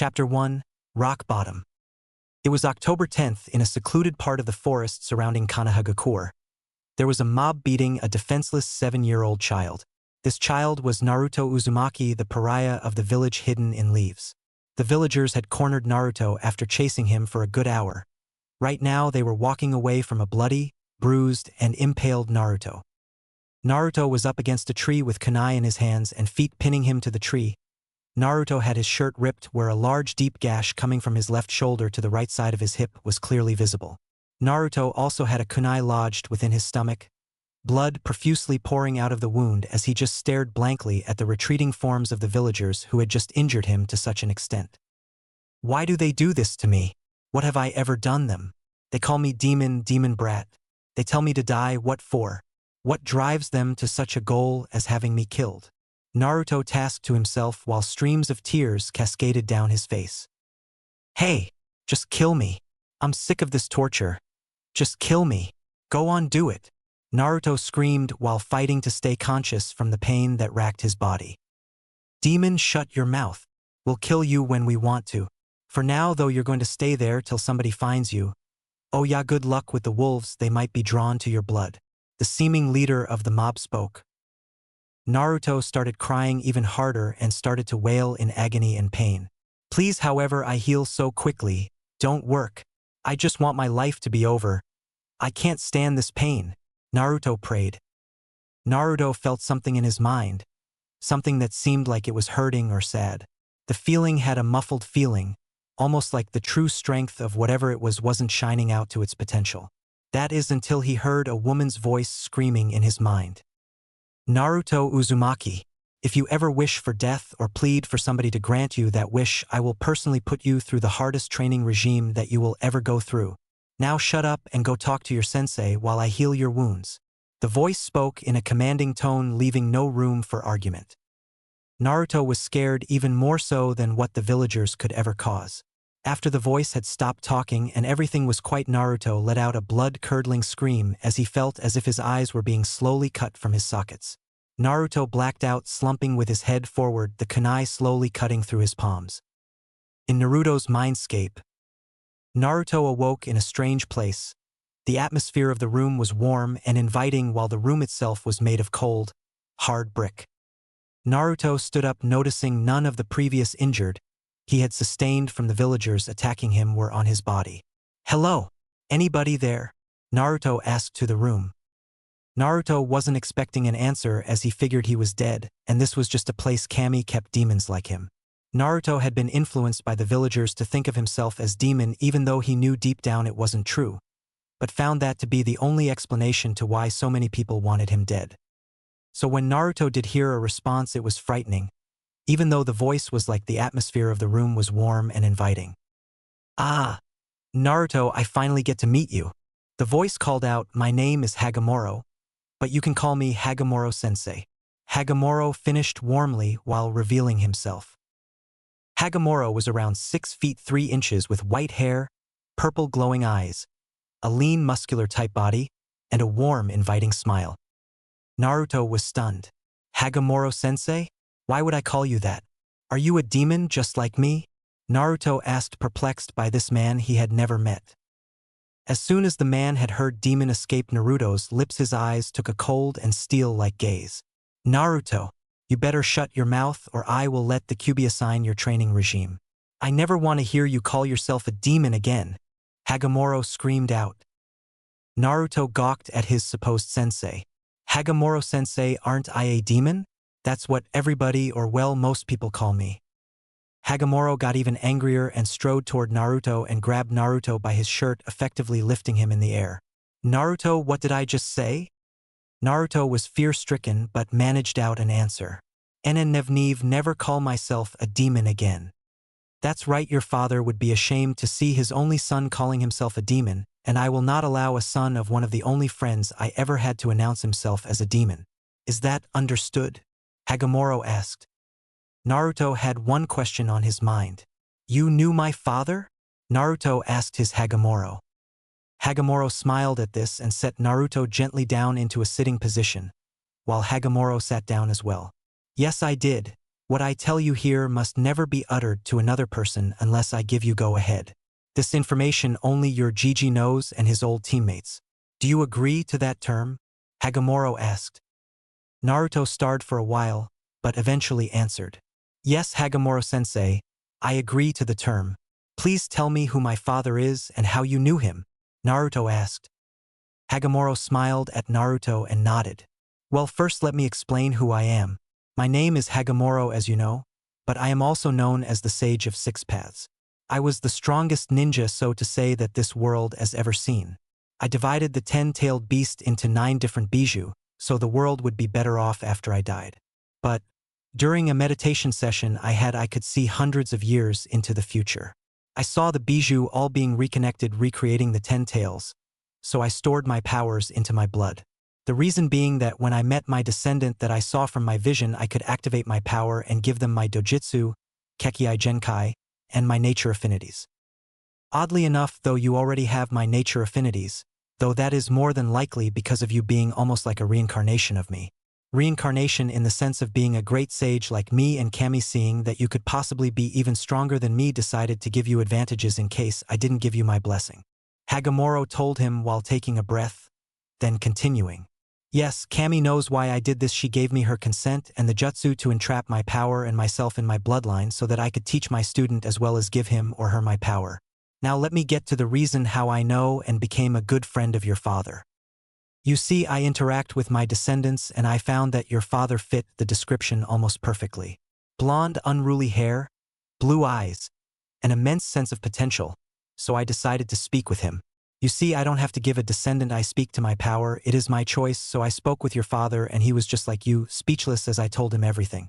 Chapter 1, Rock Bottom. It was October 10th in a secluded part of the forest surrounding Kanahagakure. There was a mob beating a defenseless 7-year-old child. This child was Naruto Uzumaki, the pariah of the village hidden in leaves. The villagers had cornered Naruto after chasing him for a good hour. Right now they were walking away from a bloody, bruised, and impaled Naruto. Naruto was up against a tree with kunai in his hands and feet pinning him to the tree. Naruto had his shirt ripped where a large deep gash coming from his left shoulder to the right side of his hip was clearly visible. Naruto also had a kunai lodged within his stomach, blood profusely pouring out of the wound as he just stared blankly at the retreating forms of the villagers who had just injured him to such an extent. Why do they do this to me? What have I ever done them? They call me demon brat. They tell me to die, what for? What drives them to such a goal as having me killed? Naruto tasked to himself while streams of tears cascaded down his face. Hey, just kill me. I'm sick of this torture. Just kill me. Go on, do it. Naruto screamed while fighting to stay conscious from the pain that racked his body. Demon, shut your mouth. We'll kill you when we want to. For now, though, you're going to stay there till somebody finds you. Oh yeah, good luck with the wolves, they might be drawn to your blood. The seeming leader of the mob spoke. Naruto started crying even harder and started to wail in agony and pain. Please, however, I heal so quickly. Don't work. I just want my life to be over. I can't stand this pain. Naruto prayed. Naruto felt something in his mind, something that seemed like it was hurting or sad. The feeling had a muffled feeling, almost like the true strength of whatever it was wasn't shining out to its potential. That is until he heard a woman's voice screaming in his mind. Naruto Uzumaki, if you ever wish for death or plead for somebody to grant you that wish, I will personally put you through the hardest training regime that you will ever go through. Now shut up and go talk to your sensei while I heal your wounds. The voice spoke in a commanding tone, leaving no room for argument. Naruto was scared even more so than what the villagers could ever cause. After the voice had stopped talking and everything was quiet, Naruto let out a blood-curdling scream as he felt as if his eyes were being slowly cut from his sockets. Naruto blacked out, slumping with his head forward, the kunai slowly cutting through his palms. In Naruto's mindscape, Naruto awoke in a strange place. The atmosphere of the room was warm and inviting while the room itself was made of cold, hard brick. Naruto stood up, noticing none of the previous injured he had sustained from the villagers attacking him were on his body. Hello? Anybody there? Naruto asked to the room. Naruto wasn't expecting an answer as he figured he was dead, and this was just a place Kami kept demons like him. Naruto had been influenced by the villagers to think of himself as demon even though he knew deep down it wasn't true, but found that to be the only explanation to why so many people wanted him dead. So when Naruto did hear a response, it was frightening, even though the voice was like the atmosphere of the room was warm and inviting. Ah, Naruto, I finally get to meet you. The voice called out, my name is Hagamoro, but you can call me Hagamoro-sensei. Hagamoro finished warmly while revealing himself. Hagamoro was around 6 feet 3 inches with white hair, purple glowing eyes, a lean muscular type body, and a warm inviting smile. Naruto was stunned. Hagamoro-sensei? Why would I call you that? Are you a demon just like me? Naruto asked, perplexed by this man he had never met. As soon as the man had heard demon escape Naruto's lips, his eyes took a cold and steel-like gaze. Naruto, you better shut your mouth or I will let the Kyuubi assign your training regime. I never want to hear you call yourself a demon again, Hagamoro screamed out. Naruto gawked at his supposed sensei. Hagamoro-sensei, aren't I a demon? That's what everybody, or well, most people call me. Hagamoro got even angrier and strode toward Naruto and grabbed Naruto by his shirt, effectively lifting him in the air. Naruto, what did I just say? Naruto was fear-stricken but managed out an answer. Nevnev, never call myself a demon again. That's right, your father would be ashamed to see his only son calling himself a demon, and I will not allow a son of one of the only friends I ever had to announce himself as a demon. Is that understood? Hagamoro asked. Naruto had one question on his mind. You knew my father? Naruto asked his Hagamoro. Hagamoro smiled at this and set Naruto gently down into a sitting position, while Hagamoro sat down as well. Yes, I did. What I tell you here must never be uttered to another person unless I give you go-ahead. This information only your Gigi knows and his old teammates. Do you agree to that term? Hagamoro asked. Naruto starred for a while, but eventually answered. Yes, Hagamoro-sensei, I agree to the term. Please tell me who my father is and how you knew him, Naruto asked. Hagamoro smiled at Naruto and nodded. Well, first let me explain who I am. My name is Hagamoro, as you know, but I am also known as the Sage of Six Paths. I was the strongest ninja, so to say, that this world has ever seen. I divided the 10-tailed beast into 9 different bijou, so the world would be better off after I died. But during a meditation session I could see hundreds of years into the future. I saw the bijou all being reconnected, recreating the 10 tails, so I stored my powers into my blood. The reason being that when I met my descendant that I saw from my vision, I could activate my power and give them my dojutsu, Kekkei Genkai, and my nature affinities. Oddly enough, though, you already have my nature affinities, though that is more than likely because of you being almost like a reincarnation of me. Reincarnation in the sense of being a great sage like me, and Kami, seeing that you could possibly be even stronger than me, decided to give you advantages in case I didn't give you my blessing. Hagamoro told him while taking a breath, then continuing. Yes, Kami knows why I did this. She gave me her consent and the jutsu to entrap my power and myself in my bloodline so that I could teach my student as well as give him or her my power. Now let me get to the reason how I know and became a good friend of your father. You see, I interact with my descendants and I found that your father fit the description almost perfectly. Blonde, unruly hair, blue eyes, an immense sense of potential, so I decided to speak with him. You see, I don't have to give a descendant, I speak to my power, it is my choice, so I spoke with your father and he was just like you, speechless as I told him everything.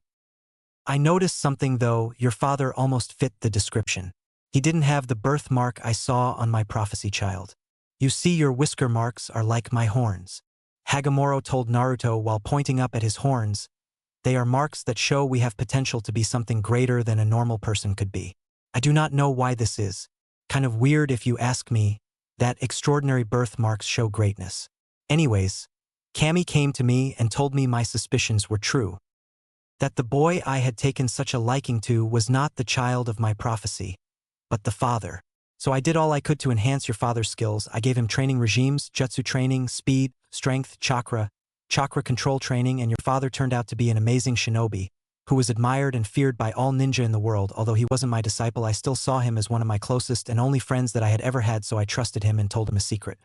I noticed something though, your father almost fit the description. He didn't have the birthmark I saw on my prophecy child. You see, your whisker marks are like my horns. Hagamoro told Naruto while pointing up at his horns. They are marks that show we have potential to be something greater than a normal person could be. I do not know why this is. Kind of weird if you ask me. That extraordinary birthmarks show greatness. Anyways, Kami came to me and told me my suspicions were true. That the boy I had taken such a liking to was not the child of my prophecy, but the father. So I did all I could to enhance your father's skills. I gave him training regimes, jutsu training, speed, strength, chakra control training, and your father turned out to be an amazing shinobi, who was admired and feared by all ninja in the world. Although he wasn't my disciple, I still saw him as one of my closest and only friends that I had ever had, so I trusted him and told him a secret.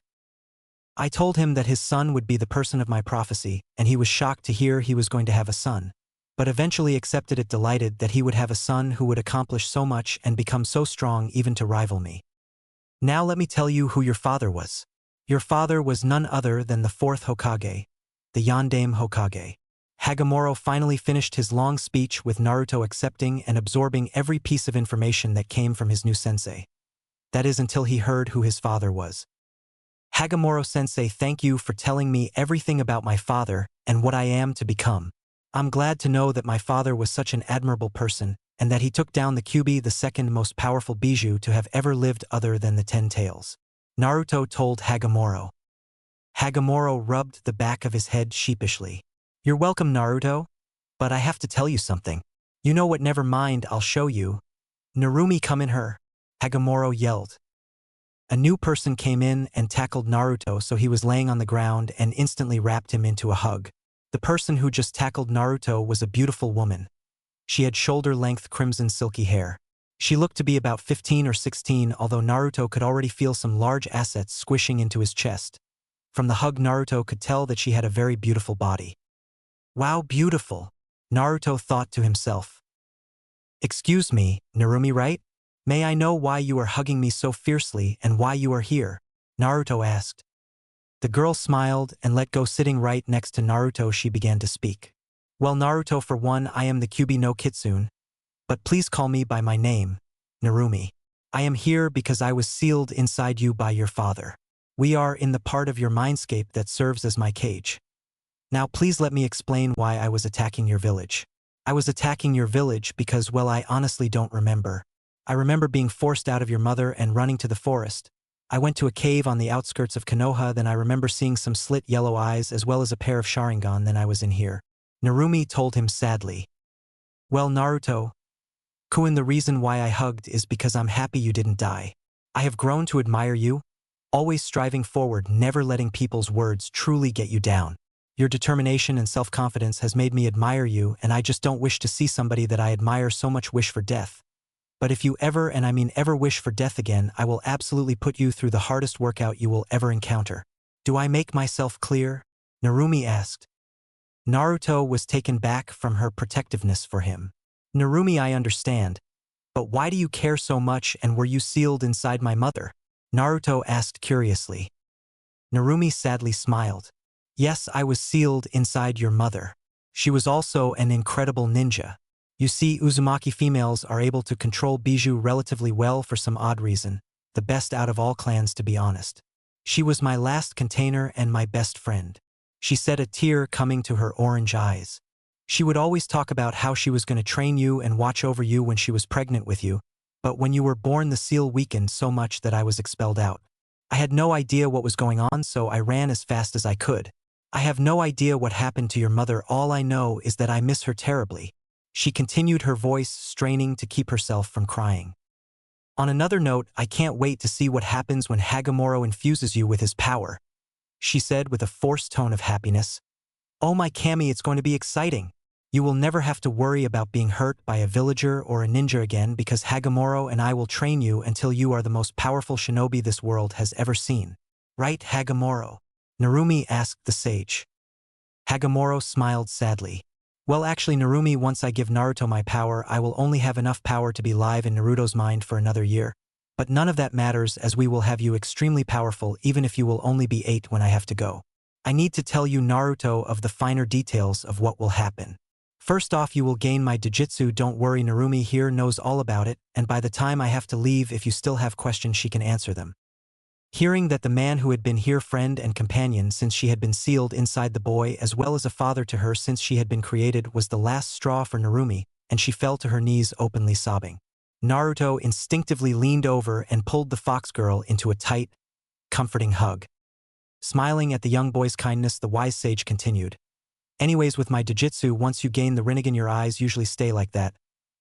I told him that his son would be the person of my prophecy, and he was shocked to hear he was going to have a son, but eventually accepted it, delighted that he would have a son who would accomplish so much and become so strong even to rival me. Now let me tell you who your father was. Your father was none other than the 4th Hokage, the Yondaime Hokage. Hagamoro finally finished his long speech with Naruto accepting and absorbing every piece of information that came from his new sensei. That is, until he heard who his father was. Hagamoro-sensei, thank you for telling me everything about my father and what I am to become. I'm glad to know that my father was such an admirable person and that he took down the Kyuubi, the second most powerful bijou to have ever lived other than the 10 tails. Naruto told Hagamoro. Hagamoro rubbed the back of his head sheepishly. You're welcome, Naruto. But I have to tell you something. You know what? Never mind, I'll show you. Narumi, come in her. Hagamoro yelled. A new person came in and tackled Naruto, so he was laying on the ground and instantly wrapped him into a hug. The person who just tackled Naruto was a beautiful woman. She had shoulder-length crimson silky hair. She looked to be about 15 or 16, although Naruto could already feel some large assets squishing into his chest. From the hug, Naruto could tell that she had a very beautiful body. Wow, beautiful, Naruto thought to himself. Excuse me, Narumi, right? May I know why you are hugging me so fiercely and why you are here? Naruto asked. The girl smiled and let go. Sitting right next to Naruto, she began to speak. Well, Naruto, for one, I am the Kyuubi no Kitsune, but please call me by my name, Narumi. I am here because I was sealed inside you by your father. We are in the part of your mindscape that serves as my cage. Now please let me explain why I was attacking your village. I was attacking your village because, well, I honestly don't remember. I remember being forced out of your mother and running to the forest. I went to a cave on the outskirts of Konoha, then I remember seeing some slit yellow eyes as well as a pair of Sharingan, then I was in here. Narumi told him sadly. Well, Naruto, Kuin, the reason why I hugged is because I'm happy you didn't die. I have grown to admire you, always striving forward, never letting people's words truly get you down. Your determination and self-confidence has made me admire you, and I just don't wish to see somebody that I admire so much wish for death. But if you ever, and I mean ever, wish for death again, I will absolutely put you through the hardest workout you will ever encounter. Do I make myself clear? Narumi asked. Naruto was taken back from her protectiveness for him. Narumi, I understand. But why do you care so much, and were you sealed inside my mother? Naruto asked curiously. Narumi sadly smiled. Yes, I was sealed inside your mother. She was also an incredible ninja. You see, Uzumaki females are able to control Bijou relatively well for some odd reason, the best out of all clans, to be honest. She was my last container and my best friend. She said, a tear coming to her orange eyes. She would always talk about how she was going to train you and watch over you when she was pregnant with you, but when you were born the seal weakened so much that I was expelled out. I had no idea what was going on, so I ran as fast as I could. I have no idea what happened to your mother. All I know is that I miss her terribly. She continued, her voice straining to keep herself from crying. On another note, I can't wait to see what happens when Hagamoro infuses you with his power, she said with a forced tone of happiness. Oh my Kami, it's going to be exciting. You will never have to worry about being hurt by a villager or a ninja again, because Hagamoro and I will train you until you are the most powerful shinobi this world has ever seen. Right, Hagamoro? Narumi asked the sage. Hagamoro smiled sadly. Well, actually, Narumi, once I give Naruto my power, I will only have enough power to be live in Naruto's mind for another year. But none of that matters, as we will have you extremely powerful even if you will only be 8 when I have to go. I need to tell you, Naruto, of the finer details of what will happen. First off, you will gain my Jujutsu. Don't worry, Narumi here knows all about it, and by the time I have to leave, if you still have questions, she can answer them. Hearing that the man who had been her friend and companion since she had been sealed inside the boy, as well as a father to her since she had been created, was the last straw for Narumi, and she fell to her knees openly sobbing. Naruto instinctively leaned over and pulled the fox girl into a tight, comforting hug. Smiling at the young boy's kindness, the wise sage continued. Anyways, with my Jujutsu, once you gain the Rinnegan, your eyes usually stay like that.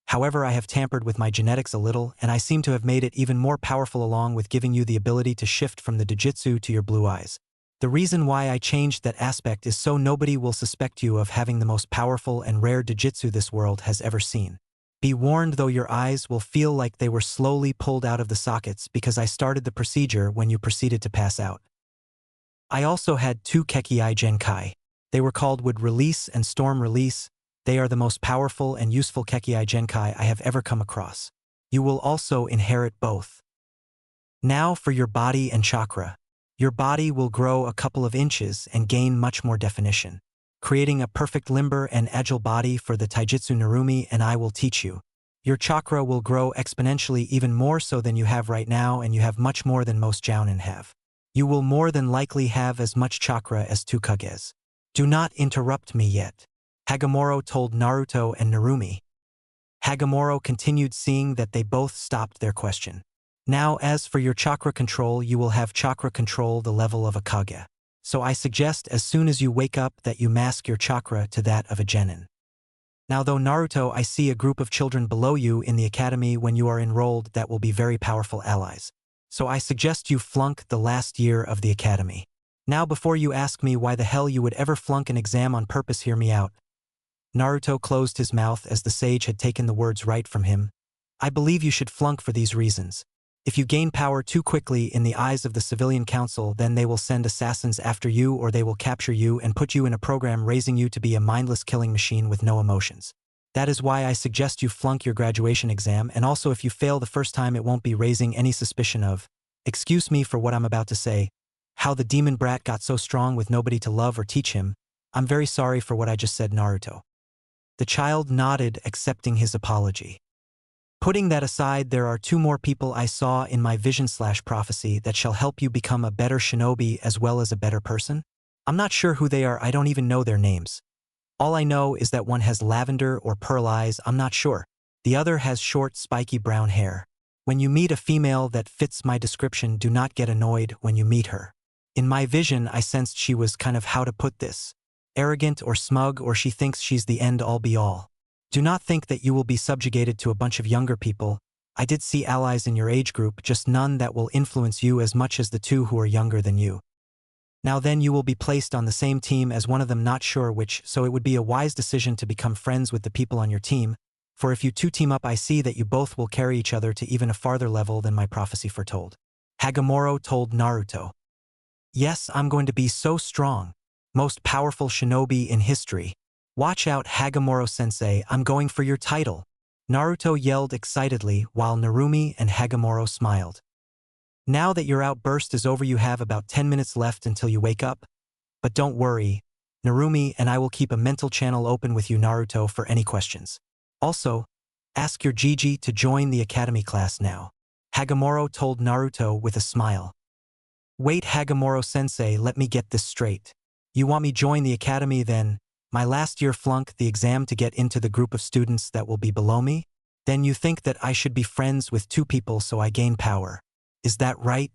However, I have tampered with my genetics a little, and I seem to have made it even more powerful, along with giving you the ability to shift from the Jujutsu to your blue eyes. The reason why I changed that aspect is so nobody will suspect you of having the most powerful and rare Jujutsu this world has ever seen. Be warned though, your eyes will feel like they were slowly pulled out of the sockets because I started the procedure when you proceeded to pass out. I also had 2 Kekii Genkai. They were called Wood Release and Storm Release. They are the most powerful and useful Kekii Genkai I have ever come across. You will also inherit both. Now for your body and chakra. Your body will grow a couple of inches and gain much more definition, creating a perfect limber and agile body for the taijutsu Narumi and I will teach you. Your chakra will grow exponentially, even more so than you have right now, and you have much more than most jounin have. You will more than likely have as much chakra as 2 Kages. Do not interrupt me yet, Hagamoro told Naruto and Narumi. Hagamoro continued, seeing that they both stopped their question. Now, as for your chakra control, you will have chakra control the level of a Kage. So I suggest as soon as you wake up that you mask your chakra to that of a genin. Now though, Naruto, I see a group of children below you in the academy when you are enrolled that will be very powerful allies. So I suggest you flunk the last year of the academy. Now before you ask me why the hell you would ever flunk an exam on purpose, hear me out. Naruto closed his mouth as the sage had taken the words right from him. I believe you should flunk for these reasons. If you gain power too quickly in the eyes of the civilian council, then they will send assassins after you, or they will capture you and put you in a program raising you to be a mindless killing machine with no emotions. That is why I suggest you flunk your graduation exam, and also if you fail the first time, it won't be raising any suspicion of, excuse me for what I'm about to say, how the demon brat got so strong with nobody to love or teach him. I'm very sorry for what I just said, Naruto. The child nodded, accepting his apology. Putting that aside, there are 2 more people I saw in my vision/prophecy that shall help you become a better shinobi as well as a better person. I'm not sure who they are, I don't even know their names. All I know is that one has lavender or pearl eyes, I'm not sure. The other has short, spiky brown hair. When you meet a female that fits my description, do not get annoyed when you meet her. In my vision, I sensed she was kind of, how to put this, arrogant or smug, or she thinks she's the end all be all. Do not think that you will be subjugated to a bunch of younger people. I did see allies in your age group, just none that will influence you as much as the two who are younger than you. Now then you will be placed on the same team as one of them, not sure which, so it would be a wise decision to become friends with the people on your team, for if you two team up I see that you both will carry each other to even a farther level than my prophecy foretold. Hagamoro told Naruto. Yes, I'm going to be so strong. Most powerful shinobi in history. Watch out, Hagamoro-sensei, I'm going for your title. Naruto yelled excitedly while Narumi and Hagamoro smiled. Now that your outburst is over, you have about 10 minutes left until you wake up. But don't worry, Narumi and I will keep a mental channel open with you, Naruto, for any questions. Also, ask your Gigi to join the academy class now. Hagamoro told Naruto with a smile. Wait, Hagamoro-sensei, let me get this straight. You want me join the academy then? My last year flunk the exam to get into the group of students that will be below me? Then you think that I should be friends with two people so I gain power. Is that right?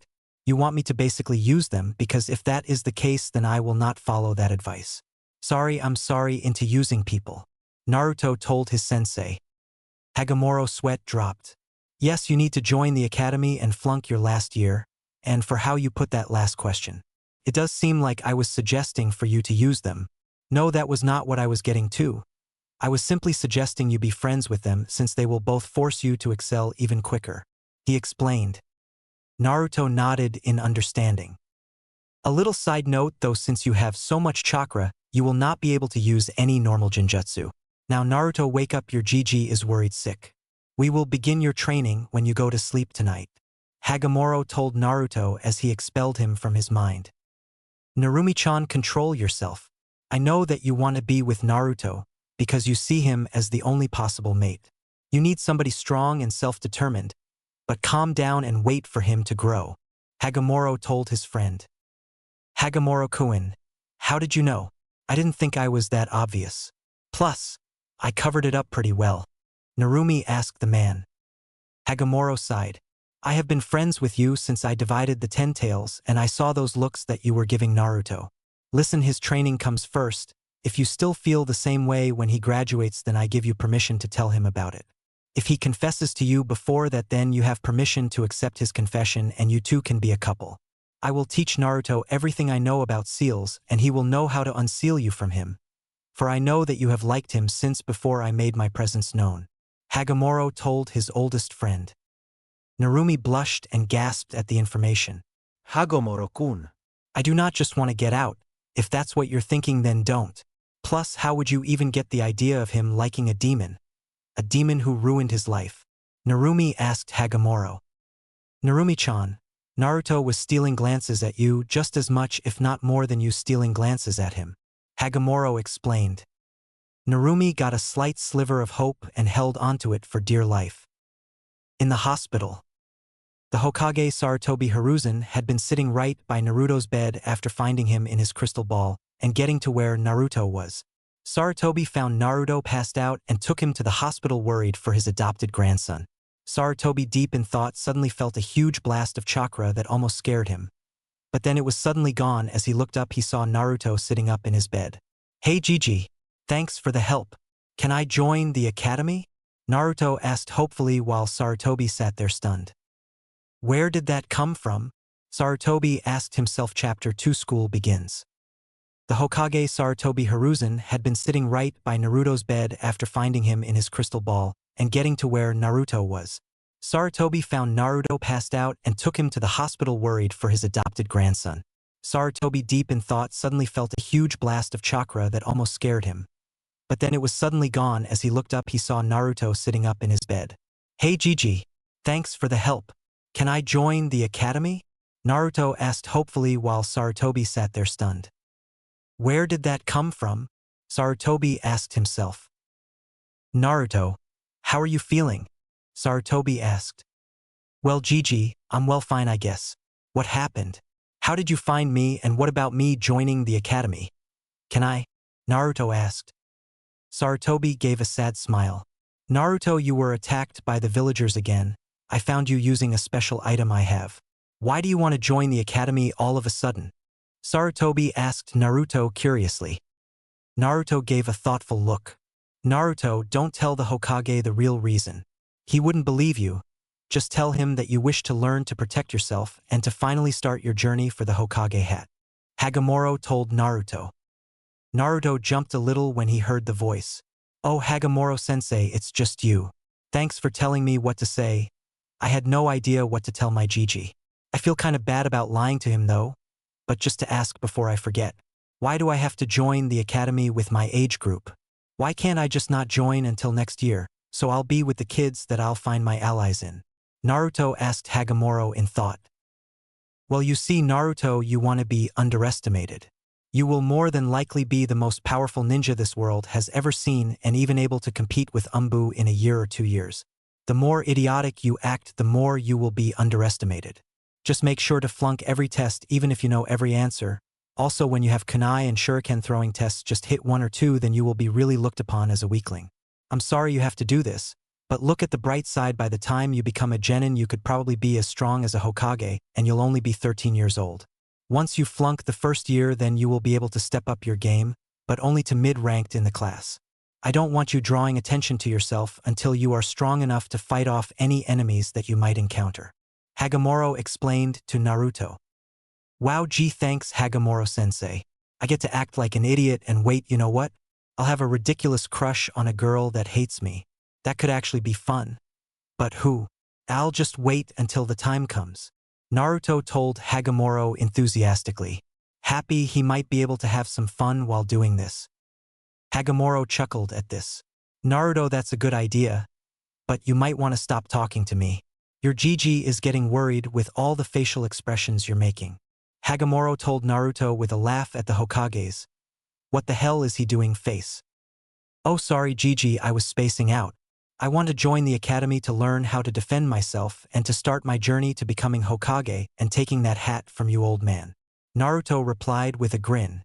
You want me to basically use them, because if that is the case then I will not follow that advice. Sorry, I'm sorry into using people. Naruto told his sensei. Hagamoro's sweat dropped. Yes, you need to join the academy and flunk your last year, and for how you put that last question. It does seem like I was suggesting for you to use them. No, that was not what I was getting to. I was simply suggesting you be friends with them since they will both force you to excel even quicker. He explained. Naruto nodded in understanding. A little side note though, since you have so much chakra, you will not be able to use any normal genjutsu. Now Naruto, wake up, your Gigi is worried sick. We will begin your training when you go to sleep tonight. Hagamoro told Naruto as he expelled him from his mind. Narumi-chan, control yourself. I know that you want to be with Naruto because you see him as the only possible mate. You need somebody strong and self-determined, but calm down and wait for him to grow. Hagamoro told his friend. Hagamoro-kun, how did you know? I didn't think I was that obvious. Plus, I covered it up pretty well. Narumi asked the man. Hagamoro sighed. I have been friends with you since I divided the 10 tails and I saw those looks that you were giving Naruto. Listen, his training comes first. If you still feel the same way when he graduates, then I give you permission to tell him about it. If he confesses to you before that, then you have permission to accept his confession and you two can be a couple. I will teach Naruto everything I know about seals and he will know how to unseal you from him. For I know that you have liked him since before I made my presence known. Hagamoro told his oldest friend. Narumi blushed and gasped at the information. Hagamoro-kun. I do not just want to get out. If that's what you're thinking, then don't. Plus, how would you even get the idea of him liking a demon? A demon who ruined his life? Narumi asked Hagamoro. Narumi-chan, Naruto was stealing glances at you just as much if not more than you stealing glances at him. Hagamoro explained. Narumi got a slight sliver of hope and held onto it for dear life. In the hospital. The Hokage Sarutobi Hiruzen had been sitting right by Naruto's bed after finding him in his crystal ball and getting to where Naruto was. Sarutobi found Naruto passed out and took him to the hospital, worried for his adopted grandson. Sarutobi, deep in thought, suddenly felt a huge blast of chakra that almost scared him. But then it was suddenly gone. As he looked up, he saw Naruto sitting up in his bed. Hey Gigi, thanks for the help. Can I join the academy? Naruto asked hopefully while Sarutobi sat there stunned. Where did that come from? Sarutobi asked himself. Chapter 2 School begins. The Hokage Sarutobi Hiruzen had been sitting right by Naruto's bed after finding him in his crystal ball and getting to where Naruto was. Sarutobi found Naruto passed out and took him to the hospital, worried for his adopted grandson. Sarutobi, deep in thought, suddenly felt a huge blast of chakra that almost scared him. But then it was suddenly gone. As he looked up, he saw Naruto sitting up in his bed. Hey Gigi, thanks for the help. Can I join the academy? Naruto asked hopefully while Sarutobi sat there stunned. Where did that come from? Sarutobi asked himself. Naruto, how are you feeling? Sarutobi asked. Well Gigi, I'm well, fine I guess. What happened? How did you find me, and what about me joining the academy? Can I? Naruto asked. Sarutobi gave a sad smile. Naruto, you were attacked by the villagers again. I found you using a special item I have. Why do you want to join the academy all of a sudden? Sarutobi asked Naruto curiously. Naruto gave a thoughtful look. Naruto, don't tell the Hokage the real reason. He wouldn't believe you. Just tell him that you wish to learn to protect yourself and to finally start your journey for the Hokage hat. Hagamoro told Naruto. Naruto jumped a little when he heard the voice. Oh, Hagamoro-sensei, it's just you. Thanks for telling me what to say. I had no idea what to tell my Gigi. I feel kind of bad about lying to him though. But just to ask before I forget. Why do I have to join the academy with my age group? Why can't I just not join until next year, so I'll be with the kids that I'll find my allies in? Naruto asked Hagamoro in thought. Well, you see, Naruto, you want to be underestimated. You will more than likely be the most powerful ninja this world has ever seen and even able to compete with Umbu in a year or 2 years. The more idiotic you act, the more you will be underestimated. Just make sure to flunk every test even if you know every answer. Also, when you have kunai and shuriken throwing tests, just hit 1 or 2, then you will be really looked upon as a weakling. I'm sorry you have to do this, but look at the bright side. By the time you become a genin, you could probably be as strong as a Hokage, and you'll only be 13 years old. Once you flunk the first year, then you will be able to step up your game, but only to mid-ranked in the class. I don't want you drawing attention to yourself until you are strong enough to fight off any enemies that you might encounter. Hagamoro explained to Naruto. Wow, gee, thanks, Hagamoro-sensei. I get to act like an idiot, and wait, you know what? I'll have a ridiculous crush on a girl that hates me. That could actually be fun. But who? I'll just wait until the time comes. Naruto told Hagamoro enthusiastically, happy he might be able to have some fun while doing this. Hagamoro chuckled at this. Naruto, that's a good idea. But you might want to stop talking to me. Your Gigi is getting worried with all the facial expressions you're making. Hagamoro told Naruto with a laugh at the Hokages. What the hell is he doing face? Oh, sorry Gigi, I was spacing out. I want to join the academy to learn how to defend myself and to start my journey to becoming Hokage and taking that hat from you, old man. Naruto replied with a grin.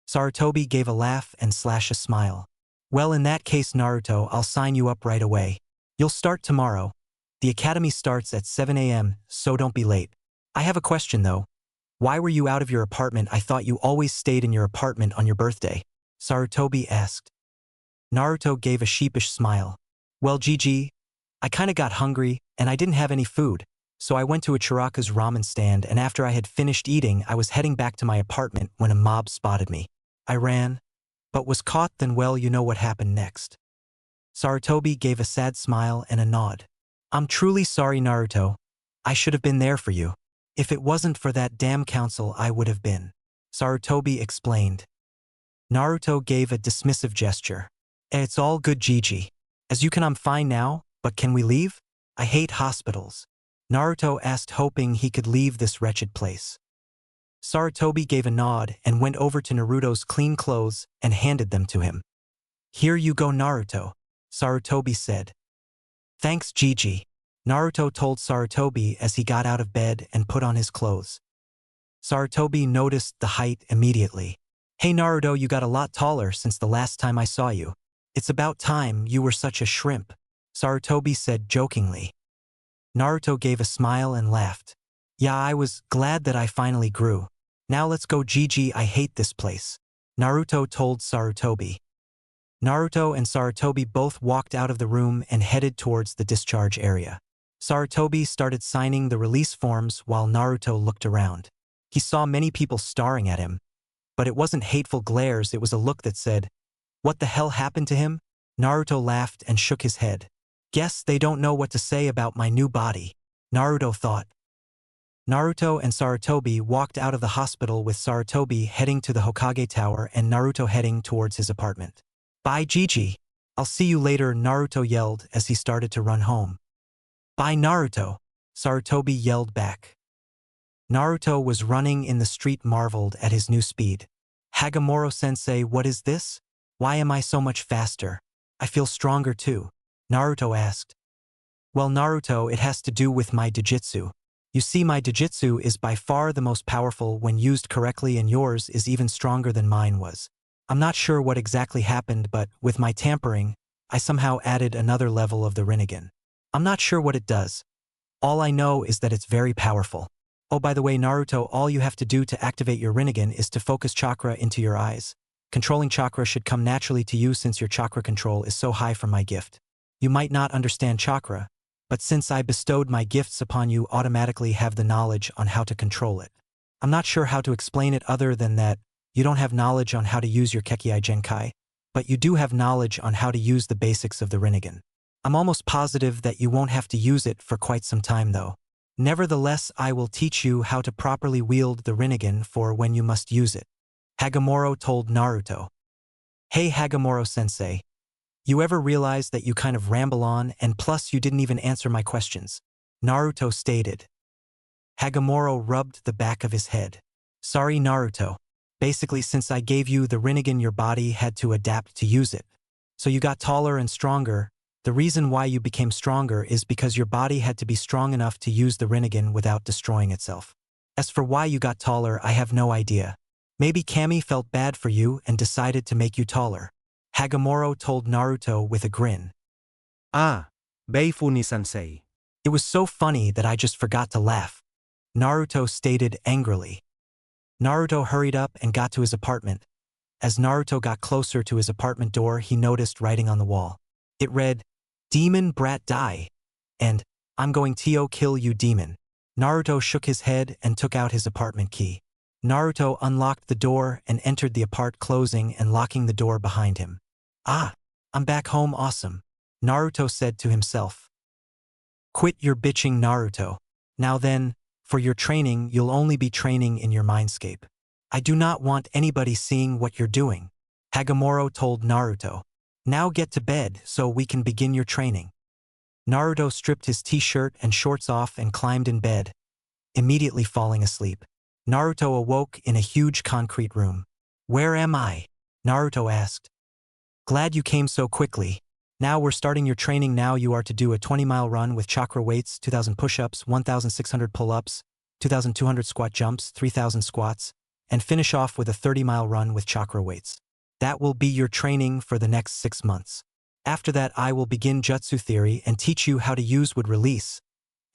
Sarutobi gave a laugh and a smile. Well, in that case, Naruto, I'll sign you up right away. You'll start tomorrow. The academy starts at 7 a.m., so don't be late. I have a question though. Why were you out of your apartment? I thought you always stayed in your apartment on your birthday. Sarutobi asked. Naruto gave a sheepish smile. Well, Gigi, I kinda got hungry, and I didn't have any food, so I went to a Chiraka's ramen stand, and after I had finished eating, I was heading back to my apartment when a mob spotted me. I ran, but was caught. Then, well, you know what happened next. Sarutobi gave a sad smile and a nod. I'm truly sorry, Naruto. I should have been there for you. If it wasn't for that damn council, I would have been. Sarutobi explained. Naruto gave a dismissive gesture. It's all good, Gigi. As you can, I'm fine now, but can we leave? I hate hospitals. Naruto asked, hoping he could leave this wretched place. Sarutobi gave a nod and went over to Naruto's clean clothes and handed them to him. Here you go, Naruto, Sarutobi said. Thanks, Gigi, Naruto told Sarutobi as he got out of bed and put on his clothes. Sarutobi noticed the height immediately. Hey Naruto, you got a lot taller since the last time I saw you. It's about time, you were such a shrimp, Sarutobi said jokingly. Naruto gave a smile and laughed. Yeah, I was glad that I finally grew. Now let's go, Gigi, I hate this place, Naruto told Sarutobi. Naruto and Sarutobi both walked out of the room and headed towards the discharge area. Sarutobi started signing the release forms while Naruto looked around. He saw many people staring at him, but it wasn't hateful glares, it was a look that said, what the hell happened to him? Naruto laughed and shook his head. Guess they don't know what to say about my new body, Naruto thought. Naruto and Sarutobi walked out of the hospital with Sarutobi heading to the Hokage Tower and Naruto heading towards his apartment. Bye, Gigi. I'll see you later, Naruto yelled as he started to run home. Bye, Naruto, Sarutobi yelled back. Naruto was running in the street, marveled at his new speed. Hagamoro-sensei, what is this? Why am I so much faster? I feel stronger too, Naruto asked. Well, Naruto, it has to do with my Dojutsu. You see, my Dojutsu is by far the most powerful when used correctly, and yours is even stronger than mine was. I'm not sure what exactly happened, but with my tampering, I somehow added another level of the Rinnegan. I'm not sure what it does. All I know is that it's very powerful. Oh, by the way, Naruto, all you have to do to activate your Rinnegan is to focus chakra into your eyes. Controlling chakra should come naturally to you since your chakra control is so high from my gift. You might not understand chakra, but since I bestowed my gifts upon you automatically have the knowledge on how to control it. I'm not sure how to explain it other than that you don't have knowledge on how to use your Kekkei Genkai, but you do have knowledge on how to use the basics of the Rinnegan. I'm almost positive that you won't have to use it for quite some time though. Nevertheless, I will teach you how to properly wield the Rinnegan for when you must use it. Hagamoro told Naruto. Hey Hagamoro-sensei. You ever realize that you kind of ramble on and plus you didn't even answer my questions? Naruto stated. Hagamoro rubbed the back of his head. Sorry Naruto. Basically since I gave you the Rinnegan your body had to adapt to use it. So you got taller and stronger. The reason why you became stronger is because your body had to be strong enough to use the Rinnegan without destroying itself. As for why you got taller, I have no idea. Maybe Kami felt bad for you and decided to make you taller. Hagamoro told Naruto with a grin. Ah, Beifu ni sensei. It was so funny that I just forgot to laugh. Naruto stated angrily. Naruto hurried up and got to his apartment. As Naruto got closer to his apartment door, he noticed writing on the wall. It read, Demon brat die, and I'm going to kill you demon. Naruto shook his head and took out his apartment key. Naruto unlocked the door and entered the apart, closing and locking the door behind him. Ah, I'm back home, awesome. Naruto said to himself. Quit your bitching, Naruto. Now then, for your training you'll only be training in your mindscape. I do not want anybody seeing what you're doing. Hagamoro told Naruto. Now get to bed so we can begin your training. Naruto stripped his t-shirt and shorts off and climbed in bed, immediately falling asleep. Naruto awoke in a huge concrete room. Where am I? Naruto asked. Glad you came so quickly. Now we're starting your training. Now you are to do a 20-mile run with chakra weights, 2,000 push-ups, 1,600 pull-ups, 2,200 squat jumps, 3,000 squats, and finish off with a 30-mile run with chakra weights. That will be your training for the next 6 months. After that I will begin jutsu theory and teach you how to use wood release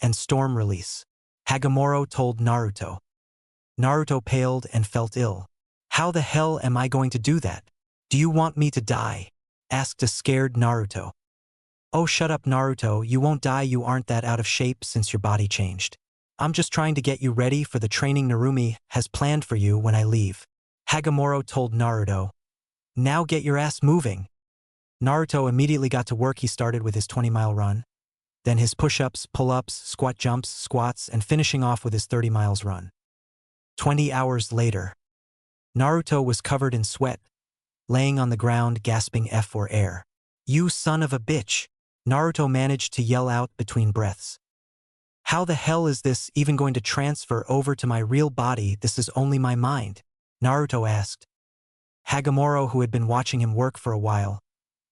and storm release. Hagamoro told Naruto. Naruto paled and felt ill. How the hell am I going to do that? Do you want me to die? Asked a scared Naruto. Oh shut up Naruto, you won't die, you aren't that out of shape since your body changed. I'm just trying to get you ready for the training Narumi has planned for you when I leave. Hagamoro told Naruto. Now get your ass moving. Naruto immediately got to work. He started with his 20-mile run, then his push-ups, pull-ups, squat jumps, squats, and finishing off with his 30 miles run. 20 hours later. Naruto was covered in sweat, laying on the ground gasping for air. You son of a bitch! Naruto managed to yell out between breaths. How the hell is this even going to transfer over to my real body? This is only my mind, Naruto asked. Hagamoro, who had been watching him work for a while,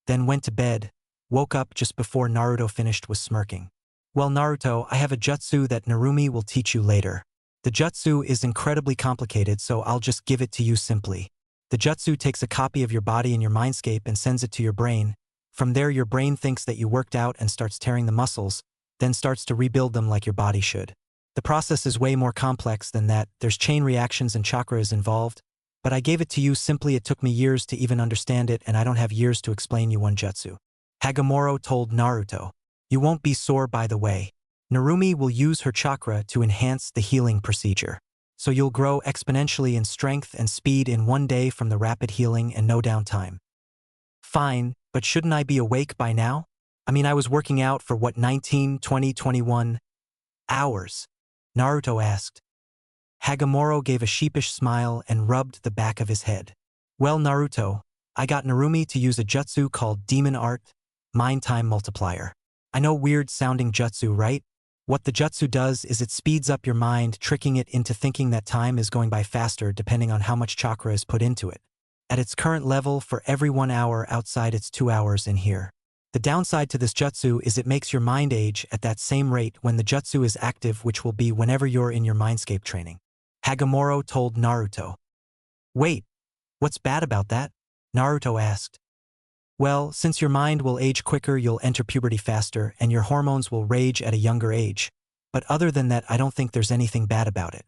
then went to bed, woke up just before Naruto finished, was smirking. Well Naruto, I have a jutsu that Narumi will teach you later. The jutsu is incredibly complicated, so I'll just give it to you simply. The jutsu takes a copy of your body in your mindscape and sends it to your brain. From there your brain thinks that you worked out and starts tearing the muscles, then starts to rebuild them like your body should. The process is way more complex than that. There's chain reactions and chakras involved. But I gave it to you simply. It took me years to even understand it, and I don't have years to explain you one jutsu. Hagamoro told Naruto. You won't be sore, by the way. Narumi will use her chakra to enhance the healing procedure. So you'll grow exponentially in strength and speed in one day from the rapid healing and no downtime. Fine, but shouldn't I be awake by now? I mean, I was working out for what, 19, 20, 21 hours? Naruto asked. Hagamoro gave a sheepish smile and rubbed the back of his head. Well Naruto, I got Narumi to use a jutsu called Demon Art, Mind Time Multiplier. I know, weird sounding jutsu, right? What the jutsu does is it speeds up your mind, tricking it into thinking that time is going by faster depending on how much chakra is put into it. At its current level, for every 1 hour outside it's 2 hours in here. The downside to this jutsu is it makes your mind age at that same rate when the jutsu is active, which will be whenever you're in your mindscape training. Hagamoro told Naruto. Wait, what's bad about that? Naruto asked. Well, since your mind will age quicker, you'll enter puberty faster, and your hormones will rage at a younger age. But other than that, I don't think there's anything bad about it.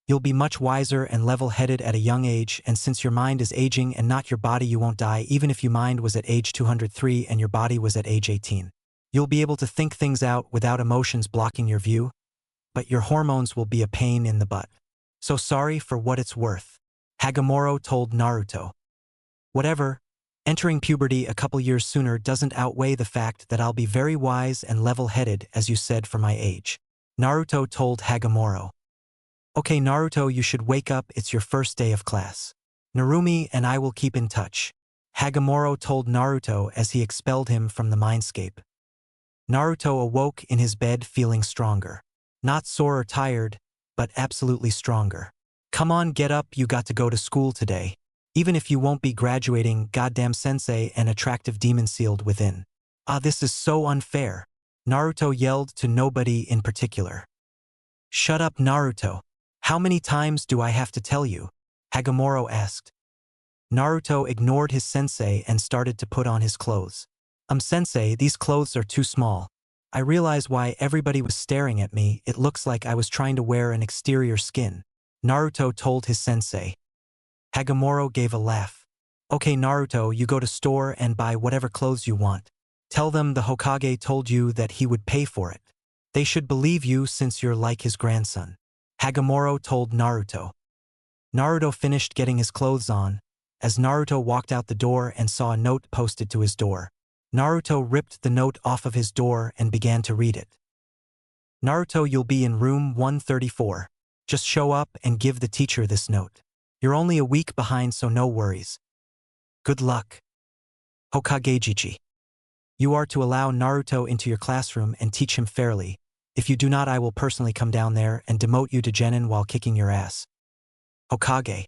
You'll be much wiser and level-headed at a young age, and since your mind is aging and not your body, you won't die even if your mind was at age 203 and your body was at age 18. You'll be able to think things out without emotions blocking your view, but your hormones will be a pain in the butt. So sorry for what it's worth. Hagamoro told Naruto. Whatever, entering puberty a couple years sooner doesn't outweigh the fact that I'll be very wise and level-headed, as you said, for my age. Naruto told Hagamoro. Okay Naruto, you should wake up, it's your first day of class. Narumi and I will keep in touch. Hagamoro told Naruto as he expelled him from the mindscape. Naruto awoke in his bed feeling stronger. Not sore or tired, but absolutely stronger. Come on, get up, you got to go to school today. Even if you won't be graduating, goddamn sensei, an attractive demon sealed within. Ah, this is so unfair. Naruto yelled to nobody in particular. Shut up Naruto. How many times do I have to tell you? Hagamoro asked. Naruto ignored his sensei and started to put on his clothes. Sensei, these clothes are too small. I realize why everybody was staring at me, it looks like I was trying to wear an exterior skin. Naruto told his sensei. Hagamoro gave a laugh. Okay Naruto, you go to store and buy whatever clothes you want. Tell them the Hokage told you that he would pay for it. They should believe you since you're like his grandson. Hagamoro told Naruto. Naruto finished getting his clothes on, as Naruto walked out the door and saw a note posted to his door. Naruto ripped the note off of his door and began to read it. Naruto, you'll be in room 134. Just show up and give the teacher this note. You're only a week behind, so no worries. Good luck. Hokage. You are to allow Naruto into your classroom and teach him fairly. If you do not, I will personally come down there and demote you to genin while kicking your ass. Hokage.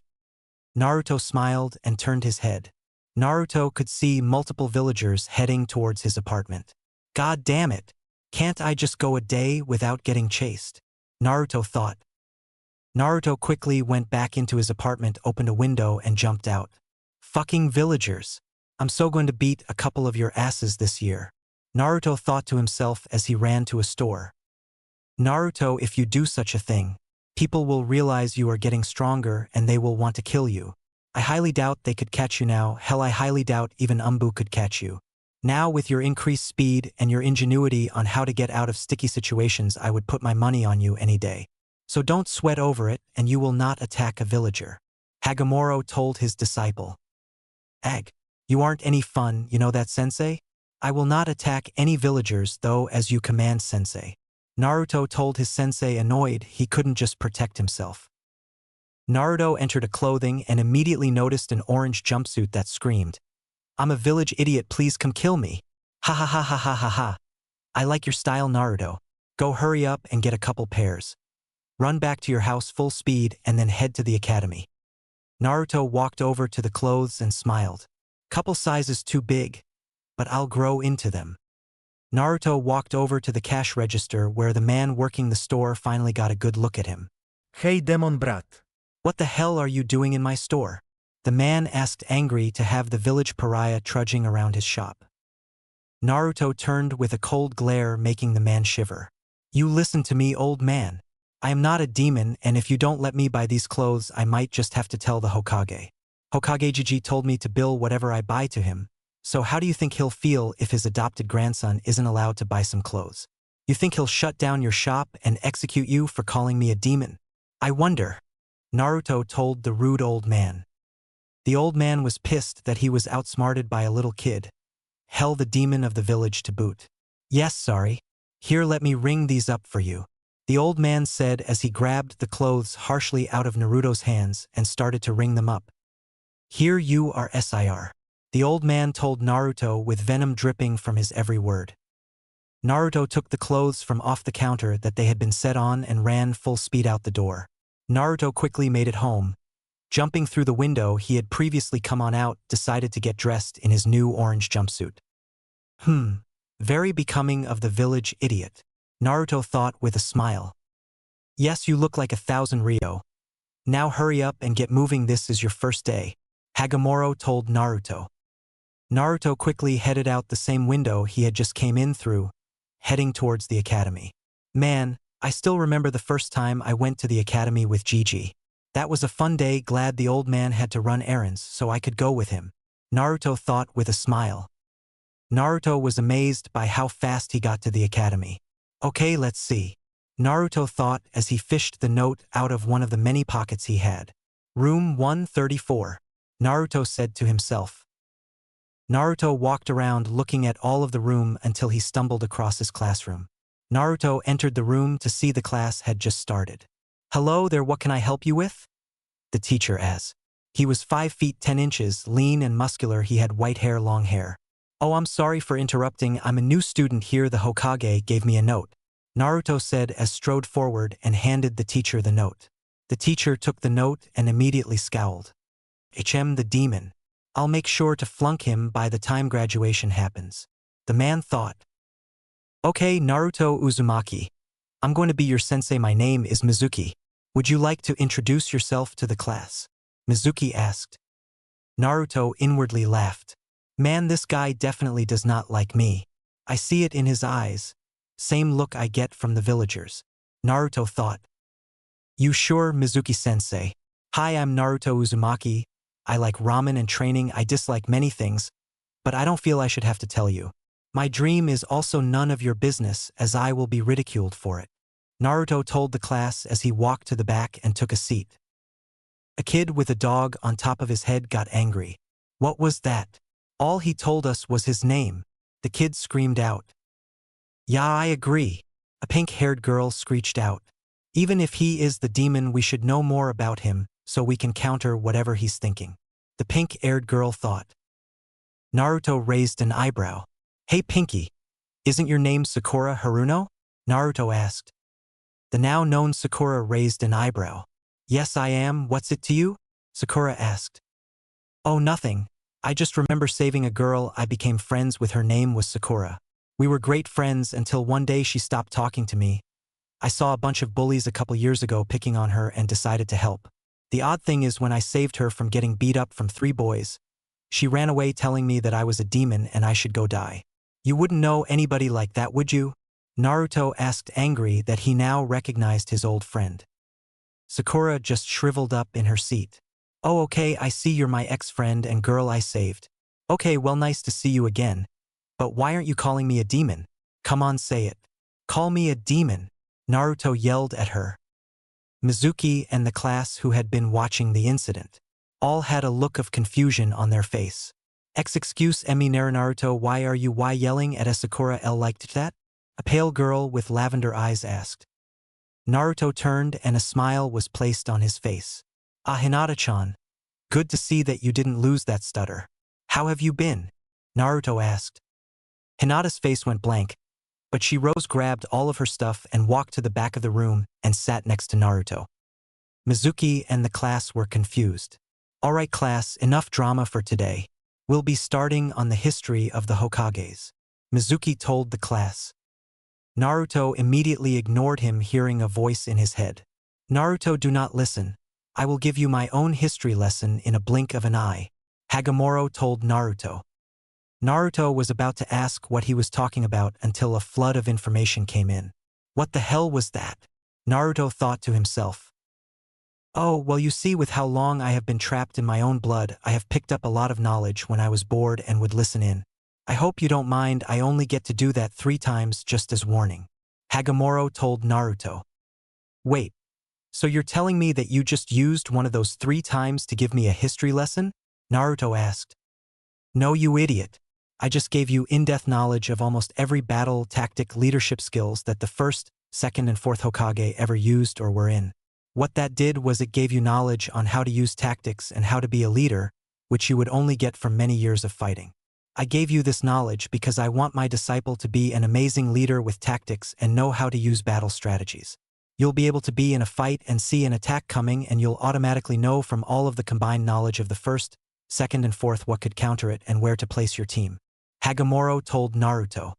Naruto smiled and turned his head. Naruto could see multiple villagers heading towards his apartment. God damn it! Can't I just go a day without getting chased? Naruto thought. Naruto quickly went back into his apartment, opened a window, and jumped out. Fucking villagers! I'm so going to beat a couple of your asses this year. Naruto thought to himself as he ran to a store. Naruto, if you do such a thing, people will realize you are getting stronger and they will want to kill you. I highly doubt they could catch you now. Hell, I highly doubt even Umbu could catch you. Now with your increased speed and your ingenuity on how to get out of sticky situations, I would put my money on you any day. So don't sweat over it and you will not attack a villager. Hagamoro told his disciple. Ag, you aren't any fun, you know that sensei? I will not attack any villagers though, as you command sensei. Naruto told his sensei, annoyed he couldn't just protect himself. Naruto entered a clothing and immediately noticed an orange jumpsuit that screamed, I'm a village idiot, please come kill me. Ha ha ha ha ha ha ha. I like your style Naruto. Go hurry up and get a couple pairs. Run back to your house full speed and then head to the academy. Naruto walked over to the clothes and smiled. Couple sizes too big, but I'll grow into them. Naruto walked over to the cash register where the man working the store finally got a good look at him. Hey demon brat. What the hell are you doing in my store? The man asked, angry to have the village pariah trudging around his shop. Naruto turned with a cold glare, making the man shiver. You listen to me, old man. I am not a demon, and if you don't let me buy these clothes, I might just have to tell the Hokage. Hokage told me to bill whatever I buy to him, so how do you think he'll feel if his adopted grandson isn't allowed to buy some clothes? You think he'll shut down your shop and execute you for calling me a demon? I wonder. Naruto told the rude old man. The old man was pissed that he was outsmarted by a little kid. Hell, the demon of the village to boot. Yes, sorry. Here, let me ring these up for you. The old man said as he grabbed the clothes harshly out of Naruto's hands and started to ring them up. Here you are, sir. The old man told Naruto with venom dripping from his every word. Naruto took the clothes from off the counter that they had been set on and ran full speed out the door. Naruto quickly made it home. Jumping through the window he had previously come on out, decided to get dressed in his new orange jumpsuit. Very becoming of the village idiot, Naruto thought with a smile. Yes, you look like 1,000 Rio. Now hurry up and get moving, this is your first day, Hagamoro told Naruto. Naruto quickly headed out the same window he had just came in through, heading towards the academy. Man, I still remember the first time I went to the academy with Gigi. That was a fun day, glad the old man had to run errands so I could go with him. Naruto thought with a smile. Naruto was amazed by how fast he got to the academy. Okay, let's see. Naruto thought as he fished the note out of one of the many pockets he had. Room 134. Naruto said to himself. Naruto walked around looking at all of the room until he stumbled across his classroom. Naruto entered the room to see the class had just started. Hello there, what can I help you with? The teacher asked. He was 5 feet 10 inches, lean and muscular. He had white hair, long hair. Oh, I'm sorry for interrupting. I'm a new student here. The Hokage gave me a note. Naruto said as strode forward and handed the teacher the note. The teacher took the note and immediately scowled. The demon. I'll make sure to flunk him by the time graduation happens. The man thought. Okay, Naruto Uzumaki. I'm going to be your sensei. My name is Mizuki. Would you like to introduce yourself to the class? Mizuki asked. Naruto inwardly laughed. Man, this guy definitely does not like me. I see it in his eyes. Same look I get from the villagers. Naruto thought. You sure, Mizuki-sensei? Hi, I'm Naruto Uzumaki. I like ramen and training. I dislike many things, but I don't feel I should have to tell you. My dream is also none of your business, as I will be ridiculed for it. Naruto told the class as he walked to the back and took a seat. A kid with a dog on top of his head got angry. What was that? All he told us was his name. The kid screamed out. Yeah, I agree. A pink-haired girl screeched out. Even if he is the demon, we should know more about him, so we can counter whatever he's thinking. The pink-haired girl thought. Naruto raised an eyebrow. Hey Pinky, isn't your name Sakura Haruno? Naruto asked. The now-known Sakura raised an eyebrow. Yes, I am. What's it to you? Sakura asked. Oh, nothing. I just remember saving a girl. I became friends with her. Name was Sakura. We were great friends until one day she stopped talking to me. I saw a bunch of bullies a couple years ago picking on her and decided to help. The odd thing is when I saved her from getting beat up from 3 boys, she ran away telling me that I was a demon and I should go die. You wouldn't know anybody like that, would you? Naruto asked, angry that he now recognized his old friend. Sakura just shriveled up in her seat. Oh, okay, I see you're my ex-friend and girl I saved. Okay, well, nice to see you again. But why aren't you calling me a demon? Come on, say it. Call me a demon, Naruto yelled at her. Mizuki and the class who had been watching the incident all had a look of confusion on their face. Excuse me, Naruto, why are you yelling at a Sakura like that? A pale girl with lavender eyes asked. Naruto turned and a smile was placed on his face. Ah, Hinata-chan. Good to see that you didn't lose that stutter. How have you been? Naruto asked. Hinata's face went blank, but she rose, grabbed all of her stuff and walked to the back of the room and sat next to Naruto. Mizuki and the class were confused. All right, class, enough drama for today. We'll be starting on the history of the Hokages, Mizuki told the class. Naruto immediately ignored him, hearing a voice in his head. Naruto, do not listen. I will give you my own history lesson in a blink of an eye, Hagamoro told Naruto. Naruto was about to ask what he was talking about until a flood of information came in. What the hell was that? Naruto thought to himself. Oh, well, you see, with how long I have been trapped in my own blood, I have picked up a lot of knowledge when I was bored and would listen in. I hope you don't mind, I only get to do that 3 times just as warning, Hagamoro told Naruto. Wait, so you're telling me that you just used one of those 3 times to give me a history lesson? Naruto asked. No, you idiot. I just gave you in-depth knowledge of almost every battle, tactic, leadership skills that the 1st, 2nd, and 4th Hokage ever used or were in. What that did was it gave you knowledge on how to use tactics and how to be a leader, which you would only get from many years of fighting. I gave you this knowledge because I want my disciple to be an amazing leader with tactics and know how to use battle strategies. You'll be able to be in a fight and see an attack coming, and you'll automatically know from all of the combined knowledge of the 1st, 2nd, and 4th what could counter it and where to place your team, Hagamoro told Naruto.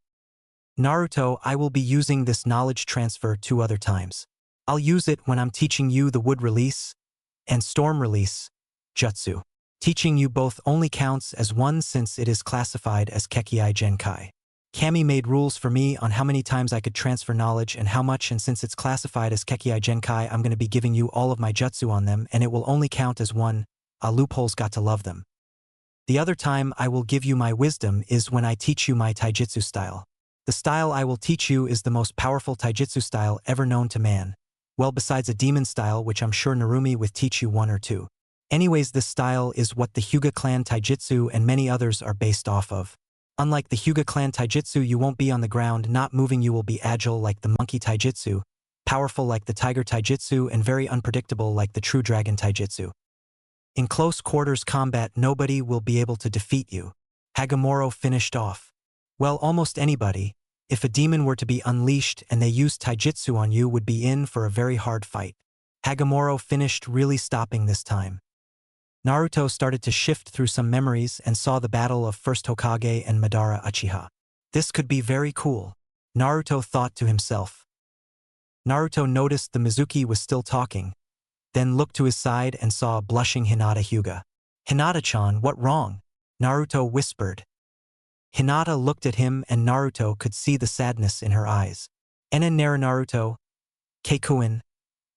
Naruto, I will be using this knowledge transfer 2 other times. I'll use it when I'm teaching you the wood release and storm release jutsu. Teaching you both only counts as one since it is classified as Kekkei Genkai. Kami made rules for me on how many times I could transfer knowledge and how much, and since it's classified as Kekkei Genkai, I'm going to be giving you all of my jutsu on them, and it will only count as one. Loopholes got to love them. The other time I will give you my wisdom is when I teach you my taijutsu style. The style I will teach you is the most powerful taijutsu style ever known to man. Well, besides a demon style, which I'm sure Narumi will teach you one or two. Anyways, this style is what the Hyuga clan taijutsu and many others are based off of. Unlike the Hyuga clan taijutsu, you won't be on the ground not moving, you will be agile like the monkey taijutsu, powerful like the tiger taijutsu, and very unpredictable like the true dragon taijutsu. In close quarters combat, nobody will be able to defeat you. Hagamoro finished off. Well, almost anybody, if a demon were to be unleashed and they used taijutsu on you, would be in for a very hard fight. Hagamoro finished, really stopping this time. Naruto started to shift through some memories and saw the battle of First Hokage and Madara Uchiha. This could be very cool, Naruto thought to himself. Naruto noticed the Mizuki was still talking, then looked to his side and saw a blushing Hinata Hyuga. "Hinata-chan, what wrong?" Naruto whispered. Hinata looked at him and Naruto could see the sadness in her eyes. "Enen nara Naruto, Keikuin,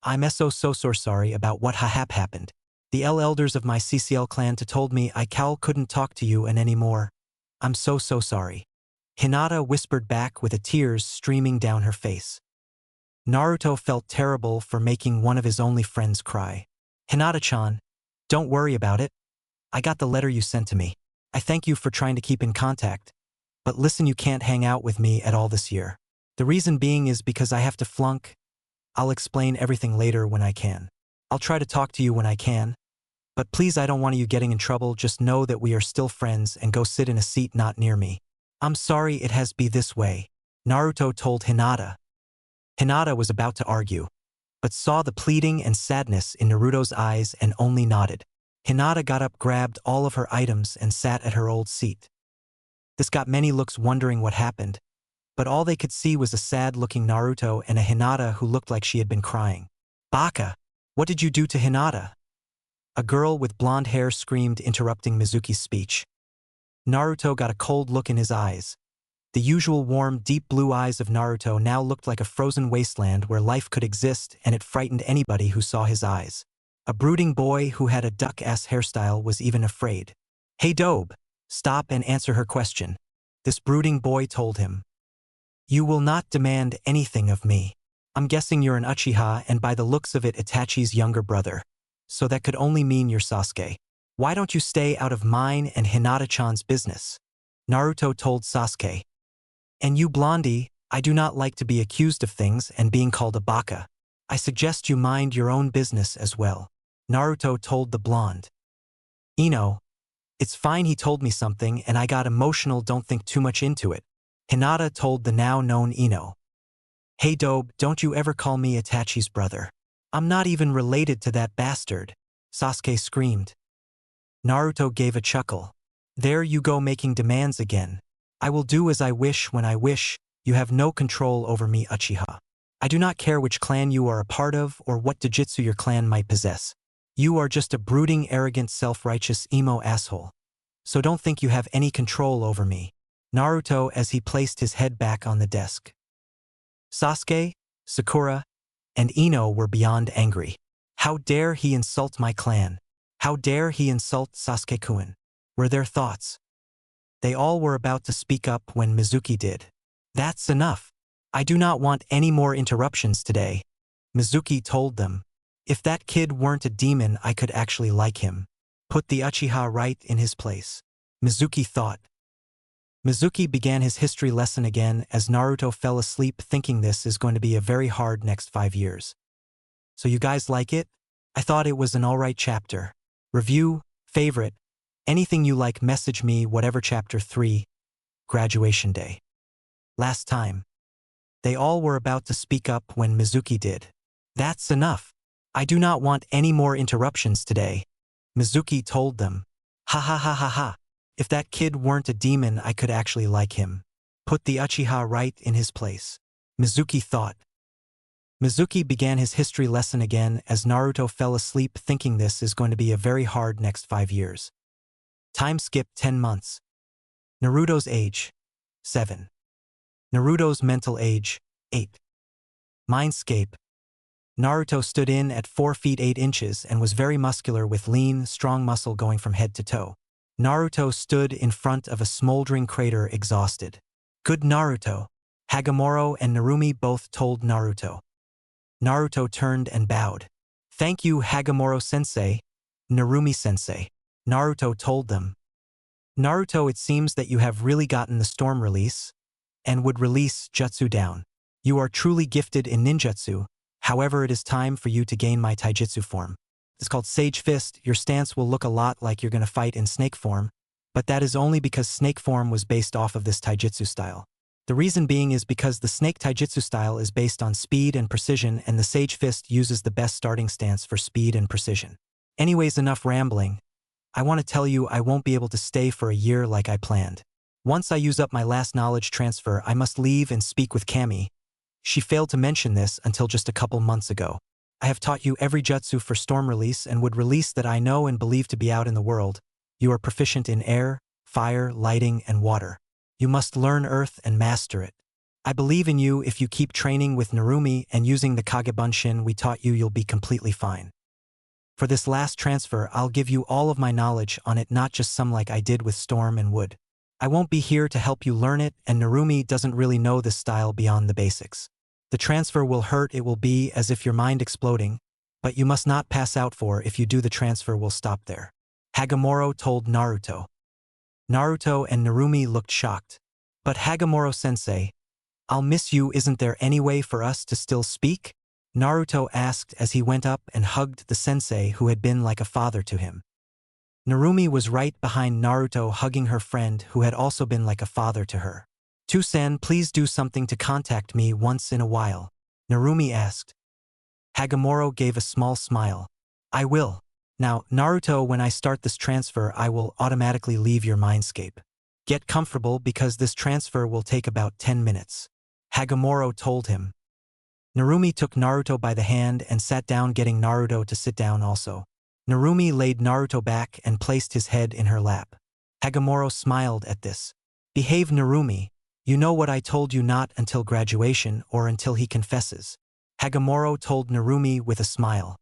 I'm so sorry about what happened. The elders of my CCL clan told me I couldn't talk to you anymore. I'm so sorry." Hinata whispered back with the tears streaming down her face. Naruto felt terrible for making one of his only friends cry. "Hinata-chan, don't worry about it. I got the letter you sent to me. I thank you for trying to keep in contact. But listen, you can't hang out with me at all this year. The reason being is because I have to flunk. I'll explain everything later when I can. I'll try to talk to you when I can. But please, I don't want you getting in trouble. Just know that we are still friends and go sit in a seat not near me." "I'm sorry it has be this way," Naruto told Hinata. Hinata was about to argue, but saw the pleading and sadness in Naruto's eyes and only nodded. Hinata got up, grabbed all of her items and sat at her old seat. This got many looks wondering what happened, but all they could see was a sad-looking Naruto and a Hinata who looked like she had been crying. "Baka, what did you do to Hinata?" A girl with blonde hair screamed, interrupting Mizuki's speech. Naruto got a cold look in his eyes. The usual warm, deep blue eyes of Naruto now looked like a frozen wasteland where life could exist, and it frightened anybody who saw his eyes. A brooding boy who had a duck-ass hairstyle was even afraid. "Hey Dobe, stop and answer her question," this brooding boy told him. "You will not demand anything of me. I'm guessing you're an Uchiha, and by the looks of it, Itachi's younger brother. So that could only mean you're Sasuke. Why don't you stay out of mine and Hinata-chan's business?" Naruto told Sasuke. "And you Blondie, I do not like to be accused of things and being called a baka. I suggest you mind your own business as well," Naruto told the blonde. "Ino, it's fine, he told me something and I got emotional, don't think too much into it," Hinata told the now-known Ino. "Hey Dobe, don't you ever call me Itachi's brother. I'm not even related to that bastard," Sasuke screamed. Naruto gave a chuckle. "There you go, making demands again. I will do as I wish when I wish. You have no control over me, Uchiha. I do not care which clan you are a part of or what dojutsu your clan might possess. You are just a brooding, arrogant, self-righteous emo asshole. So don't think you have any control over me." Naruto as he placed his head back on the desk. Sasuke, Sakura, and Ino were beyond angry. "How dare he insult my clan? How dare he insult Sasuke-kun?" were their thoughts. They all were about to speak up when Mizuki did. "That's enough. I do not want any more interruptions today," Mizuki told them. "If that kid weren't a demon, I could actually like him. Put the Uchiha right in his place," Mizuki thought. Mizuki began his history lesson again as Naruto fell asleep, thinking this is going to be a very hard next 5 years. So you guys like it? I thought it was an alright chapter. Review, favorite, anything you like, message me, whatever. Chapter 3, Graduation Day. Last time. They all were about to speak up when Mizuki did. "That's enough. I do not want any more interruptions today," Mizuki told them. "Ha ha ha ha ha. If that kid weren't a demon, I could actually like him. Put the Uchiha right in his place," Mizuki thought. Mizuki began his history lesson again as Naruto fell asleep, thinking this is going to be a very hard next 5 years. Time skip 10 months. Naruto's age, 7. Naruto's mental age, 8. Mindscape. Naruto stood in at 4 feet 8 inches and was very muscular with lean, strong muscle going from head to toe. Naruto stood in front of a smoldering crater exhausted. Good Naruto. Hagamoro and Narumi both told Naruto. Naruto turned and bowed. Thank you, Hagamoro-sensei. Narumi-sensei. Naruto told them. Naruto, it seems that you have really gotten the storm release and would release jutsu down. You are truly gifted in ninjutsu. However, it is time for you to gain my taijutsu form. It's called Sage Fist. Your stance will look a lot like you're going to fight in snake form, but that is only because snake form was based off of this taijutsu style. The reason being is because the snake taijutsu style is based on speed and precision, and the Sage Fist uses the best starting stance for speed and precision. Anyways, enough rambling. I want to tell you I won't be able to stay for a year like I planned. Once I use up my last knowledge transfer, I must leave and speak with Kami. She failed to mention this until just a couple months ago. I have taught you every jutsu for storm release and would release that I know and believe to be out in the world. You are proficient in air, fire, lighting, and water. You must learn earth and master it. I believe in you. If you keep training with Narumi and using the Kagebunshin we taught you, you'll be completely fine. For this last transfer, I'll give you all of my knowledge on it, not just some like I did with Storm and Wood. I won't be here to help you learn it, and Narumi doesn't really know this style beyond the basics. The transfer will hurt. It will be as if your mind exploding, but you must not pass out, for if you do, the transfer will stop there. Hagamoro told Naruto. Naruto and Narumi looked shocked. But Hagamoro-sensei, I'll miss you. Isn't there any way for us to still speak? Naruto asked as he went up and hugged the sensei who had been like a father to him. Narumi was right behind Naruto, hugging her friend who had also been like a father to her. "Tusan, please do something to contact me once in a while," Narumi asked. Hagamoro gave a small smile. "I will. Now, Naruto, when I start this transfer, I will automatically leave your mindscape. Get comfortable because this transfer will take about 10 minutes. Hagamoro told him. Narumi took Naruto by the hand and sat down, getting Naruto to sit down also. Narumi laid Naruto back and placed his head in her lap. Hagamoro smiled at this. "Behave, Narumi. You know what I told you, not until graduation or until he confesses," Hagamoro told Narumi with a smile.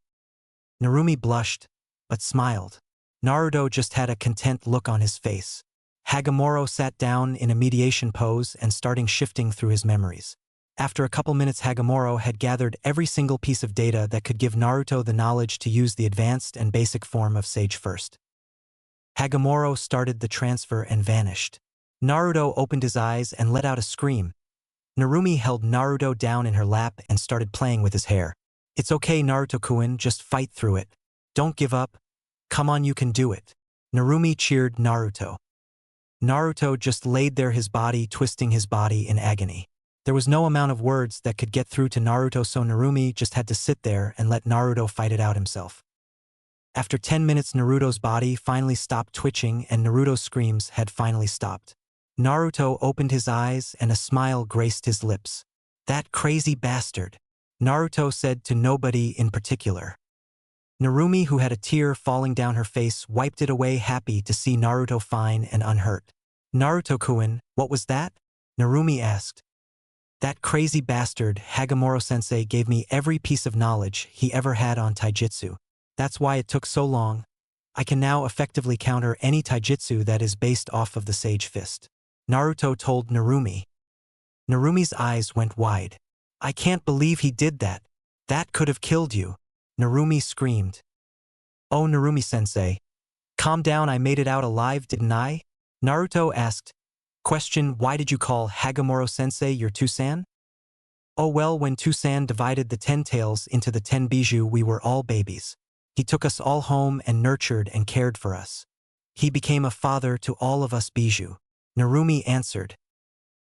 Narumi blushed, but smiled. Naruto just had a content look on his face. Hagamoro sat down in a mediation pose and starting shifting through his memories. After a couple minutes, Hagamoro had gathered every single piece of data that could give Naruto the knowledge to use the advanced and basic form of Sage First. Hagamoro started the transfer and vanished. Naruto opened his eyes and let out a scream. Narumi held Naruto down in her lap and started playing with his hair. "It's okay, Naruto-kun, just fight through it. Don't give up. Come on, you can do it." Narumi cheered Naruto. Naruto just laid there, his body twisting his body in agony. There was no amount of words that could get through to Naruto, so Narumi just had to sit there and let Naruto fight it out himself. After 10 minutes, Naruto's body finally stopped twitching and Naruto's screams had finally stopped. Naruto opened his eyes and a smile graced his lips. "That crazy bastard," Naruto said to nobody in particular. Narumi, who had a tear falling down her face, wiped it away, happy to see Naruto fine and unhurt. "Naruto-kun, what was that?" Narumi asked. "That crazy bastard, Hagamoro-sensei, gave me every piece of knowledge he ever had on taijutsu. That's why it took so long. I can now effectively counter any taijutsu that is based off of the Sage Fist," Naruto told Narumi. Narumi's eyes went wide. "I can't believe he did that. That could have killed you," Narumi screamed. "Oh, Narumi-sensei. Calm down, I made it out alive, didn't I?" Naruto asked. Question: Why did you call Hagamoro-sensei your Tusan? "Oh well, when Tusan divided the 10 tails into the 10 bijou, we were all babies. He took us all home and nurtured and cared for us. He became a father to all of us bijou," Narumi answered.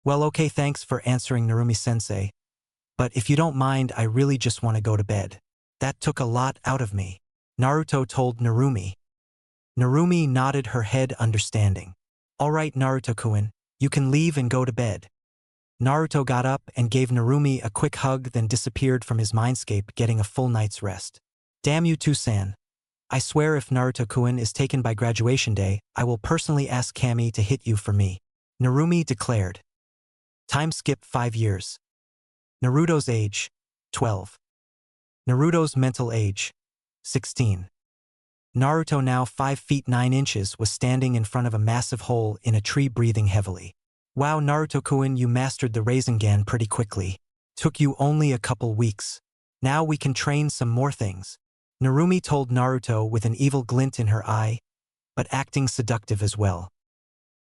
"Well, okay, thanks for answering, Narumi-sensei. But if you don't mind, I really just want to go to bed. That took a lot out of me," Naruto told Narumi. Narumi nodded her head, understanding. "All right, Naruto-kun, you can leave and go to bed." Naruto got up and gave Narumi a quick hug, then disappeared from his mindscape, getting a full night's rest. "Damn you, Tusan. I swear if Naruto-kun is taken by graduation day, I will personally ask Kami to hit you for me," Narumi declared. Time skip 5 years. Naruto's age, 12. Naruto's mental age, 16. Naruto, now 5 feet 9 inches, was standing in front of a massive hole in a tree, breathing heavily. Wow, Naruto-kun, you mastered the Rasengan pretty quickly. Took you only a couple weeks. Now we can train some more things. Narumi told Naruto with an evil glint in her eye, but acting seductive as well.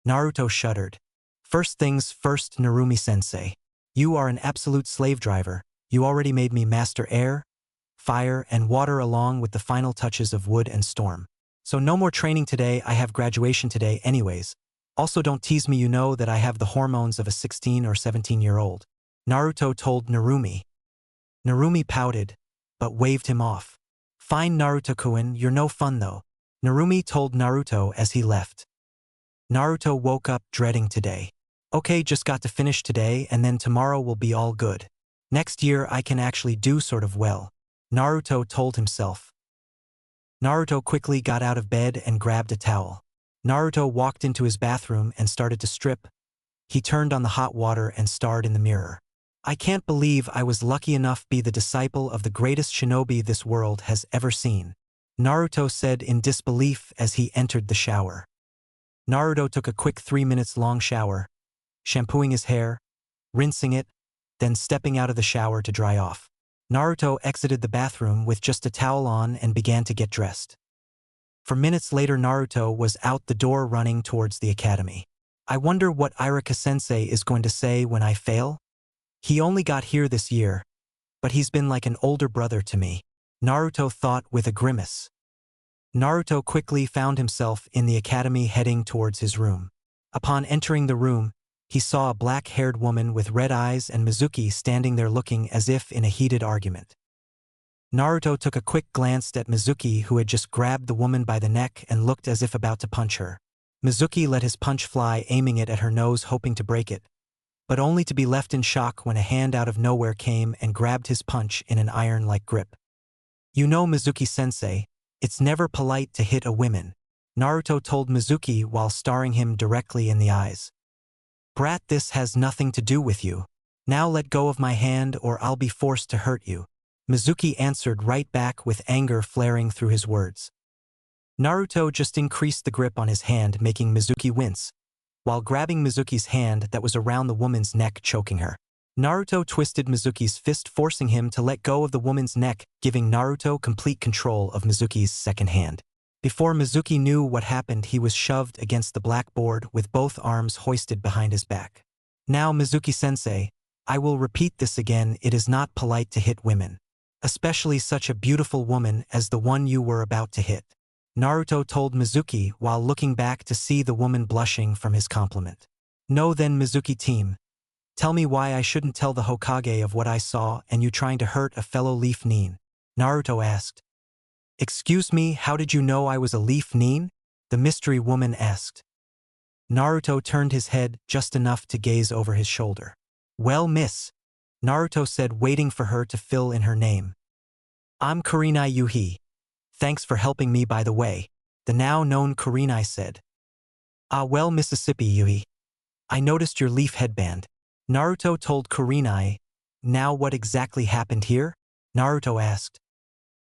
Naruto shuddered. First things first, Narumi-sensei. You are an absolute slave driver. You already made me master air, fire, and water along with the final touches of wood and storm. So no more training today, I have graduation today anyways. Also don't tease me, you know that I have the hormones of a 16 or 17-year-old. Naruto told Narumi. Narumi pouted, but waved him off. Fine, Naruto-kun, you're no fun though. Narumi told Naruto as he left. Naruto woke up dreading today. Okay, just got to finish today and then tomorrow will be all good. Next year I can actually do sort of well, Naruto told himself. Naruto quickly got out of bed and grabbed a towel. Naruto walked into his bathroom and started to strip. He turned on the hot water and stared in the mirror. I can't believe I was lucky enough to be the disciple of the greatest shinobi this world has ever seen, Naruto said in disbelief as he entered the shower. Naruto took a quick 3 minutes long shower, shampooing his hair, rinsing it, then stepping out of the shower to dry off. Naruto exited the bathroom with just a towel on and began to get dressed. For minutes later, Naruto was out the door running towards the academy. I wonder what Irika-sensei is going to say when I fail? He only got here this year, but he's been like an older brother to me, Naruto thought with a grimace. Naruto quickly found himself in the academy heading towards his room. Upon entering the room, he saw a black-haired woman with red eyes and Mizuki standing there looking as if in a heated argument. Naruto took a quick glance at Mizuki, who had just grabbed the woman by the neck and looked as if about to punch her. Mizuki let his punch fly, aiming it at her nose, hoping to break it, but only to be left in shock when a hand out of nowhere came and grabbed his punch in an iron-like grip. You know, Mizuki-sensei, it's never polite to hit a woman, Naruto told Mizuki while staring him directly in the eyes. Brat, this has nothing to do with you. Now let go of my hand or I'll be forced to hurt you, Mizuki answered right back with anger flaring through his words. Naruto just increased the grip on his hand, making Mizuki wince, while grabbing Mizuki's hand that was around the woman's neck, choking her. Naruto twisted Mizuki's fist, forcing him to let go of the woman's neck, giving Naruto complete control of Mizuki's second hand. Before Mizuki knew what happened, he was shoved against the blackboard with both arms hoisted behind his back. Now, Mizuki-sensei, I will repeat this again, it is not polite to hit women, especially such a beautiful woman as the one you were about to hit, Naruto told Mizuki while looking back to see the woman blushing from his compliment. No, then, Mizuki team, tell me why I shouldn't tell the Hokage of what I saw and you trying to hurt a fellow Leaf Nin, Naruto asked. Excuse me, how did you know I was a Leaf Nin? The mystery woman asked. Naruto turned his head just enough to gaze over his shoulder. Well, miss, Naruto said, waiting for her to fill in her name. I'm Kurenai Yuhi. Thanks for helping me, by the way, the now known Kurenai said. Ah well, Mississippi Yuhi. I noticed your leaf headband, Naruto told Kurenai. Now what exactly happened here? Naruto asked.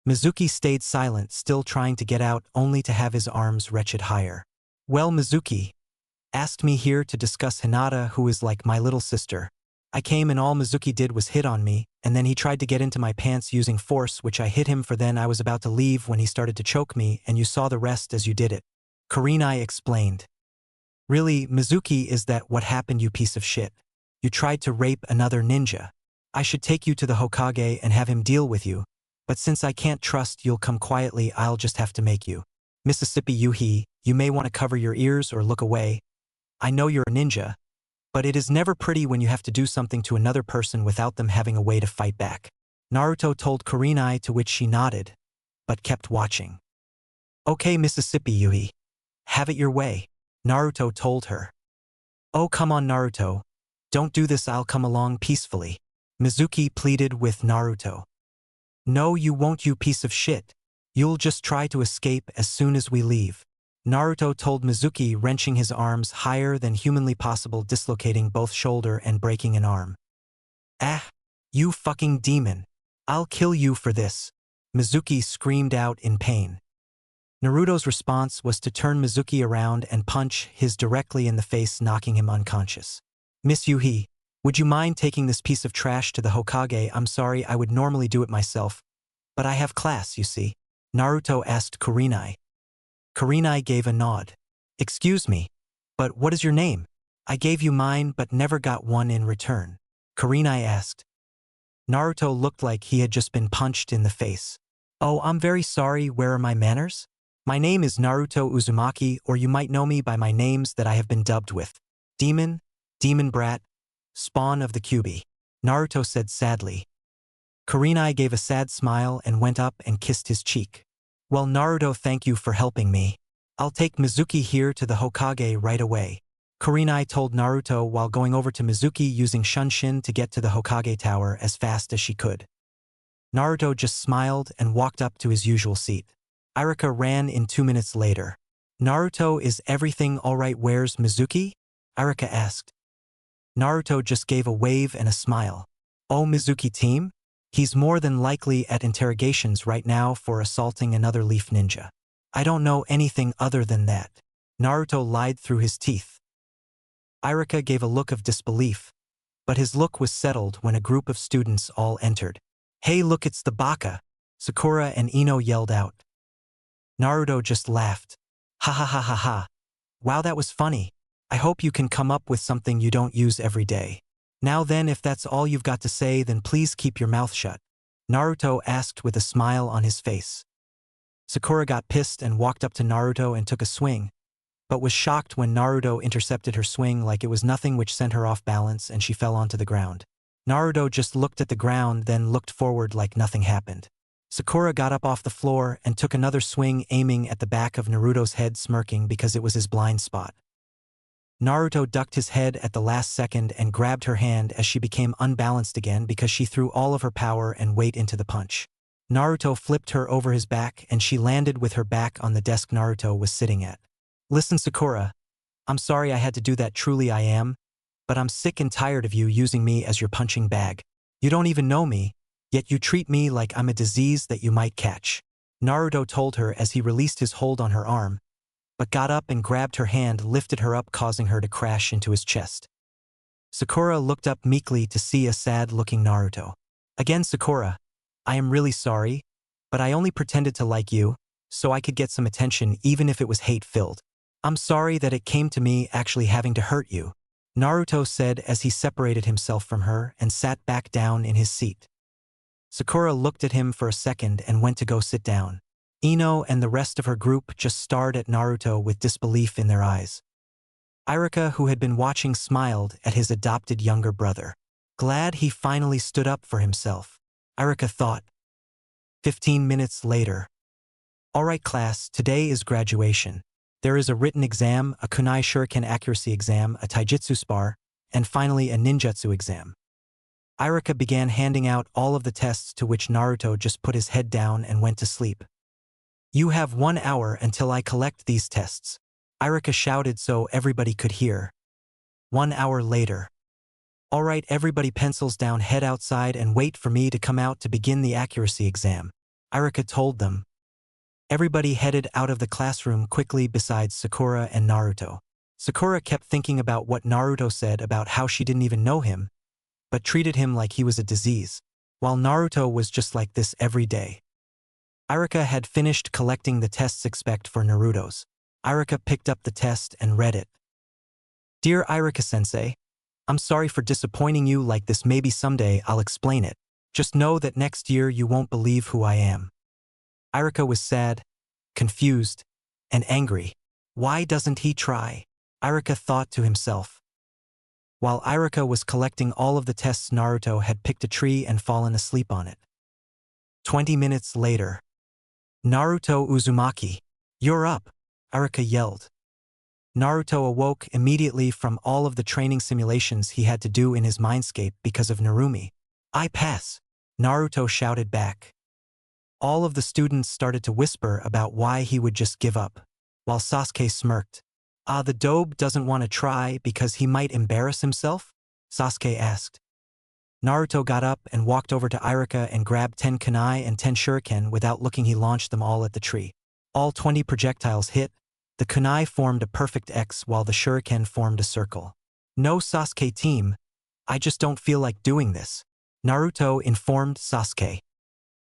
Mizuki stayed silent, still trying to get out, only to have his arms wretched higher. Well, Mizuki asked me here to discuss Hinata, who is like my little sister. I came and all Mizuki did was hit on me, and then he tried to get into my pants using force, which I hit him for. Then I was about to leave when he started to choke me, and you saw the rest as you did it, Kurenai explained. Really, Mizuki, is that what happened, you piece of shit? You tried to rape another ninja. I should take you to the Hokage and have him deal with you, but since I can't trust you'll come quietly, I'll just have to make you. Mississippi Yuhi, you may want to cover your ears or look away. I know you're a ninja, but it is never pretty when you have to do something to another person without them having a way to fight back, Naruto told Kurenai, to which she nodded, but kept watching. Okay, Mississippi Yuhi. Have it your way, Naruto told her. Oh, come on, Naruto. Don't do this, I'll come along peacefully, Mizuki pleaded with Naruto. No, you won't, you piece of shit. You'll just try to escape as soon as we leave, Naruto told Mizuki, wrenching his arms higher than humanly possible, dislocating both shoulder and breaking an arm. "Ah, you fucking demon. I'll kill you for this," Mizuki screamed out in pain. Naruto's response was to turn Mizuki around and punch his directly in the face, knocking him unconscious. "Miss Yuhi, would you mind taking this piece of trash to the Hokage? I'm sorry, I would normally do it myself, but I have class, you see," Naruto asked Kurenai. Kurenai gave a nod. "Excuse me, but what is your name? I gave you mine but never got one in return," Kurenai asked. Naruto looked like he had just been punched in the face. "Oh, I'm very sorry, where are my manners? My name is Naruto Uzumaki, or you might know me by my names that I have been dubbed with. Demon, Demon Brat, Spawn of the Kyuubi," Naruto said sadly. Kurenai gave a sad smile and went up and kissed his cheek. "Well, Naruto, thank you for helping me. I'll take Mizuki here to the Hokage right away," Kurenai told Naruto while going over to Mizuki using Shunshin to get to the Hokage tower as fast as she could. Naruto just smiled and walked up to his usual seat. Iruka ran in 2 minutes later. "Naruto, is everything alright? Where's Mizuki?" Iruka asked. Naruto just gave a wave and a smile. "Oh, Mizuki team? He's more than likely at interrogations right now for assaulting another Leaf Ninja. I don't know anything other than that," Naruto lied through his teeth. Iruka gave a look of disbelief, but his look was settled when a group of students all entered. "Hey, look, it's the Baka!" Sakura and Ino yelled out. Naruto just laughed. "Ha ha ha ha ha. Wow, that was funny. I hope you can come up with something you don't use every day. Now then, if that's all you've got to say, then please keep your mouth shut," Naruto asked with a smile on his face. Sakura got pissed and walked up to Naruto and took a swing, but was shocked when Naruto intercepted her swing like it was nothing, which sent her off balance and she fell onto the ground. Naruto just looked at the ground, then looked forward like nothing happened. Sakura got up off the floor and took another swing, aiming at the back of Naruto's head, smirking because it was his blind spot. Naruto ducked his head at the last second and grabbed her hand as she became unbalanced again because she threw all of her power and weight into the punch. Naruto flipped her over his back and she landed with her back on the desk Naruto was sitting at. "Listen, Sakura, I'm sorry I had to do that, truly I am, but I'm sick and tired of you using me as your punching bag. You don't even know me, yet you treat me like I'm a disease that you might catch," Naruto told her as he released his hold on her arm, but got up and grabbed her hand, lifted her up, causing her to crash into his chest. Sakura looked up meekly to see a sad-looking Naruto. "Again, Sakura, I am really sorry, but I only pretended to like you, so I could get some attention even if it was hate-filled. I'm sorry that it came to me actually having to hurt you," Naruto said as he separated himself from her and sat back down in his seat. Sakura looked at him for a second and went to go sit down. Ino and the rest of her group just stared at Naruto with disbelief in their eyes. Iruka, who had been watching, smiled at his adopted younger brother. Glad he finally stood up for himself, Iruka thought. 15 minutes later. "Alright class, today is graduation. There is a written exam, a kunai shuriken accuracy exam, a taijutsu spar, and finally a ninjutsu exam." Iruka began handing out all of the tests, to which Naruto just put his head down and went to sleep. "You have 1 hour until I collect these tests," Iruka shouted so everybody could hear. 1 hour later. "Alright, everybody, pencils down, head outside and wait for me to come out to begin the accuracy exam," Iruka told them. Everybody headed out of the classroom quickly besides Sakura and Naruto. Sakura kept thinking about what Naruto said about how she didn't even know him, but treated him like he was a disease, while Naruto was just like this every day. Iruka had finished collecting the tests expect for Naruto's. Iruka picked up the test and read it. "Dear Iruka-sensei, I'm sorry for disappointing you like this. Maybe someday I'll explain it. Just know that next year you won't believe who I am." Iruka was sad, confused, and angry. Why doesn't he try? Iruka thought to himself. While Iruka was collecting all of the tests, Naruto had picked a tree and fallen asleep on it. 20 minutes later. "Naruto Uzumaki, you're up," Iruka yelled. Naruto awoke immediately from all of the training simulations he had to do in his mindscape because of Narumi. "I pass," Naruto shouted back. All of the students started to whisper about why he would just give up. while Sasuke smirked. Ah, the dobe doesn't want to try because he might embarrass himself? Sasuke asked. Naruto got up and walked over to Iruka and grabbed 10 kunai and 10 shuriken. Without looking, he launched them all at the tree. All 20 projectiles hit. The kunai formed a perfect X while the shuriken formed a circle. No, Sasuke team, I just don't feel like doing this, Naruto informed Sasuke.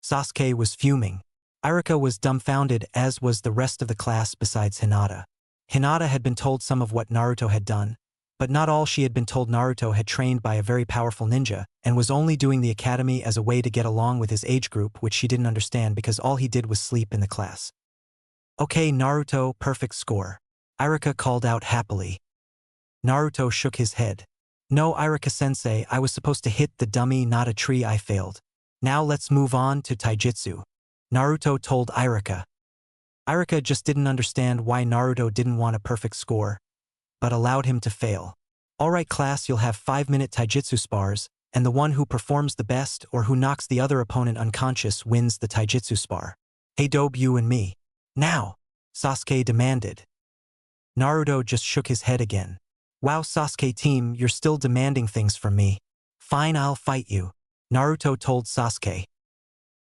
Sasuke was fuming. Iruka was dumbfounded, as was the rest of the class besides Hinata. Hinata had been told some of what Naruto had done, but not all. She had been told Naruto had trained by a very powerful ninja and was only doing the academy as a way to get along with his age group, which she didn't understand because all he did was sleep in the class. Okay, Naruto, perfect score, Iruka called out happily. Naruto shook his head. No, Iruka-sensei, I was supposed to hit the dummy, not a tree. I failed. Now let's move on to taijutsu, Naruto told Iruka. Iruka just didn't understand why Naruto didn't want a perfect score, but allowed him to fail. Alright class, you'll have 5-minute taijutsu spars, and the one who performs the best or who knocks the other opponent unconscious wins the taijutsu spar. Hey dobe, you and me. Now, Sasuke demanded. Naruto just shook his head again. Wow, Sasuke team, you're still demanding things from me. Fine, I'll fight you, Naruto told Sasuke.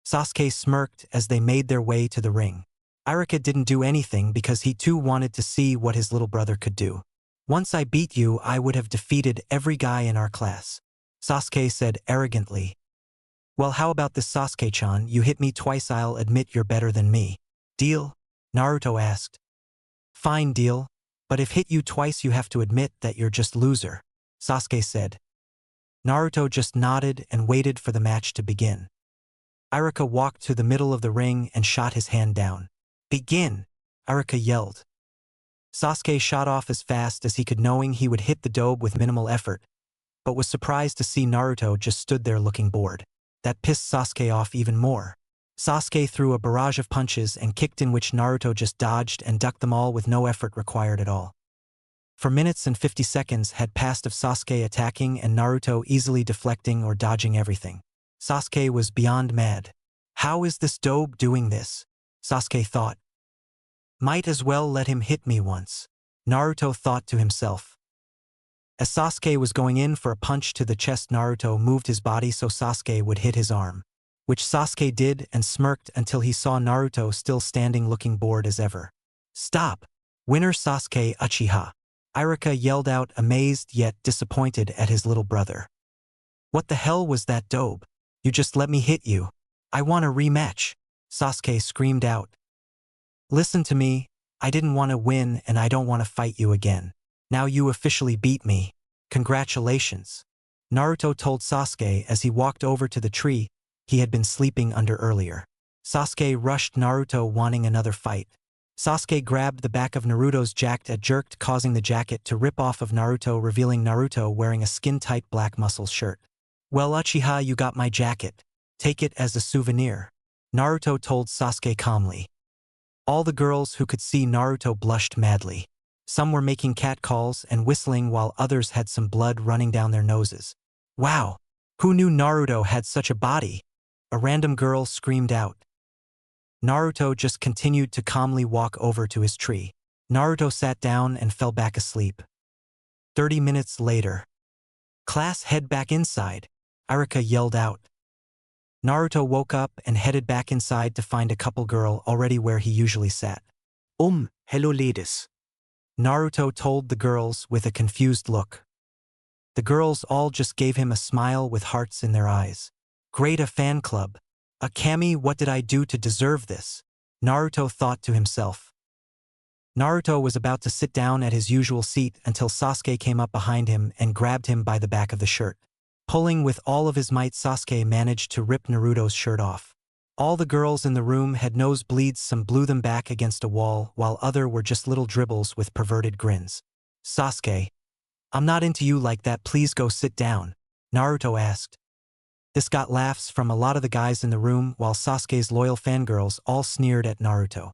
Sasuke smirked as they made their way to the ring. Iruka didn't do anything because he too wanted to see what his little brother could do. Once I beat you, I would have defeated every guy in our class, Sasuke said arrogantly. Well, how about this, Sasuke-chan? You hit me twice, I'll admit you're better than me. Deal? Naruto asked. Fine, deal. But if hit you twice, you have to admit that you're just loser, Sasuke said. Naruto just nodded and waited for the match to begin. Iruka walked to the middle of the ring and shot his hand down. Begin! Iruka yelled. Sasuke shot off as fast as he could, knowing he would hit the dobe with minimal effort, but was surprised to see Naruto just stood there looking bored. That pissed Sasuke off even more. Sasuke threw a barrage of punches and kicked in which Naruto just dodged and ducked them all with no effort required at all. For minutes and 50 seconds had passed of Sasuke attacking and Naruto easily deflecting or dodging everything. Sasuke was beyond mad. How is this dobe doing this? Sasuke thought. Might as well let him hit me once, Naruto thought to himself. As Sasuke was going in for a punch to the chest, Naruto moved his body so Sasuke would hit his arm, which Sasuke did and smirked until he saw Naruto still standing looking bored as ever. Stop! Winner Sasuke Uchiha! Iruka yelled out, amazed yet disappointed at his little brother. What the hell was that, dobe? You just let me hit you. I want a rematch, Sasuke screamed out. Listen to me, I didn't want to win and I don't want to fight you again. Now you officially beat me. Congratulations, Naruto told Sasuke as he walked over to the tree he had been sleeping under earlier. Sasuke rushed Naruto, wanting another fight. Sasuke grabbed the back of Naruto's jacket, jerked, causing the jacket to rip off of Naruto, revealing Naruto wearing a skin-tight black muscle shirt. Well, Uchiha, you got my jacket. Take it as a souvenir, Naruto told Sasuke calmly. All the girls who could see Naruto blushed madly. Some were making catcalls and whistling while others had some blood running down their noses. Wow! Who knew Naruto had such a body? A random girl screamed out. Naruto just continued to calmly walk over to his tree. Naruto sat down and fell back asleep. 30 minutes later. Class, head back inside, Iruka yelled out. Naruto woke up and headed back inside to find a couple girl already where he usually sat. Hello ladies, Naruto told the girls with a confused look. The girls all just gave him a smile with hearts in their eyes. Great, a fan club. A Kami, what did I do to deserve this? Naruto thought to himself. Naruto was about to sit down at his usual seat until Sasuke came up behind him and grabbed him by the back of the shirt. Pulling with all of his might, Sasuke managed to rip Naruto's shirt off. All the girls in the room had nosebleeds, some blew them back against a wall, while other were just little dribbles with perverted grins. Sasuke, I'm not into you like that, please go sit down, Naruto asked. This got laughs from a lot of the guys in the room, while Sasuke's loyal fangirls all sneered at Naruto.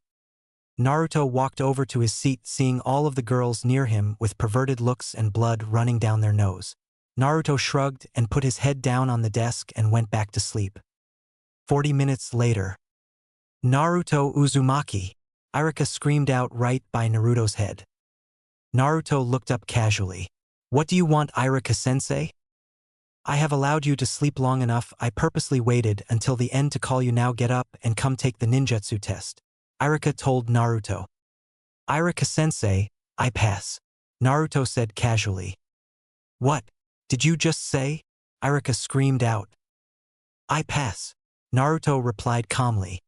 Naruto walked over to his seat, seeing all of the girls near him with perverted looks and blood running down their nose. Naruto shrugged and put his head down on the desk and went back to sleep. 40 minutes later. Naruto Uzumaki. Irika screamed out right by Naruto's head. Naruto looked up casually. What do you want, Irika-sensei? I have allowed you to sleep long enough. I purposely waited until the end to call you. Now get up and come take the ninjutsu test. Irika told Naruto. Irika-sensei, I pass. Naruto said casually. What? Did you just say? Irika screamed out. I pass. Naruto replied calmly.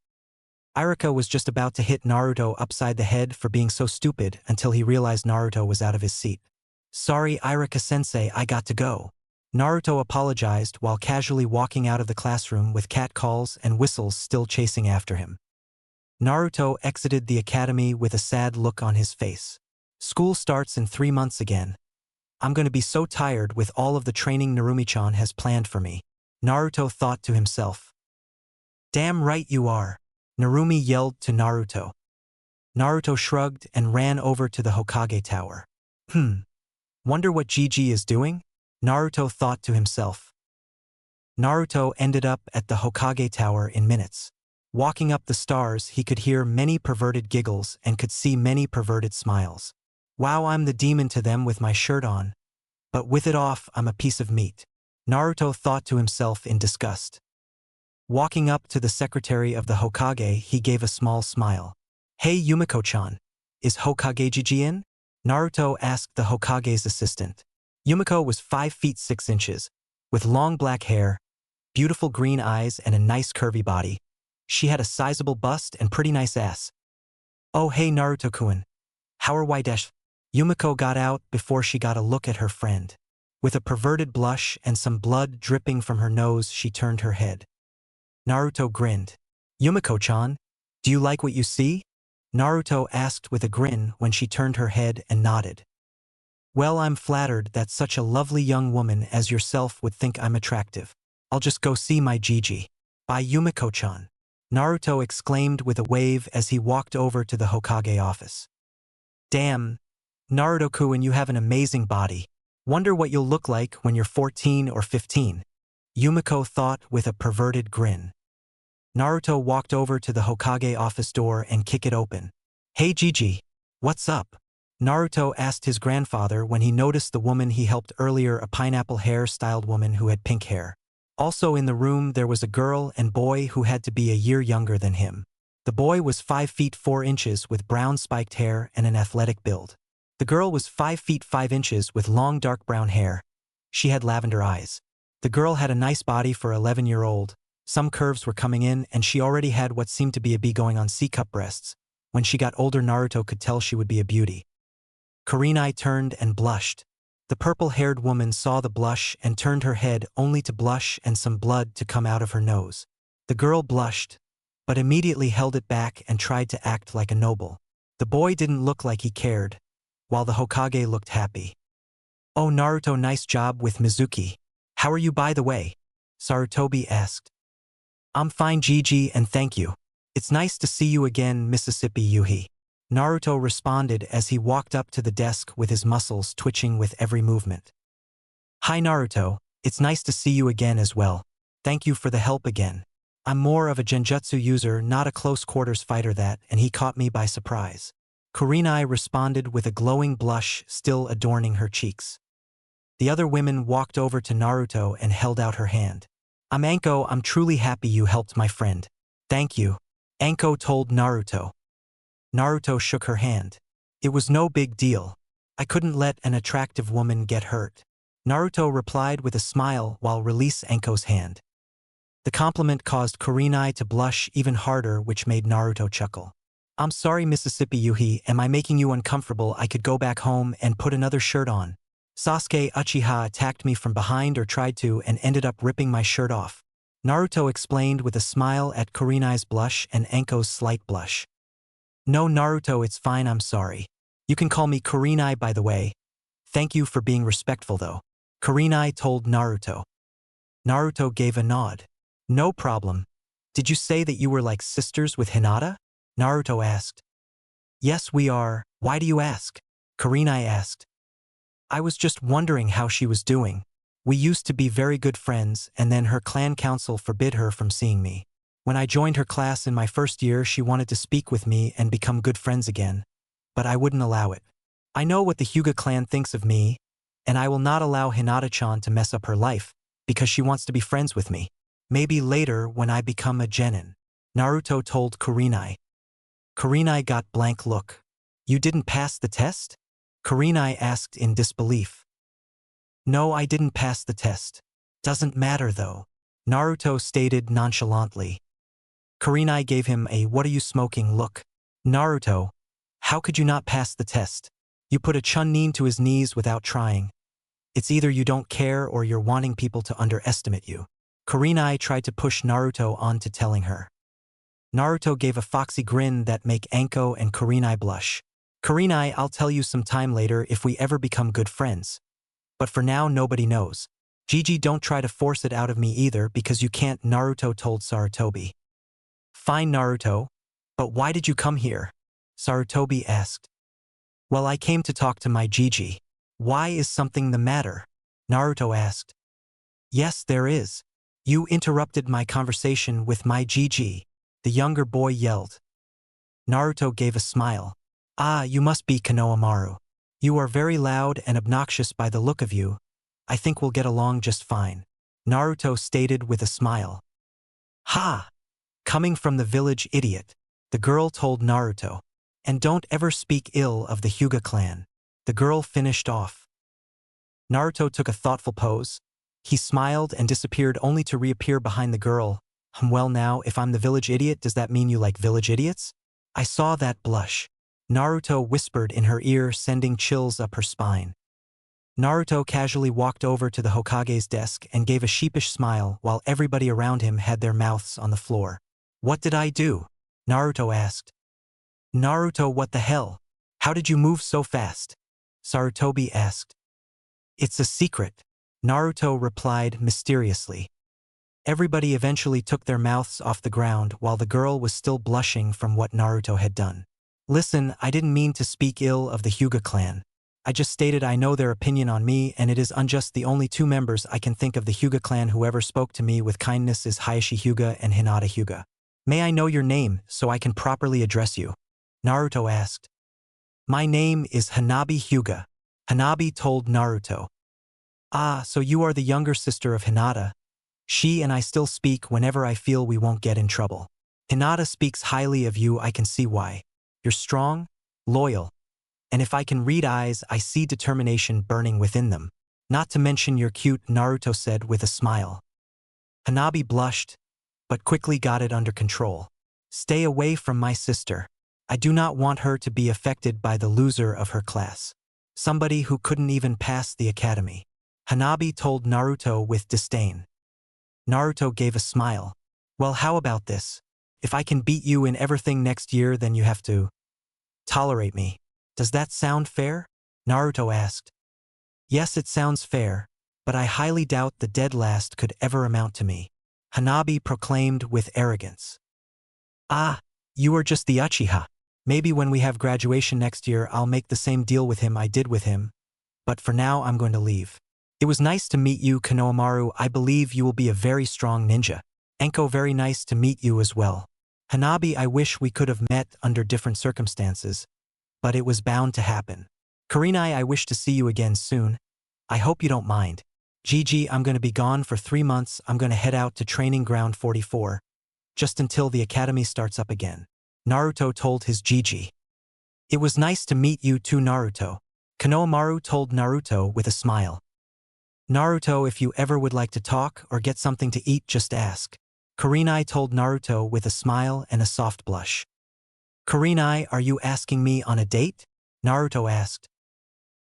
Irika was just about to hit Naruto upside the head for being so stupid until he realized Naruto was out of his seat. Sorry, Irika-sensei, I got to go. Naruto apologized while casually walking out of the classroom with cat calls and whistles still chasing after him. Naruto exited the academy with a sad look on his face. School starts in 3 months again. I'm going to be so tired with all of the training Narumi-chan has planned for me. Naruto thought to himself. Damn right you are, Narumi yelled to Naruto. Naruto shrugged and ran over to the Hokage tower. Wonder what Gigi is doing? Naruto thought to himself. Naruto ended up at the Hokage tower in minutes. Walking up the stairs, he could hear many perverted giggles and could see many perverted smiles. Wow, I'm the demon to them with my shirt on. But with it off, I'm a piece of meat. Naruto thought to himself in disgust. Walking up to the secretary of the Hokage, he gave a small smile. Hey Yumiko-chan, is Hokage Gigi in? Naruto asked the Hokage's assistant. Yumiko was 5 feet 6 inches, with long black hair, beautiful green eyes and a nice curvy body. She had a sizable bust and pretty nice ass. Oh hey Naruto-kun. How are y dash? Yumiko got out before she got a look at her friend. With a perverted blush and some blood dripping from her nose, she turned her head. Naruto grinned. Yumiko-chan, do you like what you see? Naruto asked with a grin when she turned her head and nodded. Well, I'm flattered that such a lovely young woman as yourself would think I'm attractive. I'll just go see my Gigi. Bye Yumiko-chan. Naruto exclaimed with a wave as he walked over to the Hokage office. Damn, Naruto-kun, you have an amazing body. Wonder what you'll look like when you're 14 or 15. Yumiko thought with a perverted grin. Naruto walked over to the Hokage office door and kicked it open. Hey Gigi, what's up? Naruto asked his grandfather when he noticed the woman he helped earlier, a pineapple hair-styled woman who had pink hair. Also in the room there was a girl and boy who had to be a year younger than him. The boy was 5 feet 4 inches with brown spiked hair and an athletic build. The girl was 5 feet 5 inches with long dark brown hair. She had lavender eyes. The girl had a nice body for an 11-year-old. Some curves were coming in and she already had what seemed to be a B going on C-cup breasts. When she got older, Naruto could tell she would be a beauty. Kurenai turned and blushed. The purple-haired woman saw the blush and turned her head only to blush and some blood to come out of her nose. The girl blushed, but immediately held it back and tried to act like a noble. The boy didn't look like he cared, while the Hokage looked happy. Oh Naruto, nice job with Mizuki. How are you by the way? Sarutobi asked. I'm fine Gigi and thank you. It's nice to see you again, Mississippi Yuhi. Naruto responded as he walked up to the desk with his muscles twitching with every movement. Hi Naruto, it's nice to see you again as well. Thank you for the help again. I'm more of a genjutsu user, not a close quarters fighter and he caught me by surprise. Kurenai responded with a glowing blush still adorning her cheeks. The other women walked over to Naruto and held out her hand. I'm Anko, I'm truly happy you helped my friend. Thank you. Anko told Naruto. Naruto shook her hand. It was no big deal. I couldn't let an attractive woman get hurt. Naruto replied with a smile while release Anko's hand. The compliment caused Kurenai to blush even harder, which made Naruto chuckle. I'm sorry Mississippi Yuhi, am I making you uncomfortable? I could go back home and put another shirt on. Sasuke Uchiha attacked me from behind or tried to and ended up ripping my shirt off. Naruto explained with a smile at Kurenai's blush and Anko's slight blush. No Naruto, it's fine, I'm sorry. You can call me Kurenai by the way. Thank you for being respectful though. Kurenai told Naruto. Naruto gave a nod. No problem. Did you say that you were like sisters with Hinata? Naruto asked. Yes we are, why do you ask? Kurenai asked. I was just wondering how she was doing. We used to be very good friends and then her clan council forbid her from seeing me. When I joined her class in my first year, she wanted to speak with me and become good friends again, but I wouldn't allow it. I know what the Hyuga clan thinks of me, and I will not allow Hinata-chan to mess up her life because she wants to be friends with me. Maybe later when I become a genin, Naruto told Kurenai. Kurenai got blank look. You didn't pass the test? Kurenai asked in disbelief. No, I didn't pass the test. Doesn't matter though, Naruto stated nonchalantly. Kurenai gave him a "what are you smoking" look. Naruto, how could you not pass the test? You put a Chunin to his knees without trying. It's either you don't care or you're wanting people to underestimate you. Kurenai tried to push Naruto onto telling her. Naruto gave a foxy grin that made Anko and Kurenai blush. Kurenai, I'll tell you some time later if we ever become good friends. But for now nobody knows. Gigi, don't try to force it out of me either because you can't, Naruto told Sarutobi. Fine, Naruto. But why did you come here? Sarutobi asked. Well, I came to talk to my Gigi. Why, is something the matter? Naruto asked. Yes, there is. You interrupted my conversation with my Gigi, the younger boy yelled. Naruto gave a smile. Ah, you must be Konohamaru. You are very loud and obnoxious by the look of you. I think we'll get along just fine, Naruto stated with a smile. Ha! Coming from the village idiot, the girl told Naruto. And don't ever speak ill of the Hyuga clan, the girl finished off. Naruto took a thoughtful pose. He smiled and disappeared only to reappear behind the girl. Well now, if I'm the village idiot, does that mean you like village idiots? I saw that blush. Naruto whispered in her ear, sending chills up her spine. Naruto casually walked over to the Hokage's desk and gave a sheepish smile while everybody around him had their mouths on the floor. What did I do? Naruto asked. Naruto, what the hell? How did you move so fast? Sarutobi asked. It's a secret, Naruto replied mysteriously. Everybody eventually took their mouths off the ground while the girl was still blushing from what Naruto had done. Listen, I didn't mean to speak ill of the Hyuga clan. I just stated I know their opinion on me and it is unjust. The only two members I can think of the Hyuga clan whoever spoke to me with kindness is Hayashi Hyuga and Hinata Hyuga. May I know your name so I can properly address you? Naruto asked. My name is Hanabi Hyuga, Hanabi told Naruto. Ah, so you are the younger sister of Hinata. She and I still speak whenever I feel we won't get in trouble. Hinata speaks highly of you, I can see why. You're strong, loyal, and if I can read eyes, I see determination burning within them. Not to mention you're cute, Naruto said with a smile. Hanabi blushed, but quickly got it under control. Stay away from my sister. I do not want her to be affected by the loser of her class. Somebody who couldn't even pass the academy. Hanabi told Naruto with disdain. Naruto gave a smile. Well, how about this? If I can beat you in everything next year, then you have to tolerate me. Does that sound fair? Naruto asked. Yes, it sounds fair, but I highly doubt the dead last could ever amount to me, Hanabi proclaimed with arrogance. Ah, you are just the Uchiha. Maybe when we have graduation next year I'll make the same deal with him I did with him, but for now I'm going to leave. It was nice to meet you, Konohamaru. I believe you will be a very strong ninja. Anko, very nice to meet you as well. Hanabi, I wish we could have met under different circumstances, but it was bound to happen. Kurenai, I wish to see you again soon. I hope you don't mind. Gigi, I'm going to be gone for 3 months. I'm going to head out to training ground 44, just until the academy starts up again, Naruto told his Gigi. It was nice to meet you too, Naruto, Konohamaru told Naruto with a smile. Naruto, if you ever would like to talk or get something to eat, just ask. Kurenai told Naruto with a smile and a soft blush. Kurenai, are you asking me on a date? Naruto asked.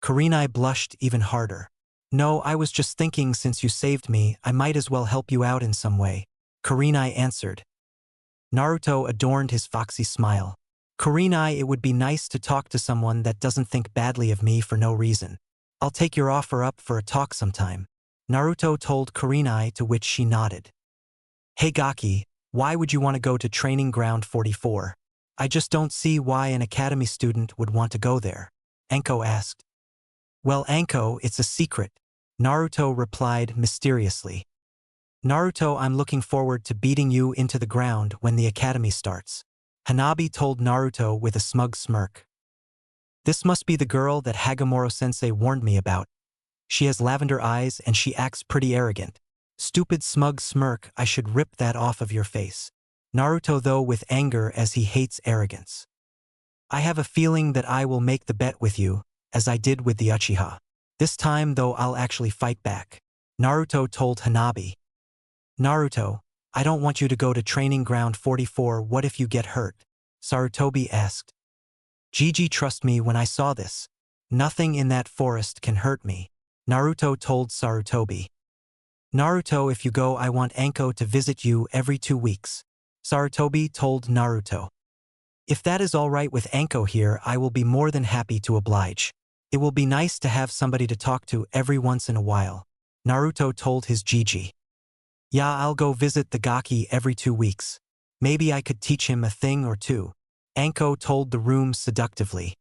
Kurenai blushed even harder. No, I was just thinking since you saved me, I might as well help you out in some way, Kurenai answered. Naruto adorned his foxy smile. Kurenai, it would be nice to talk to someone that doesn't think badly of me for no reason. I'll take your offer up for a talk sometime, Naruto told Kurenai, to which she nodded. Hey Gaki, why would you want to go to training ground 44? I just don't see why an academy student would want to go there, Anko asked. Well, Anko, it's a secret, Naruto replied mysteriously. Naruto, I'm looking forward to beating you into the ground when the academy starts. Hanabi told Naruto with a smug smirk. This must be the girl that Hagamoro-sensei warned me about. She has lavender eyes and she acts pretty arrogant. Stupid smug smirk, I should rip that off of your face. Naruto though with anger as he hates arrogance. I have a feeling that I will make the bet with you, as I did with the Uchiha. This time though I'll actually fight back. Naruto told Hanabi. Naruto, I don't want you to go to training ground 44, what if you get hurt? Sarutobi asked. Gigi, trust me when I saw this. Nothing in that forest can hurt me. Naruto told Sarutobi. Naruto, if you go I want Anko to visit you every 2 weeks. Sarutobi told Naruto. If that is all right with Anko here, I will be more than happy to oblige. It will be nice to have somebody to talk to every once in a while. Naruto told his Gigi. Yeah, I'll go visit the Gaki every 2 weeks. Maybe I could teach him a thing or two. Anko told the room seductively.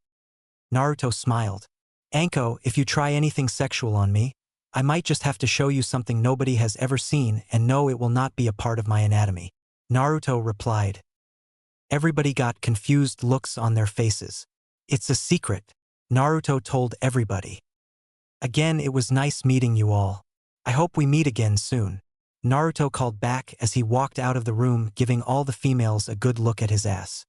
Naruto smiled. Anko, if you try anything sexual on me, I might just have to show you something nobody has ever seen, and no, it will not be a part of my anatomy. Naruto replied. Everybody got confused looks on their faces. It's a secret, Naruto told everybody. Again, it was nice meeting you all. I hope we meet again soon. Naruto called back as he walked out of the room, giving all the females a good look at his ass.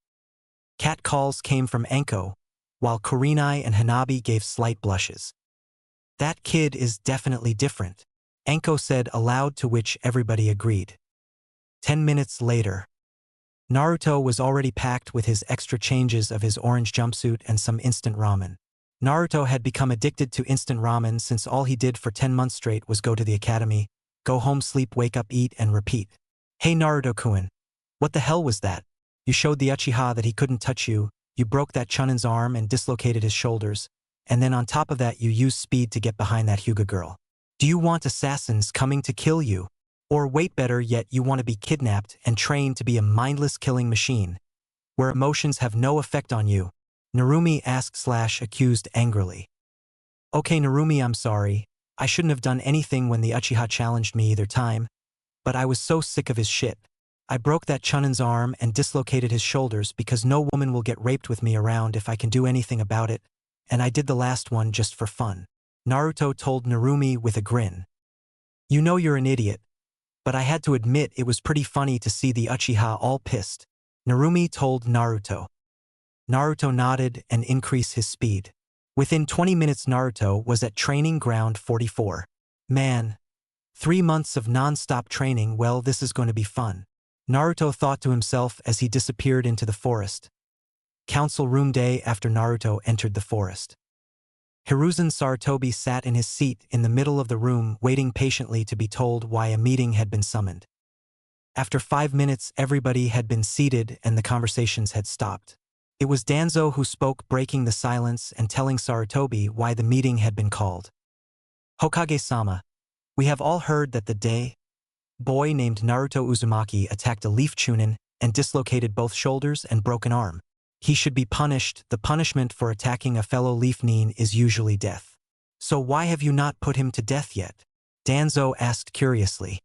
Cat calls came from Anko, while Kurenai and Hanabi gave slight blushes. That kid is definitely different, Anko said aloud, to which everybody agreed. 10 minutes later. Naruto was already packed with his extra changes of his orange jumpsuit and some instant ramen. Naruto had become addicted to instant ramen since all he did for 10 months straight was go to the academy, go home, sleep, wake up, eat, and repeat. Hey Naruto-kun, what the hell was that? You showed the Uchiha that he couldn't touch you, you broke that Chunin's arm and dislocated his shoulders, and then on top of that you used speed to get behind that Hyuga girl. Do you want assassins coming to kill you? Or wait, better yet, you want to be kidnapped and trained to be a mindless killing machine, where emotions have no effect on you? Narumi asked/accused angrily. Okay Narumi, I'm sorry. I shouldn't have done anything when the Uchiha challenged me either time, but I was so sick of his shit. I broke that Chunin's arm and dislocated his shoulders because no woman will get raped with me around if I can do anything about it, and I did the last one just for fun. Naruto told Narumi with a grin. You know you're an idiot, but I had to admit it was pretty funny to see the Uchiha all pissed. Narumi told Naruto. Naruto nodded and increased his speed. Within 20 minutes Naruto was at training ground 44. Man. 3 months of non-stop training, well, this is going to be fun. Naruto thought to himself as he disappeared into the forest. Council room day after Naruto entered the forest. Hiruzen Sarutobi sat in his seat in the middle of the room, waiting patiently to be told why a meeting had been summoned. After 5 minutes, everybody had been seated and the conversations had stopped. It was Danzo who spoke, breaking the silence and telling Sarutobi why the meeting had been called. Hokage-sama, we have all heard that the boy named Naruto Uzumaki attacked a leaf chunin and dislocated both shoulders and broken arm. He should be punished. The punishment for attacking a fellow leaf nin is usually death. So why have you not put him to death yet? Danzo asked curiously.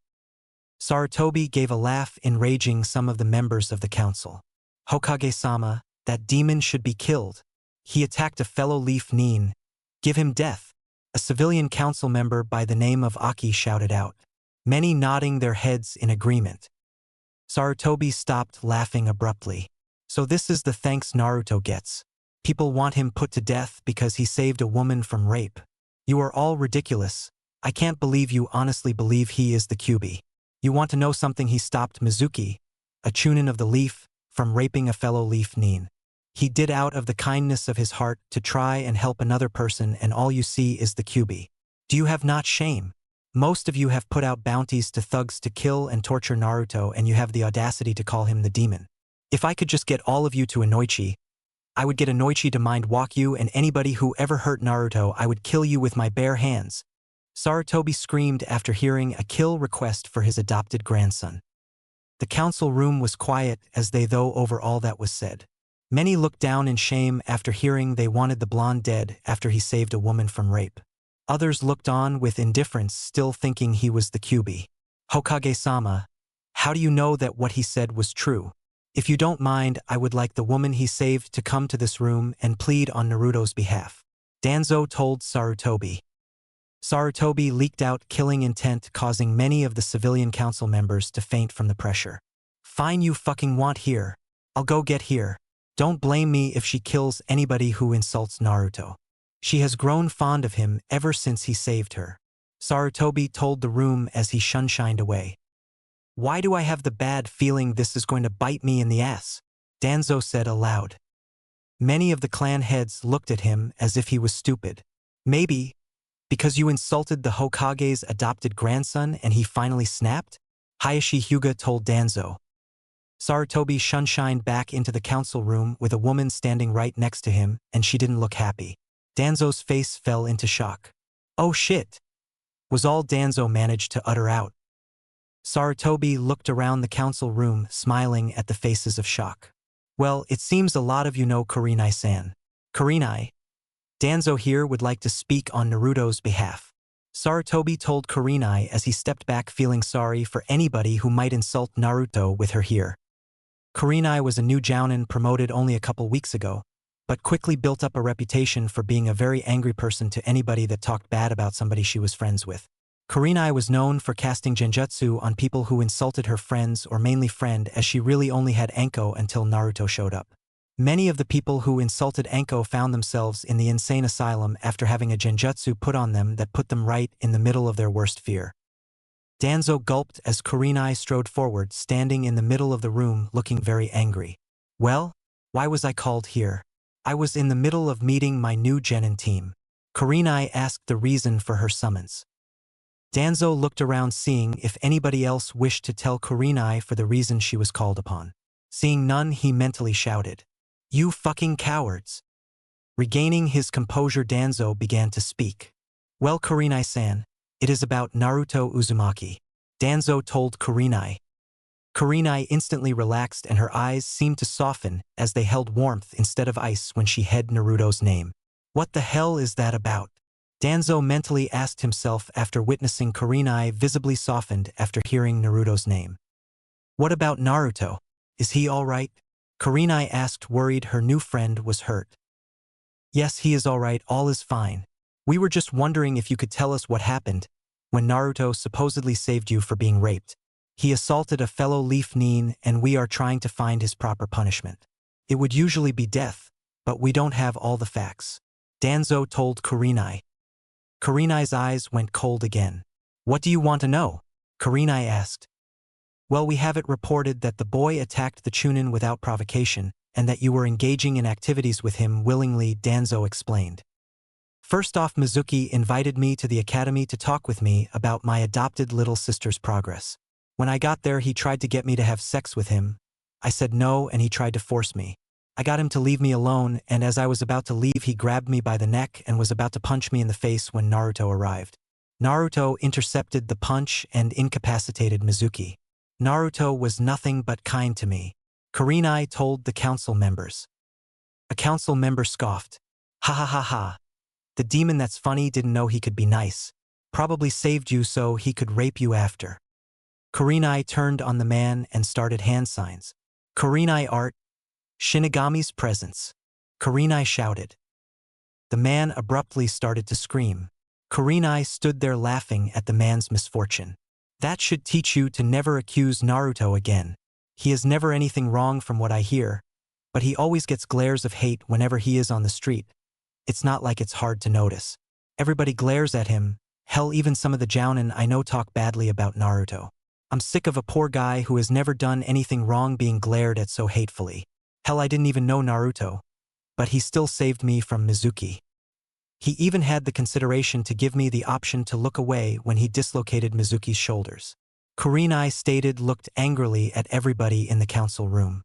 Sarutobi gave a laugh, enraging some of the members of the council. Hokage-sama, that demon should be killed. He attacked a fellow leaf nin. Give him death. A civilian council member by the name of Aki shouted out. Many nodding their heads in agreement. Sarutobi stopped laughing abruptly. So this is the thanks Naruto gets. People want him put to death because he saved a woman from rape. You are all ridiculous. I can't believe you honestly believe he is the Kyuubi. You want to know something? He stopped Mizuki, a chunin of the leaf, from raping a fellow leaf nin. He did out of the kindness of his heart to try and help another person, and all you see is the Kyuubi. Do you have not shame? Most of you have put out bounties to thugs to kill and torture Naruto, and you have the audacity to call him the demon. If I could just get all of you to Inoichi, I would get Inoichi to mind walk you, and anybody who ever hurt Naruto I would kill you with my bare hands. Sarutobi screamed after hearing a kill request for his adopted grandson. The council room was quiet as they though over all that was said. Many looked down in shame after hearing they wanted the blonde dead after he saved a woman from rape. Others looked on with indifference, still thinking he was the Kyuubi. Hokage-sama, how do you know that what he said was true? If you don't mind, I would like the woman he saved to come to this room and plead on Naruto's behalf. Danzo told Sarutobi. Sarutobi leaked out killing intent, causing many of the civilian council members to faint from the pressure. Fine, you fucking want here. I'll go get here. Don't blame me if she kills anybody who insults Naruto. She has grown fond of him ever since he saved her. Sarutobi told the room as he shunshined away. Why do I have the bad feeling this is going to bite me in the ass? Danzo said aloud. Many of the clan heads looked at him as if he was stupid. Maybe because you insulted the Hokage's adopted grandson and he finally snapped? Hayashi Hyuga told Danzo. Sarutobi shunshined back into the council room with a woman standing right next to him, and she didn't look happy. Danzo's face fell into shock. Oh shit! Was all Danzo managed to utter out. Sarutobi looked around the council room, smiling at the faces of shock. Well, it seems a lot of you know Kurenai-san. Kurenai, Danzo here would like to speak on Naruto's behalf. Sarutobi told Kurenai as he stepped back, feeling sorry for anybody who might insult Naruto with her here. Kurenai was a new jounin promoted only a couple weeks ago, but quickly built up a reputation for being a very angry person to anybody that talked bad about somebody she was friends with. Kurenai was known for casting genjutsu on people who insulted her friends or mainly friend, as she really only had Anko until Naruto showed up. Many of the people who insulted Anko found themselves in the insane asylum after having a genjutsu put on them that put them right in the middle of their worst fear. Danzo gulped as Kurenai strode forward, standing in the middle of the room looking very angry. Well, why was I called here? I was in the middle of meeting my new genin team. Kurenai asked the reason for her summons. Danzo looked around, seeing if anybody else wished to tell Kurenai for the reason she was called upon. Seeing none, he mentally shouted, "You fucking cowards!" Regaining his composure, Danzo began to speak. Well, Kurenai-san, it is about Naruto Uzumaki. Danzo told Kurenai. Kurenai instantly relaxed and her eyes seemed to soften as they held warmth instead of ice when she heard Naruto's name. What the hell is that about? Danzo mentally asked himself after witnessing Kurenai visibly softened after hearing Naruto's name. What about Naruto? Is he all right? Kurenai asked, worried her new friend was hurt. Yes, he is all right, all is fine. We were just wondering if you could tell us what happened when Naruto supposedly saved you for being raped. He assaulted a fellow Leaf Nin and we are trying to find his proper punishment. It would usually be death, but we don't have all the facts. Danzo told Kurenai. Kurenai's eyes went cold again. What do you want to know? Kurenai asked. Well, we have it reported that the boy attacked the Chunin without provocation and that you were engaging in activities with him willingly, Danzo explained. First off, Mizuki invited me to the academy to talk with me about my adopted little sister's progress. When I got there, he tried to get me to have sex with him. I said no, and he tried to force me. I got him to leave me alone, and as I was about to leave, he grabbed me by the neck and was about to punch me in the face when Naruto arrived. Naruto intercepted the punch and incapacitated Mizuki. Naruto was nothing but kind to me, Kurenai told the council members. A council member scoffed. Ha ha ha ha. The demon that's funny didn't know he could be nice. Probably saved you so he could rape you after. Kurenai turned on the man and started hand signs. Kurenai art. Shinigami's presence. Kurenai shouted. The man abruptly started to scream. Kurenai stood there laughing at the man's misfortune. That should teach you to never accuse Naruto again. He is never anything wrong from what I hear, but he always gets glares of hate whenever he is on the street. It's not like it's hard to notice. Everybody glares at him. Hell, even some of the jounin I know talk badly about Naruto. I'm sick of a poor guy who has never done anything wrong being glared at so hatefully. Hell, I didn't even know Naruto, but he still saved me from Mizuki. He even had the consideration to give me the option to look away when he dislocated Mizuki's shoulders. Kurenai stated, looked angrily at everybody in the council room.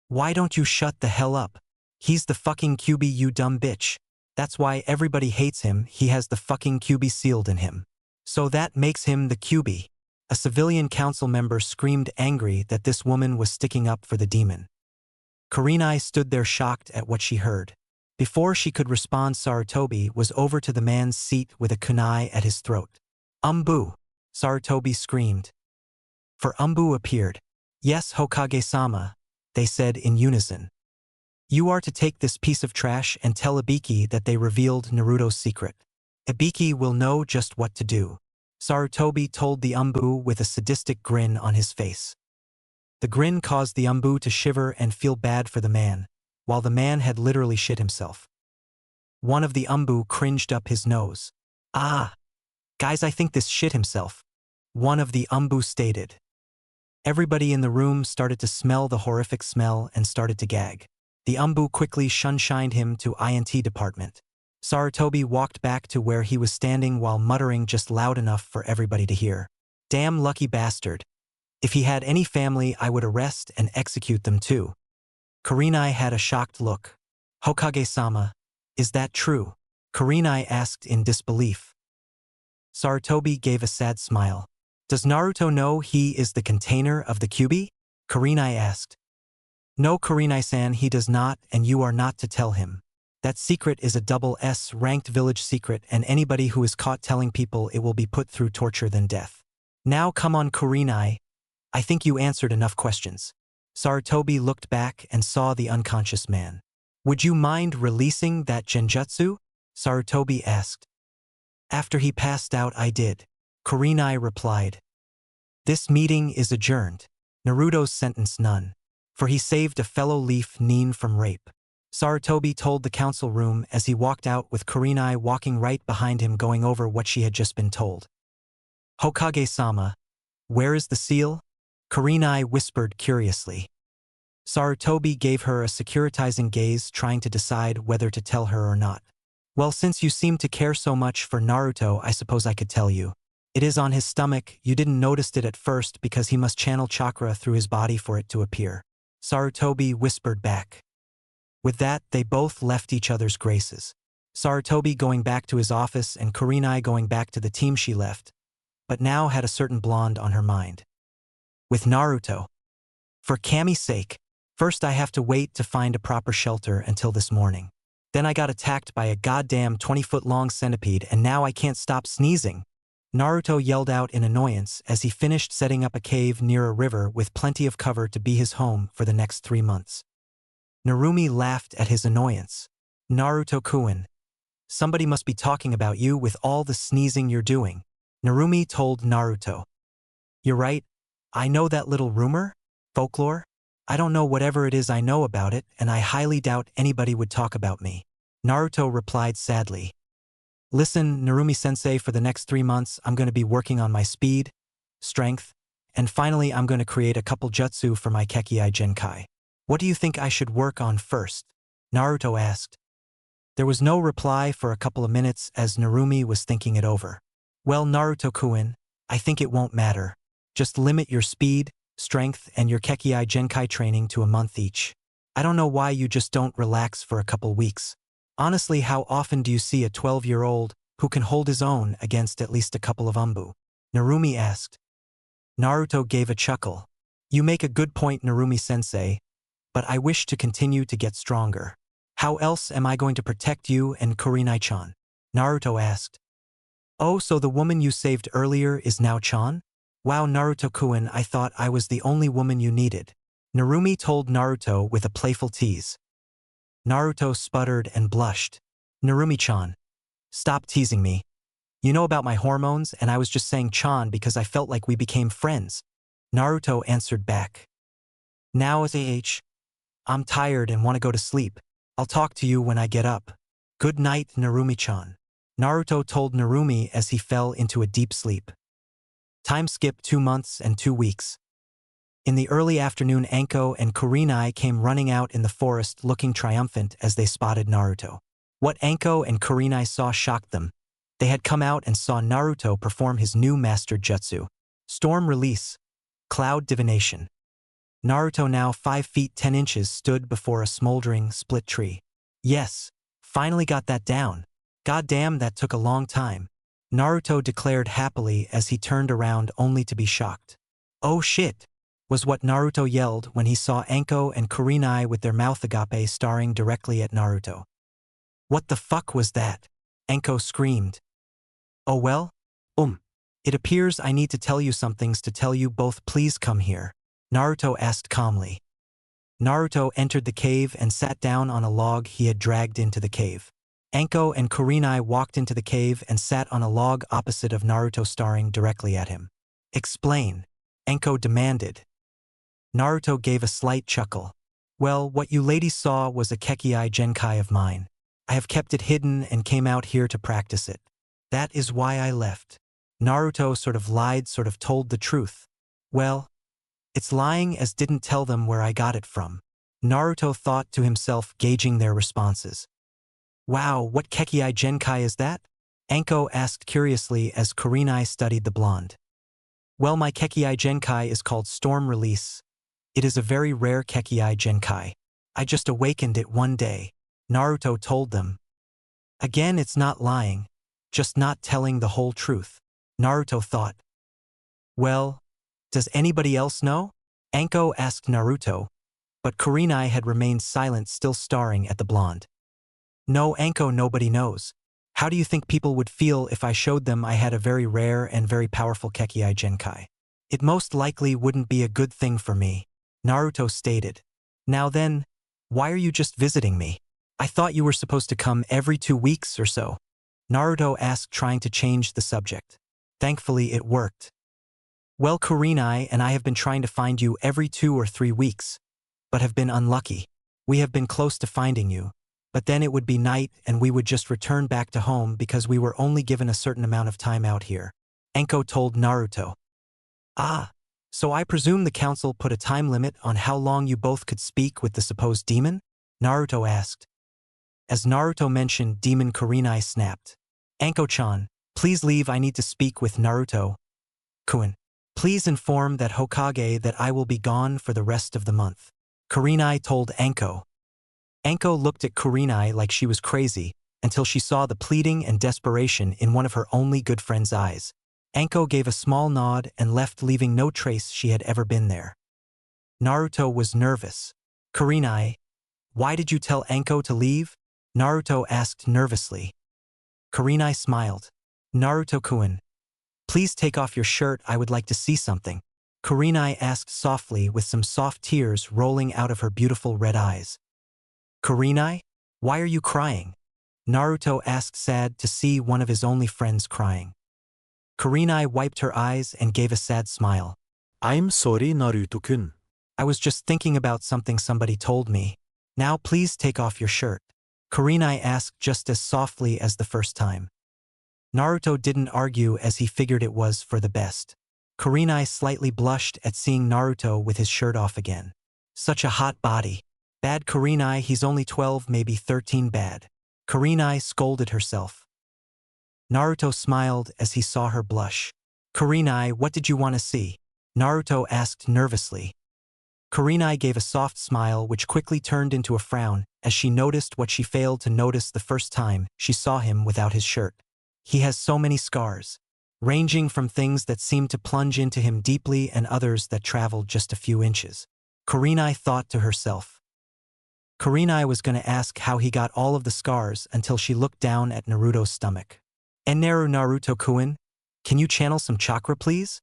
Why don't you shut the hell up? He's the fucking QB, you dumb bitch. That's why everybody hates him. He has the fucking QB sealed in him. So that makes him the QB. A civilian council member screamed, angry that this woman was sticking up for the demon. Kurenai stood there shocked at what she heard. Before she could respond, Sarutobi was over to the man's seat with a kunai at his throat. Boo! Sarutobi screamed. For Umbu appeared. Yes, Hokage-sama, they said in unison. You are to take this piece of trash and tell Ibiki that they revealed Naruto's secret. Ibiki will know just what to do. Sarutobi told the Umbu with a sadistic grin on his face. The grin caused the Umbu to shiver and feel bad for the man, while the man had literally shit himself. One of the Umbu cringed up his nose. Ah! Guys, I think this shit himself. One of the Umbu stated. Everybody in the room started to smell the horrific smell and started to gag. The Umbu quickly shunshined him to INT department. Sarutobi walked back to where he was standing while muttering just loud enough for everybody to hear. Damn lucky bastard. If he had any family, I would arrest and execute them too. Kurenai had a shocked look. Hokage-sama, is that true? Kurenai asked in disbelief. Sarutobi gave a sad smile. Does Naruto know he is the container of the Kyuubi? Kurenai asked. No, Kurenai-san, he does not, and you are not to tell him. That secret is a double S ranked village secret, and anybody who is caught telling people it will be put through torture than death. Now come on, Kurenai. I think you answered enough questions. Sarutobi looked back and saw the unconscious man. Would you mind releasing that genjutsu? Sarutobi asked. After he passed out, I did. Kurenai replied. This meeting is adjourned. Naruto's sentence none. For he saved a fellow leaf nin from rape. Sarutobi told the council room as he walked out with Kurenai walking right behind him going over what she had just been told. Hokage-sama, where is the seal? Kurenai whispered curiously. Sarutobi gave her a securitizing gaze, trying to decide whether to tell her or not. Well, since you seem to care so much for Naruto, I suppose I could tell you. It is on his stomach. You didn't notice it at first because he must channel chakra through his body for it to appear. Sarutobi whispered back. With that, they both left each other's graces. Sarutobi going back to his office and Kurenai going back to the team she left, but now had a certain blonde on her mind. With Naruto. For Kami's sake, first I have to wait to find a proper shelter until this morning. Then I got attacked by a goddamn 20-foot-long centipede and now I can't stop sneezing. Naruto yelled out in annoyance as he finished setting up a cave near a river with plenty of cover to be his home for the next 3 months. Narumi laughed at his annoyance. Naruto-kun, somebody must be talking about you with all the sneezing you're doing. Narumi told Naruto. You're right. I know that little rumor? Folklore? I don't know whatever it is I know about it, and I highly doubt anybody would talk about me. Naruto replied sadly. Listen, Narumi-sensei, for the next 3 months, I'm going to be working on my speed, strength, and finally I'm going to create a couple jutsu for my Kekii Genkai. What do you think I should work on first? Naruto asked. There was no reply for a couple of minutes as Narumi was thinking it over. Well, Naruto-kun, I think it won't matter. Just limit your speed, strength, and your Kekii Genkai training to a month each. I don't know why you just don't relax for a couple weeks. Honestly, how often do you see a 12-year-old who can hold his own against at least a couple of Umbu? Narumi asked. Naruto gave a chuckle. You make a good point, Narumi-sensei, but I wish to continue to get stronger. How else am I going to protect you and Kurenai-chan? Naruto asked. Oh, so the woman you saved earlier is now Chan? Wow, Naruto-kun, I thought I was the only woman you needed. Narumi told Naruto with a playful tease. Naruto sputtered and blushed. Narumi-chan, stop teasing me. You know about my hormones, and I was just saying Chan because I felt like we became friends. Naruto answered back. Now as I'm tired and want to go to sleep. I'll talk to you when I get up. Good night, Narumi-chan. Naruto told Narumi as he fell into a deep sleep. Time skipped 2 months and 2 weeks. In the early afternoon, Anko and Kurenai came running out in the forest looking triumphant as they spotted Naruto. What Anko and Kurenai saw shocked them. They had come out and saw Naruto perform his new mastered jutsu. Storm Release. Cloud Divination. Naruto, now 5 feet 10 inches, stood before a smoldering, split tree. Yes, finally got that down. Goddamn, that took a long time. Naruto declared happily as he turned around only to be shocked. Oh shit, was what Naruto yelled when he saw Anko and Kurenai with their mouth agape staring directly at Naruto. What the fuck was that? Anko screamed. Oh well? It appears I need to tell you some things to tell you both. Please come here. Naruto asked calmly. Naruto entered the cave and sat down on a log he had dragged into the cave. Anko and Kurenai walked into the cave and sat on a log opposite of Naruto, staring directly at him. Explain, Anko demanded. Naruto gave a slight chuckle. Well, what you ladies saw was a Kekii Genkai of mine. I have kept it hidden and came out here to practice it. That is why I left. Naruto sort of lied, sort of told the truth. Well, it's lying as didn't tell them where I got it from. Naruto thought to himself, gauging their responses. Wow, what Kekii Genkai is that? Anko asked curiously as Kurenai studied the blonde. Well, my Kekii Genkai is called Storm Release. It is a very rare Kekii Genkai. I just awakened it one day, Naruto told them. Again, it's not lying, just not telling the whole truth, Naruto thought. Well, does anybody else know? Anko asked Naruto, but Kurenai had remained silent, still staring at the blonde. No, Anko, nobody knows. How do you think people would feel if I showed them I had a very rare and very powerful Kekii Genkai? It most likely wouldn't be a good thing for me, Naruto stated. Now then, why are you just visiting me? I thought you were supposed to come every 2 weeks or so, Naruto asked, trying to change the subject. Thankfully, it worked. Well, Kurenai and I have been trying to find you every 2 or 3 weeks, but have been unlucky. We have been close to finding you, but then it would be night and we would just return back to home because we were only given a certain amount of time out here, Anko told Naruto. Ah, so I presume the council put a time limit on how long you both could speak with the supposed demon? Naruto asked. As Naruto mentioned demon, Kurenai snapped. Anko-chan, please leave, I need to speak with Naruto. Kun, please inform that Hokage that I will be gone for the rest of the month, Kurenai told Anko. Anko looked at Kurenai like she was crazy until she saw the pleading and desperation in one of her only good friend's eyes. Anko gave a small nod and left, leaving no trace she had ever been there. Naruto was nervous. Kurenai, why did you tell Anko to leave? Naruto asked nervously. Kurenai smiled. Naruto-kun, please take off your shirt, I would like to see something, Kurenai asked softly with some soft tears rolling out of her beautiful red eyes. Kurenai, why are you crying? Naruto asked, sad to see one of his only friends crying. Kurenai wiped her eyes and gave a sad smile. I'm sorry, Naruto-kun. I was just thinking about something somebody told me. Now please take off your shirt, Kurenai asked just as softly as the first time. Naruto didn't argue as he figured it was for the best. Kurenai slightly blushed at seeing Naruto with his shirt off again. Such a hot body. Bad Kurenai, he's only 12, maybe 13 bad. Kurenai scolded herself. Naruto smiled as he saw her blush. Kurenai, what did you want to see? Naruto asked nervously. Kurenai gave a soft smile which quickly turned into a frown as she noticed what she failed to notice the first time she saw him without his shirt. He has so many scars, ranging from things that seemed to plunge into him deeply and others that traveled just a few inches. Kurenai thought to herself. Kurenai was going to ask how he got all of the scars until she looked down at Naruto's stomach. Enneru, Naruto-kun, can you channel some chakra please?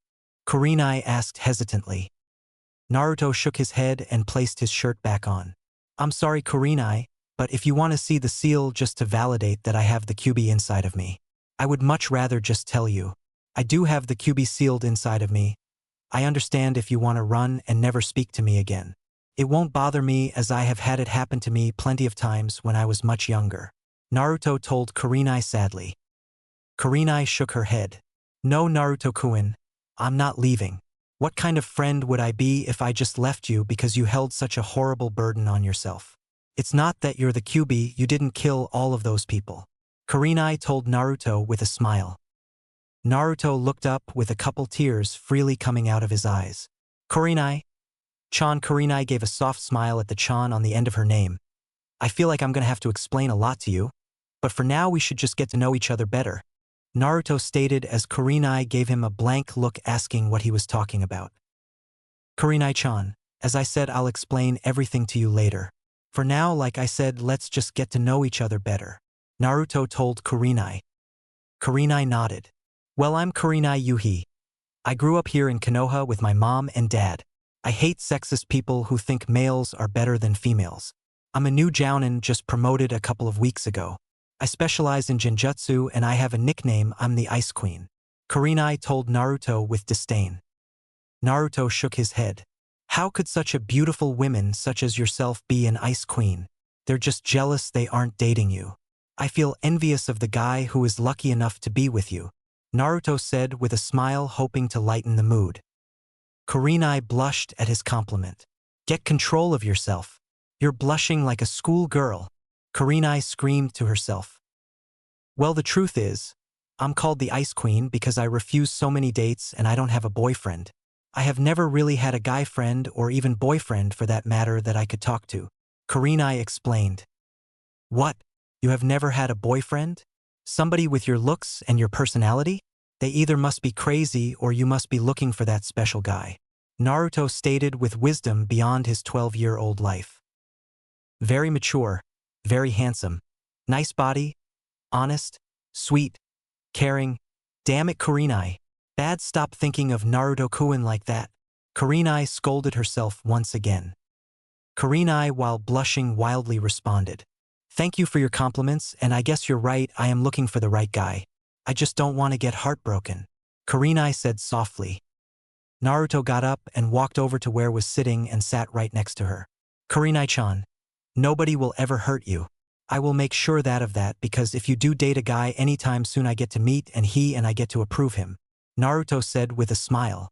Kurenai asked hesitantly. Naruto shook his head and placed his shirt back on. I'm sorry, Kurenai, but if you want to see the seal just to validate that I have the QB inside of me, I would much rather just tell you. I do have the QB sealed inside of me. I understand if you want to run and never speak to me again. It won't bother me as I have had it happen to me plenty of times when I was much younger, Naruto told Kurenai sadly. Kurenai shook her head. No, Naruto-kun, I'm not leaving. What kind of friend would I be if I just left you because you held such a horrible burden on yourself? It's not that you're the QB, you didn't kill all of those people, Kurenai told Naruto with a smile. Naruto looked up with a couple tears freely coming out of his eyes. Kurenai-chan. Kurenai gave a soft smile at the chan on the end of her name. I feel like I'm going to have to explain a lot to you, but for now we should just get to know each other better, Naruto stated as Kurenai gave him a blank look asking what he was talking about. Kurenai-chan, as I said, I'll explain everything to you later. For now, like I said, let's just get to know each other better, Naruto told Kurenai. Kurenai nodded. Well, I'm Kurenai Yuhi. I grew up here in Konoha with my mom and dad. I hate sexist people who think males are better than females. I'm a new jounin just promoted a couple of weeks ago. I specialize in genjutsu and I have a nickname, I'm the Ice Queen. Kurenai told Naruto with disdain. Naruto shook his head. How could such a beautiful woman such as yourself be an Ice Queen? They're just jealous they aren't dating you. I feel envious of the guy who is lucky enough to be with you, Naruto said with a smile, hoping to lighten the mood. Kurenai blushed at his compliment. Get control of yourself. You're blushing like a schoolgirl, Kurenai screamed to herself. Well, the truth is, I'm called the Ice Queen because I refuse so many dates and I don't have a boyfriend. I have never really had a guy friend or even boyfriend for that matter that I could talk to, Kurenai explained. What? You have never had a boyfriend? Somebody with your looks and your personality? They either must be crazy or you must be looking for that special guy, Naruto stated with wisdom beyond his 12-year-old life. Very mature, very handsome, nice body, honest, sweet, caring. Damn it, Kurenai. Bad, stop thinking of Naruto-kun like that. Kurenai scolded herself once again. Kurenai, while blushing wildly, responded. Thank you for your compliments, and I guess you're right, I am looking for the right guy. I just don't want to get heartbroken, Kurenai said softly. Naruto got up and walked over to where was sitting and sat right next to her. Kurenai-chan, nobody will ever hurt you. I will make sure of that because if you do date a guy anytime soon I get to meet and I get to approve him, Naruto said with a smile.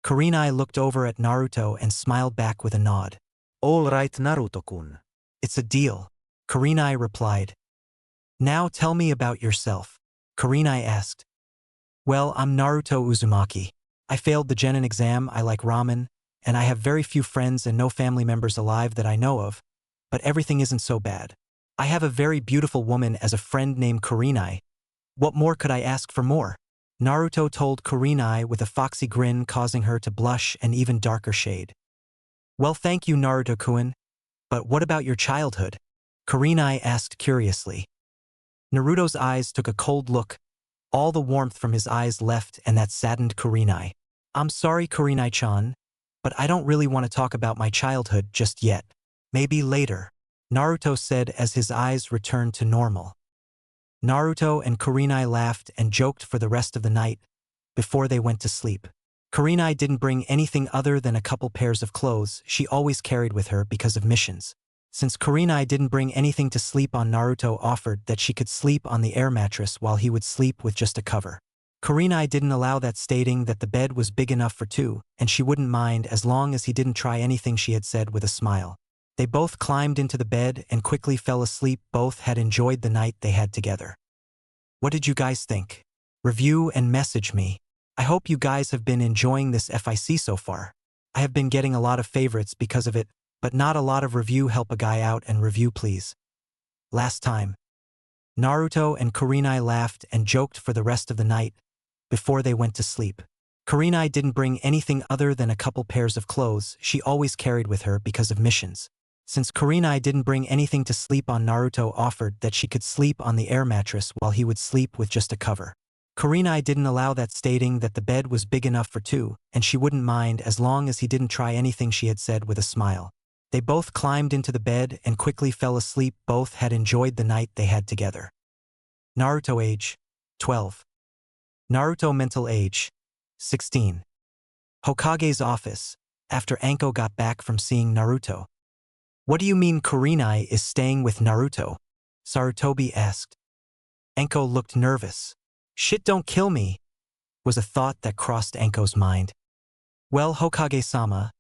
Kurenai looked over at Naruto and smiled back with a nod. All right, Naruto-kun. It's a deal, Kurenai replied. Now tell me about yourself, Kurenai asked. Well, I'm Naruto Uzumaki. I failed the genin exam, I like ramen, and I have very few friends and no family members alive that I know of, but everything isn't so bad. I have a very beautiful woman as a friend named Kurenai. What more could I ask for more? Naruto told Kurenai with a foxy grin causing her to blush an even darker shade. Well, thank you, Naruto-kun. But what about your childhood? Kurenai asked curiously. Naruto's eyes took a cold look. All the warmth from his eyes left and that saddened Kurenai. I'm sorry, Kurenai-chan, but I don't really want to talk about my childhood just yet. Maybe later, Naruto said as his eyes returned to normal. Naruto and Kurenai laughed and joked for the rest of the night before they went to sleep. Kurenai didn't bring anything other than a couple pairs of clothes she always carried with her because of missions. Since Kurenai didn't bring anything to sleep on, Naruto offered that she could sleep on the air mattress while he would sleep with just a cover. Kurenai didn't allow that, stating that the bed was big enough for two and she wouldn't mind as long as he didn't try anything, she had said with a smile. They both climbed into the bed and quickly fell asleep. Both had enjoyed the night they had together. What did you guys think? Review and message me. I hope you guys have been enjoying this FIC so far. I have been getting a lot of favorites because of it, but not a lot of review. Help a guy out and review, please. Last time. Naruto and Kurenai laughed and joked for the rest of the night before they went to sleep. Kurenai didn't bring anything other than a couple pairs of clothes she always carried with her because of missions. Since Kurenai didn't bring anything to sleep on, Naruto offered that she could sleep on the air mattress while he would sleep with just a cover. Kurenai didn't allow that, stating that the bed was big enough for two and she wouldn't mind as long as he didn't try anything, she had said with a smile. They both climbed into the bed and quickly fell asleep. Both had enjoyed the night they had together. Naruto age, 12. Naruto mental age, 16. Hokage's office, after Anko got back from seeing Naruto. What do you mean Kurenai is staying with Naruto? Sarutobi asked. Anko looked nervous. Shit, don't kill me, was a thought that crossed Anko's mind. Well, Hokage-sama,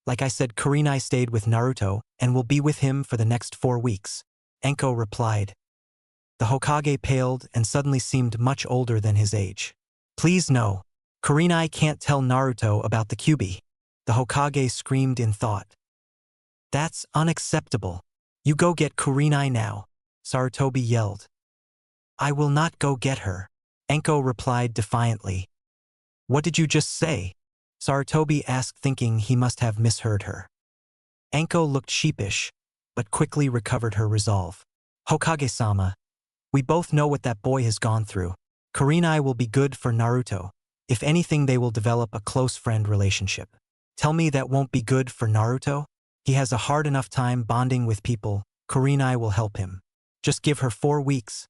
like I said, Kurenai stayed with Naruto and will be with him for the next 4 weeks, Anko replied. The Hokage paled and suddenly seemed much older than his age. Please no. Kurenai can't tell Naruto about the Kyuubi, the Hokage screamed in thought. That's unacceptable. You go get Kurenai now, Sarutobi yelled. I will not go get her, Anko replied defiantly. What did you just say? Sarutobi asked, thinking he must have misheard her. Anko looked sheepish, but quickly recovered her resolve. Hokage-sama, we both know what that boy has gone through. Kurenai will be good for Naruto. If anything, they will develop a close friend relationship. Tell me that won't be good for Naruto? He has a hard enough time bonding with people. Kurenai will help him. Just give her 4 weeks.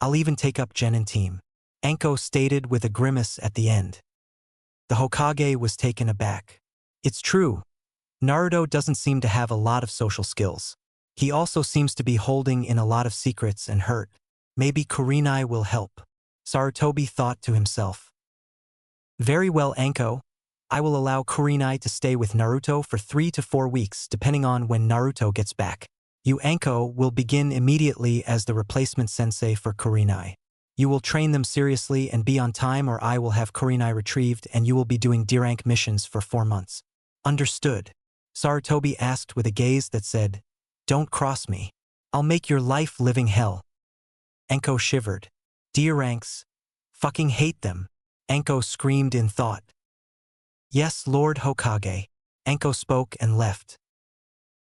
I'll even take up Genin team. Anko stated with a grimace at the end. The Hokage was taken aback. It's true. Naruto doesn't seem to have a lot of social skills. He also seems to be holding in a lot of secrets and hurt. Maybe Kurenai will help. Sarutobi thought to himself. Very well, Anko. I will allow Kurenai to stay with Naruto for 3 to 4 weeks, depending on when Naruto gets back. You, Anko, will begin immediately as the replacement sensei for Kurenai. You will train them seriously and be on time, or I will have Kurenai retrieved and you will be doing D-rank missions for 4 months. Understood. Sarutobi asked with a gaze that said, Don't cross me. I'll make your life living hell. Anko shivered. D-ranks. Fucking hate them. Anko screamed in thought. Yes, Lord Hokage. Anko spoke and left.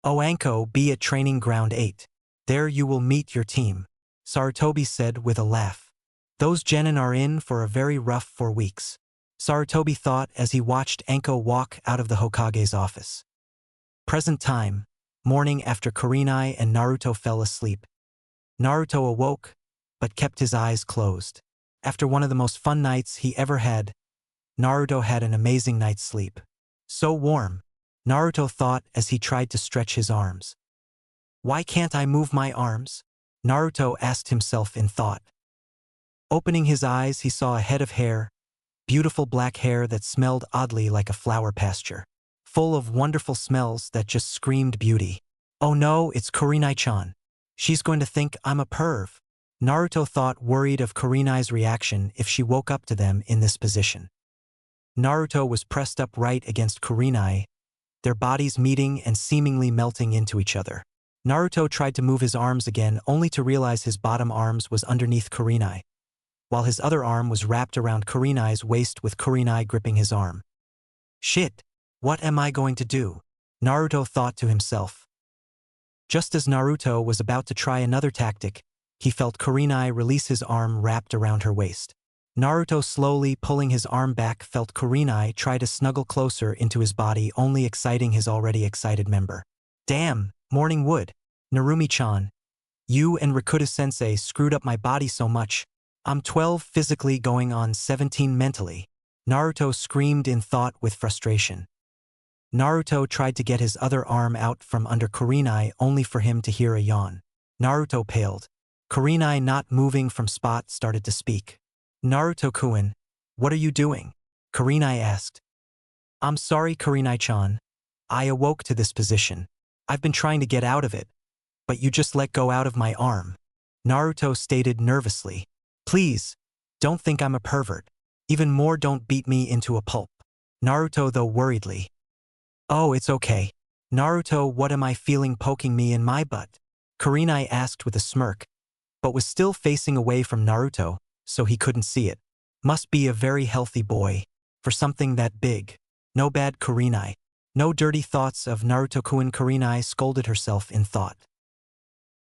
Oh, Anko, be at Training Ground 8. There you will meet your team. Sarutobi said with a laugh. Those genin are in for a very rough 4 weeks. Sarutobi thought as he watched Anko walk out of the Hokage's office. Present time, morning after Kurenai and Naruto fell asleep. Naruto awoke, but kept his eyes closed. After one of the most fun nights he ever had, Naruto had an amazing night's sleep. So warm, Naruto thought as he tried to stretch his arms. Why can't I move my arms? Naruto asked himself in thought. Opening his eyes, he saw a head of hair, beautiful black hair that smelled oddly like a flower pasture, full of wonderful smells that just screamed beauty. Oh no, it's Kurenai-chan. She's going to think I'm a perv. Naruto thought, worried of Kurenai's reaction if she woke up to them in this position. Naruto was pressed up right against Kurenai, their bodies meeting and seemingly melting into each other. Naruto tried to move his arms again only to realize his bottom arms was underneath Kurenai, while his other arm was wrapped around Kurenai's waist with Kurenai gripping his arm. Shit, what am I going to do? Naruto thought to himself. Just as Naruto was about to try another tactic, he felt Kurenai release his arm wrapped around her waist. Naruto, slowly pulling his arm back, felt Kurenai try to snuggle closer into his body, only exciting his already excited member. Damn, Morning Wood. Narumi-chan. You and Rikuta-sensei screwed up my body so much. I'm 12 physically going on 17 mentally. Naruto screamed in thought with frustration. Naruto tried to get his other arm out from under Kurenai only for him to hear a yawn. Naruto paled. Kurenai, not moving from spot, started to speak. Naruto-kun, what are you doing? Kurenai asked. I'm sorry, Kurenai-chan. I awoke to this position. I've been trying to get out of it, but you just let go out of my arm. Naruto stated nervously. Please, don't think I'm a pervert. Even more, don't beat me into a pulp. Naruto, though, worriedly. Oh, it's okay. Naruto, what am I feeling poking me in my butt? Kurenai asked with a smirk, but was still facing away from Naruto, so he couldn't see it. Must be a very healthy boy, for something that big. No bad, Kurenai. No dirty thoughts of Naruto-kun. Kurenai scolded herself in thought.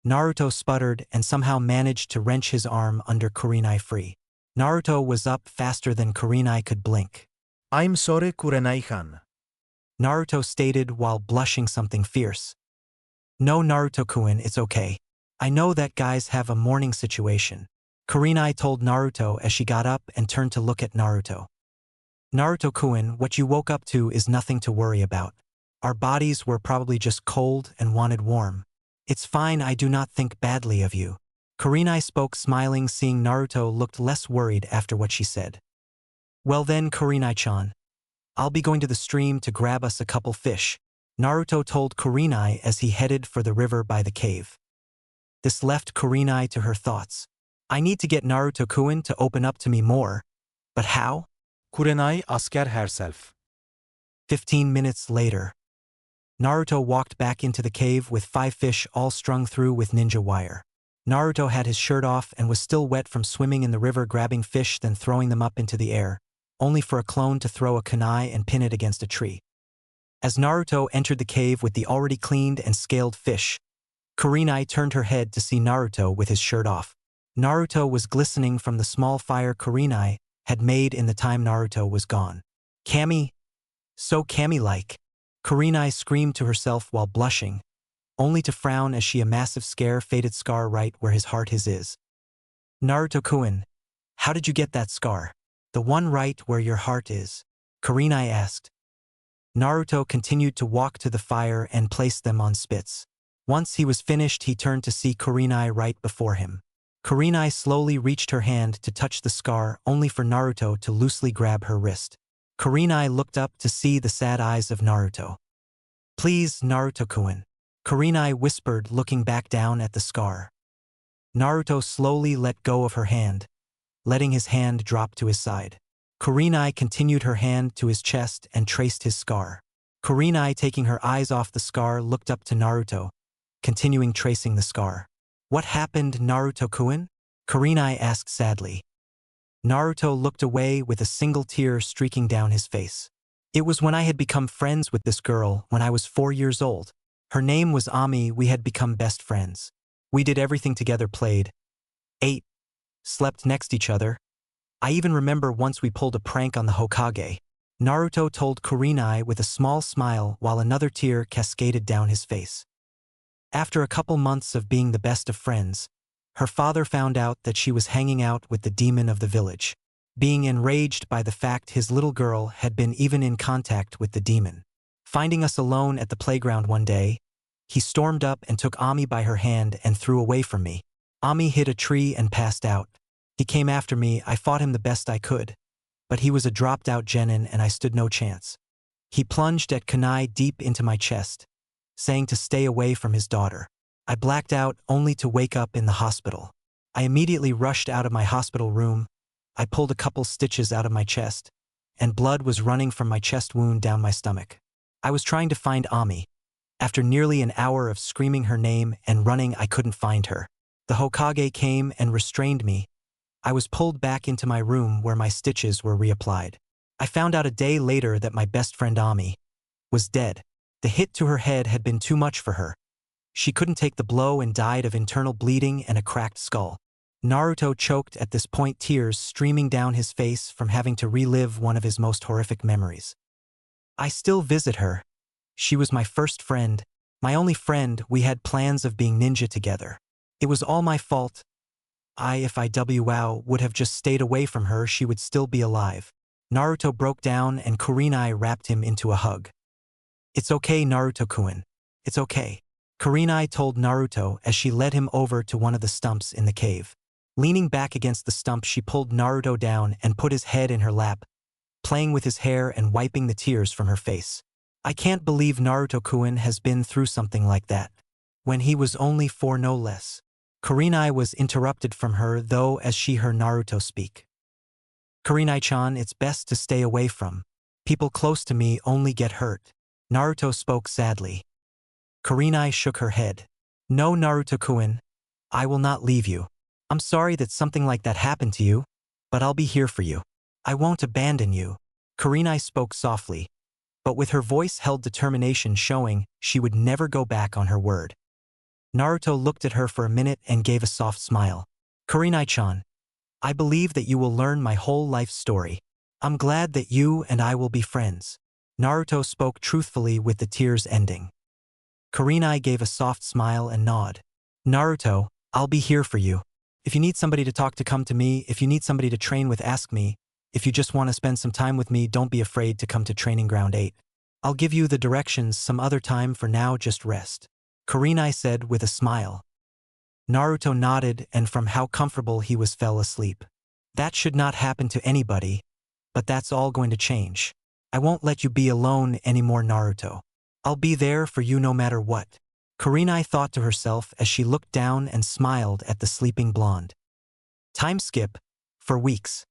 Naruto sputtered and somehow managed to wrench his arm under Kurenai free. Naruto was up faster than Kurenai could blink. I'm sorry, Kurenai-chan. Naruto stated while blushing something fierce. No, Naruto-kun, it's okay. I know that guys have a morning situation. Kurenai told Naruto as she got up and turned to look at Naruto. Naruto-kun, what you woke up to is nothing to worry about. Our bodies were probably just cold and wanted warm. It's fine, I do not think badly of you. Kurenai spoke, smiling, seeing Naruto looked less worried after what she said. Well then, Kurenai-chan. I'll be going to the stream to grab us a couple fish, Naruto told Kurenai as he headed for the river by the cave. This left Kurenai to her thoughts. I need to get Naruto-kun to open up to me more. But how? Kurenai asker herself. 15 minutes later. Naruto walked back into the cave with 5 fish all strung through with ninja wire. Naruto had his shirt off and was still wet from swimming in the river, grabbing fish then throwing them up into the air, only for a clone to throw a kunai and pin it against a tree. As Naruto entered the cave with the already cleaned and scaled fish, Kurenai turned her head to see Naruto with his shirt off. Naruto was glistening from the small fire Kurenai had made in the time Naruto was gone. Kami? So Kami-like. Kurenai screamed to herself while blushing, only to frown as she a massive faded scar right where his heart is. Naruto-kun, how did you get that scar? The one right where your heart is? Kurenai asked. Naruto continued to walk to the fire and place them on spits. Once he was finished, he turned to see Kurenai right before him. Kurenai slowly reached her hand to touch the scar, only for Naruto to loosely grab her wrist. Kurenai looked up to see the sad eyes of Naruto. Please, Naruto-kun. Kurenai whispered, looking back down at the scar. Naruto slowly let go of her hand, letting his hand drop to his side. Kurenai continued her hand to his chest and traced his scar. Kurenai, taking her eyes off the scar, looked up to Naruto, continuing tracing the scar. What happened, Naruto-kun? Kurenai asked sadly. Naruto looked away with a single tear streaking down his face. It was when I had become friends with this girl when I was 4 years old. Her name was Ami. We had become best friends. We did everything together, played, ate, slept next each other. I even remember once we pulled a prank on the Hokage. Naruto told Kurenai with a small smile while another tear cascaded down his face. After a couple months of being the best of friends, her father found out that she was hanging out with the demon of the village, being enraged by the fact his little girl had been even in contact with the demon. Finding us alone at the playground one day, he stormed up and took Ami by her hand and threw away from me. Ami hit a tree and passed out. He came after me. I fought him the best I could, but he was a dropped-out genin and I stood no chance. He plunged at kunai deep into my chest, saying to stay away from his daughter. I blacked out only to wake up in the hospital. I immediately rushed out of my hospital room. I pulled a couple stitches out of my chest, and blood was running from my chest wound down my stomach. I was trying to find Ami. After nearly an hour of screaming her name and running, I couldn't find her. The Hokage came and restrained me. I was pulled back into my room where my stitches were reapplied. I found out a day later that my best friend Ami was dead. The hit to her head had been too much for her. She couldn't take the blow and died of internal bleeding and a cracked skull. Naruto choked at this point, tears streaming down his face from having to relive one of his most horrific memories. I still visit her. She was my first friend, my only friend. We had plans of being ninja together. It was all my fault. If I would have just stayed away from her, she would still be alive. Naruto broke down and Kurenai wrapped him into a hug. It's okay, Naruto-kun. It's okay. Kurenai told Naruto as she led him over to one of the stumps in the cave. Leaning back against the stump, she pulled Naruto down and put his head in her lap, playing with his hair and wiping the tears from her face. I can't believe Naruto-kun has been through something like that. When he was only 4, no less. Kurenai was interrupted from her, though, as she heard Naruto speak. Kurenai-chan, it's best to stay away from. People close to me only get hurt. Naruto spoke sadly. Kurenai shook her head. No, Naruto-kun, I will not leave you. I'm sorry that something like that happened to you, but I'll be here for you. I won't abandon you. Kurenai spoke softly, but with her voice held determination, showing she would never go back on her word. Naruto looked at her for a minute and gave a soft smile. Kurenai-chan, I believe that you will learn my whole life story. I'm glad that you and I will be friends. Naruto spoke truthfully with the tears ending. Kurenai gave a soft smile and nod. Naruto, I'll be here for you. If you need somebody to talk to, come to me. If you need somebody to train with, ask me. If you just want to spend some time with me, don't be afraid to come to Training Ground 8. I'll give you the directions some other time. For now, just rest. Kurenai said with a smile. Naruto nodded and from how comfortable he was fell asleep. That should not happen to anybody, but that's all going to change. I won't let you be alone anymore, Naruto. I'll be there for you no matter what. Kurenai thought to herself as she looked down and smiled at the sleeping blonde. Time skip. For weeks,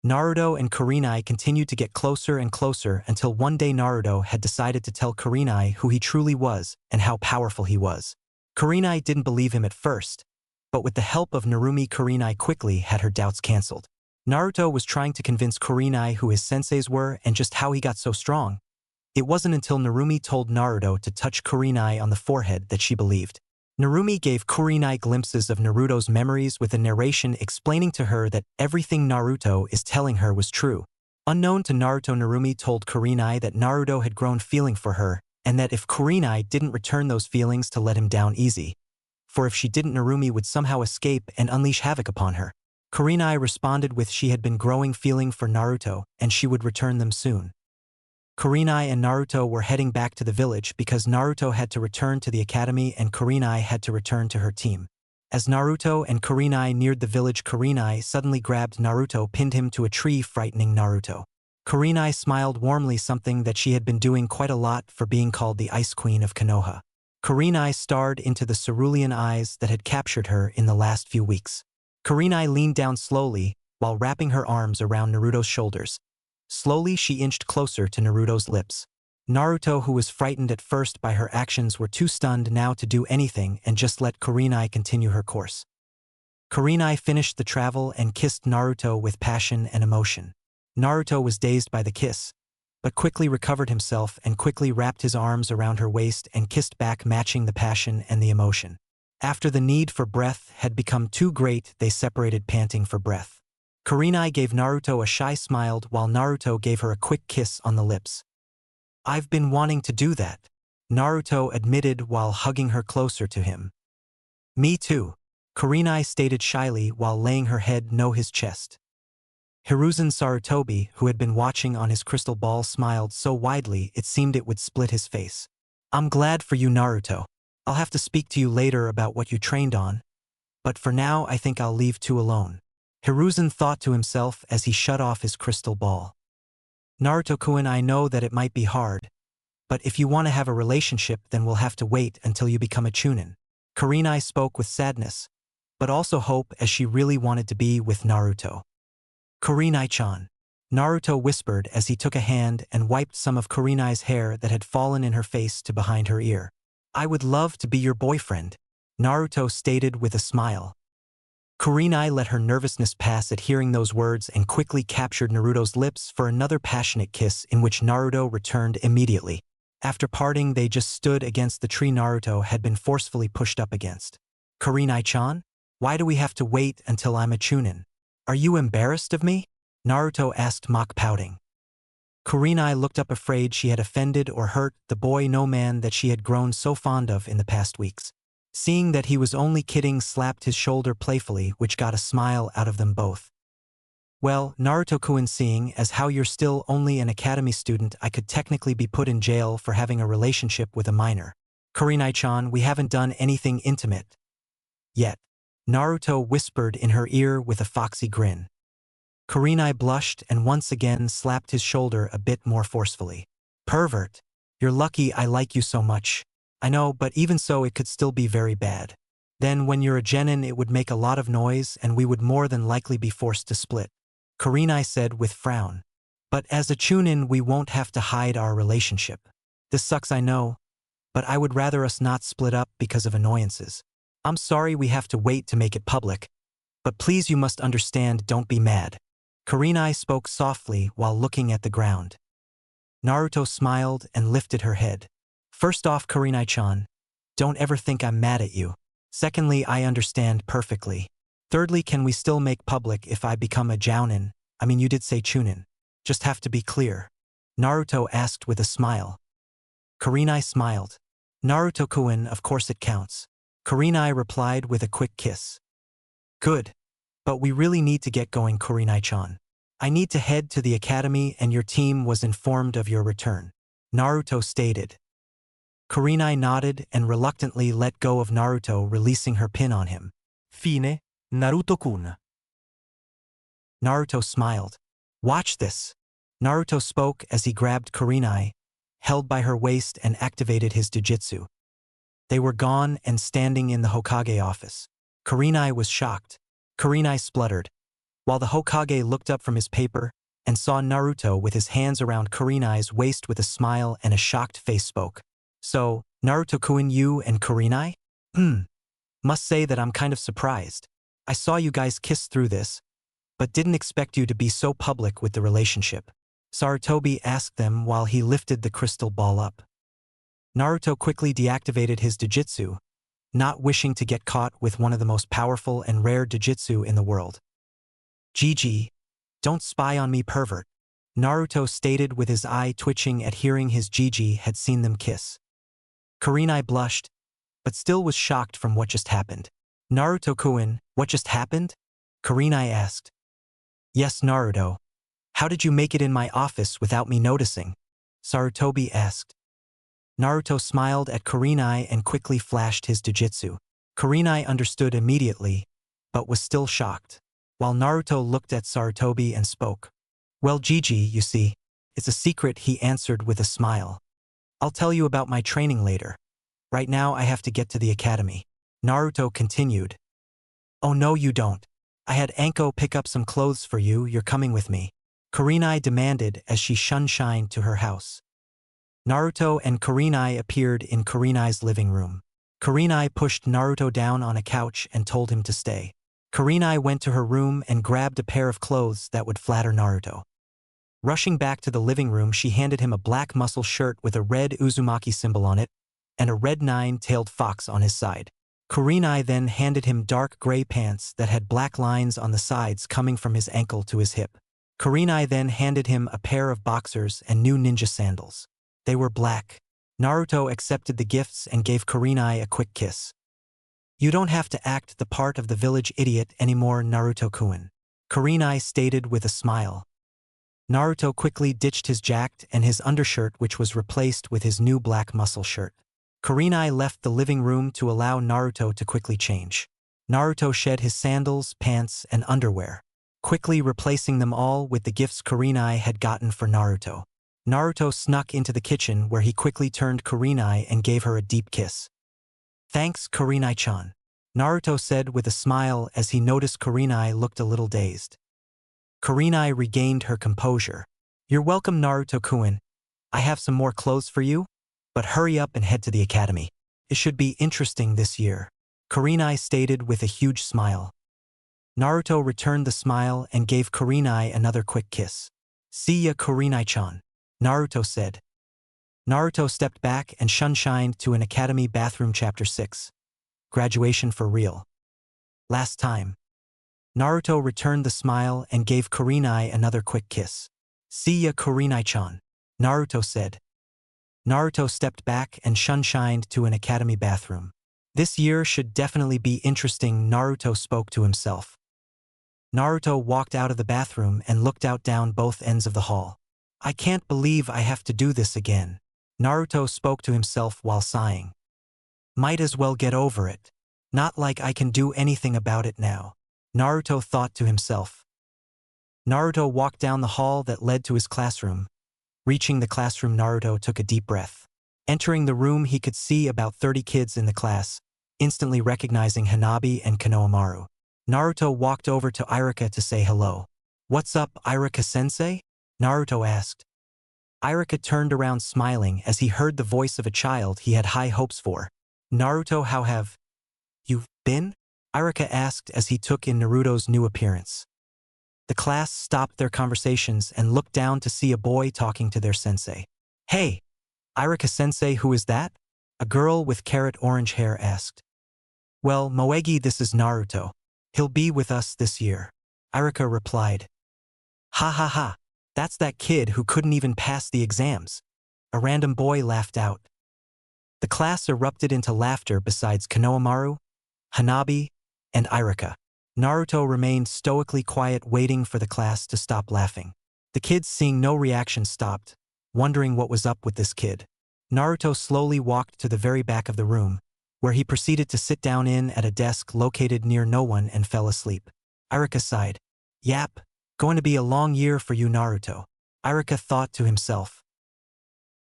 Naruto and Kurenai continued to get closer and closer until one day Naruto had decided to tell Kurenai who he truly was and how powerful he was. Kurenai didn't believe him at first, but with the help of Narumi, Kurenai quickly had her doubts cancelled. Naruto was trying to convince Kurenai who his senseis were and just how he got so strong. It wasn't until Narumi told Naruto to touch Kurenai on the forehead that she believed. Narumi gave Kurenai glimpses of Naruto's memories with a narration explaining to her that everything Naruto is telling her was true. Unknown to Naruto, Narumi told Kurenai that Naruto had grown feeling for her, and that if Kurenai didn't return those feelings to let him down easy. For if she didn't, Narumi would somehow escape and unleash havoc upon her. Kurenai responded with she had been growing feeling for Naruto, and she would return them soon. Kurenai and Naruto were heading back to the village because Naruto had to return to the academy and Kurenai had to return to her team. As Naruto and Kurenai neared the village, Kurenai suddenly grabbed Naruto, pinned him to a tree, frightening Naruto. Kurenai smiled warmly, something that she had been doing quite a lot for being called the Ice Queen of Konoha. Kurenai stared into the cerulean eyes that had captured her in the last few weeks. Kurenai leaned down slowly while wrapping her arms around Naruto's shoulders. Slowly she inched closer to Naruto's lips. Naruto, who was frightened at first by her actions, were too stunned now to do anything and just let Kurenai continue her course. Kurenai finished the travel and kissed Naruto with passion and emotion. Naruto was dazed by the kiss, but quickly recovered himself and quickly wrapped his arms around her waist and kissed back, matching the passion and the emotion. After the need for breath had become too great, they separated, panting for breath. Kurenai gave Naruto a shy smile while Naruto gave her a quick kiss on the lips. "I've been wanting to do that," Naruto admitted while hugging her closer to him. "Me too," Kurenai stated shyly while laying her head near his chest. Hiruzen Sarutobi, who had been watching on his crystal ball, smiled so widely it seemed it would split his face. "I'm glad for you, Naruto. I'll have to speak to you later about what you trained on. But for now I think I'll leave you alone," Hiruzen thought to himself as he shut off his crystal ball. "Naruto-kun, I know that it might be hard, but if you want to have a relationship then we'll have to wait until you become a chunin." Kurenai spoke with sadness, but also hope, as she really wanted to be with Naruto. "Kurenai-chan," Naruto whispered as he took a hand and wiped some of Kurenai's hair that had fallen in her face to behind her ear. "I would love to be your boyfriend," Naruto stated with a smile. Kurenai let her nervousness pass at hearing those words and quickly captured Naruto's lips for another passionate kiss, in which Naruto returned immediately. After parting, they just stood against the tree Naruto had been forcefully pushed up against. "Kurenai-chan, why do we have to wait until I'm a chunin? Are you embarrassed of me?" Naruto asked, mock pouting. Kurenai looked up, afraid she had offended or hurt the boy no man that she had grown so fond of in the past weeks. Seeing that he was only kidding, slapped his shoulder playfully, which got a smile out of them both. "Well, Naruto-kun, seeing as how you're still only an academy student, I could technically be put in jail for having a relationship with a minor. Kurenai-chan, we haven't done anything intimate yet," Naruto whispered in her ear with a foxy grin. Kurenai blushed and once again slapped his shoulder a bit more forcefully. "Pervert. You're lucky I like you so much. I know, but even so it could still be very bad. Then when you're a genin it would make a lot of noise and we would more than likely be forced to split," Kurenai said with frown. "But as a chunin we won't have to hide our relationship. This sucks, I know, but I would rather us not split up because of annoyances. I'm sorry we have to wait to make it public, but please, you must understand, don't be mad." Kurenai spoke softly while looking at the ground. Naruto smiled and lifted her head. "First off, Kurenai-chan, don't ever think I'm mad at you. Secondly, I understand perfectly. Thirdly, can we still make public if I become a jounin? I mean, you did say chunin. Just have to be clear," Naruto asked with a smile. Kurenai smiled. "Naruto-kun, of course it counts," Kurenai replied with a quick kiss. "Good. But we really need to get going, Kurenai-chan. I need to head to the academy and your team was informed of your return," Naruto stated. Kurenai nodded and reluctantly let go of Naruto, releasing her pin on him. Fine, Naruto-kun. Naruto smiled. "Watch this," Naruto spoke as he grabbed Kurenai, held by her waist and activated his jujitsu. They were gone and standing in the Hokage office. Kurenai was shocked. Kurenai spluttered, while the Hokage looked up from his paper and saw Naruto with his hands around Kurenai's waist with a smile and a shocked face spoke. "So, Naruto-kun, you and Kurenai? Must say that I'm kind of surprised. I saw you guys kiss through this, but didn't expect you to be so public with the relationship," Sarutobi asked them while he lifted the crystal ball up. Naruto quickly deactivated his jujitsu, not wishing to get caught with one of the most powerful and rare jujitsu in the world. Gigi, don't spy on me, pervert, Naruto stated with his eye twitching at hearing his Gigi had seen them kiss. Kurenai blushed, but still was shocked from what just happened. Naruto-kun, what just happened? Kurenai asked. Yes, Naruto. How did you make it in my office without me noticing? Sarutobi asked. Naruto smiled at Kurenai and quickly flashed his jujitsu. Kurenai understood immediately, but was still shocked, while Naruto looked at Sarutobi and spoke. Well, Gigi, you see, it's a secret, he answered with a smile. I'll tell you about my training later. Right now I have to get to the academy. Naruto continued. Oh no you don't. I had Anko pick up some clothes for you, you're coming with me. Kurenai demanded as she shunshined to her house. Naruto and Kurenai appeared in Kurenai's living room. Kurenai pushed Naruto down on a couch and told him to stay. Kurenai went to her room and grabbed a pair of clothes that would flatter Naruto. Rushing back to the living room, she handed him a black muscle shirt with a red Uzumaki symbol on it and a red nine-tailed fox on his side. Kurenai then handed him dark gray pants that had black lines on the sides coming from his ankle to his hip. Kurenai then handed him a pair of boxers and new ninja sandals. They were black. Naruto accepted the gifts and gave Kurenai a quick kiss. You don't have to act the part of the village idiot anymore, Naruto-kun, Kurenai stated with a smile. Naruto quickly ditched his jacket and his undershirt, which was replaced with his new black muscle shirt. Kurenai left the living room to allow Naruto to quickly change. Naruto shed his sandals, pants, and underwear, quickly replacing them all with the gifts Kurenai had gotten for Naruto. Naruto snuck into the kitchen where he quickly turned Kurenai and gave her a deep kiss. Thanks, Kurenai-chan, Naruto said with a smile as he noticed Kurenai looked a little dazed. Kurenai regained her composure. You're welcome, Naruto-kun. I have some more clothes for you, but hurry up and head to the academy. It should be interesting this year, Kurenai stated with a huge smile. Naruto returned the smile and gave Kurenai another quick kiss. See ya, Kurenai-chan, Naruto said. Naruto stepped back and shunshined to an academy bathroom. Chapter 6. Graduation for real. Last time. Naruto returned the smile and gave Kurenai another quick kiss. See ya, Kurenai-chan, Naruto said. Naruto stepped back and shunshined to an academy bathroom. This year should definitely be interesting, Naruto spoke to himself. Naruto walked out of the bathroom and looked out down both ends of the hall. I can't believe I have to do this again, Naruto spoke to himself while sighing. Might as well get over it. Not like I can do anything about it now, Naruto thought to himself. Naruto walked down the hall that led to his classroom. Reaching the classroom, Naruto took a deep breath. Entering the room, he could see about 30 kids in the class, instantly recognizing Hanabi and Konohamaru. Naruto walked over to Iruka to say hello. What's up, Iruka-sensei? Naruto asked. Iruka turned around smiling as he heard the voice of a child he had high hopes for. Naruto, how have you been? Iruka asked as he took in Naruto's new appearance. The class stopped their conversations and looked down to see a boy talking to their sensei. Hey, Iruka-sensei, who is that? A girl with carrot orange hair asked. Well, Moegi, this is Naruto. He'll be with us this year, Iruka replied. Ha ha ha, that's that kid who couldn't even pass the exams. A random boy laughed out. The class erupted into laughter besides Konohamaru, Hanabi, and Iruka. Naruto remained stoically quiet, waiting for the class to stop laughing. The kids, seeing no reaction, stopped, wondering what was up with this kid. Naruto slowly walked to the very back of the room, where he proceeded to sit down at a desk located near no one and fell asleep. Iruka sighed. Yap, going to be a long year for you, Naruto, Iruka thought to himself.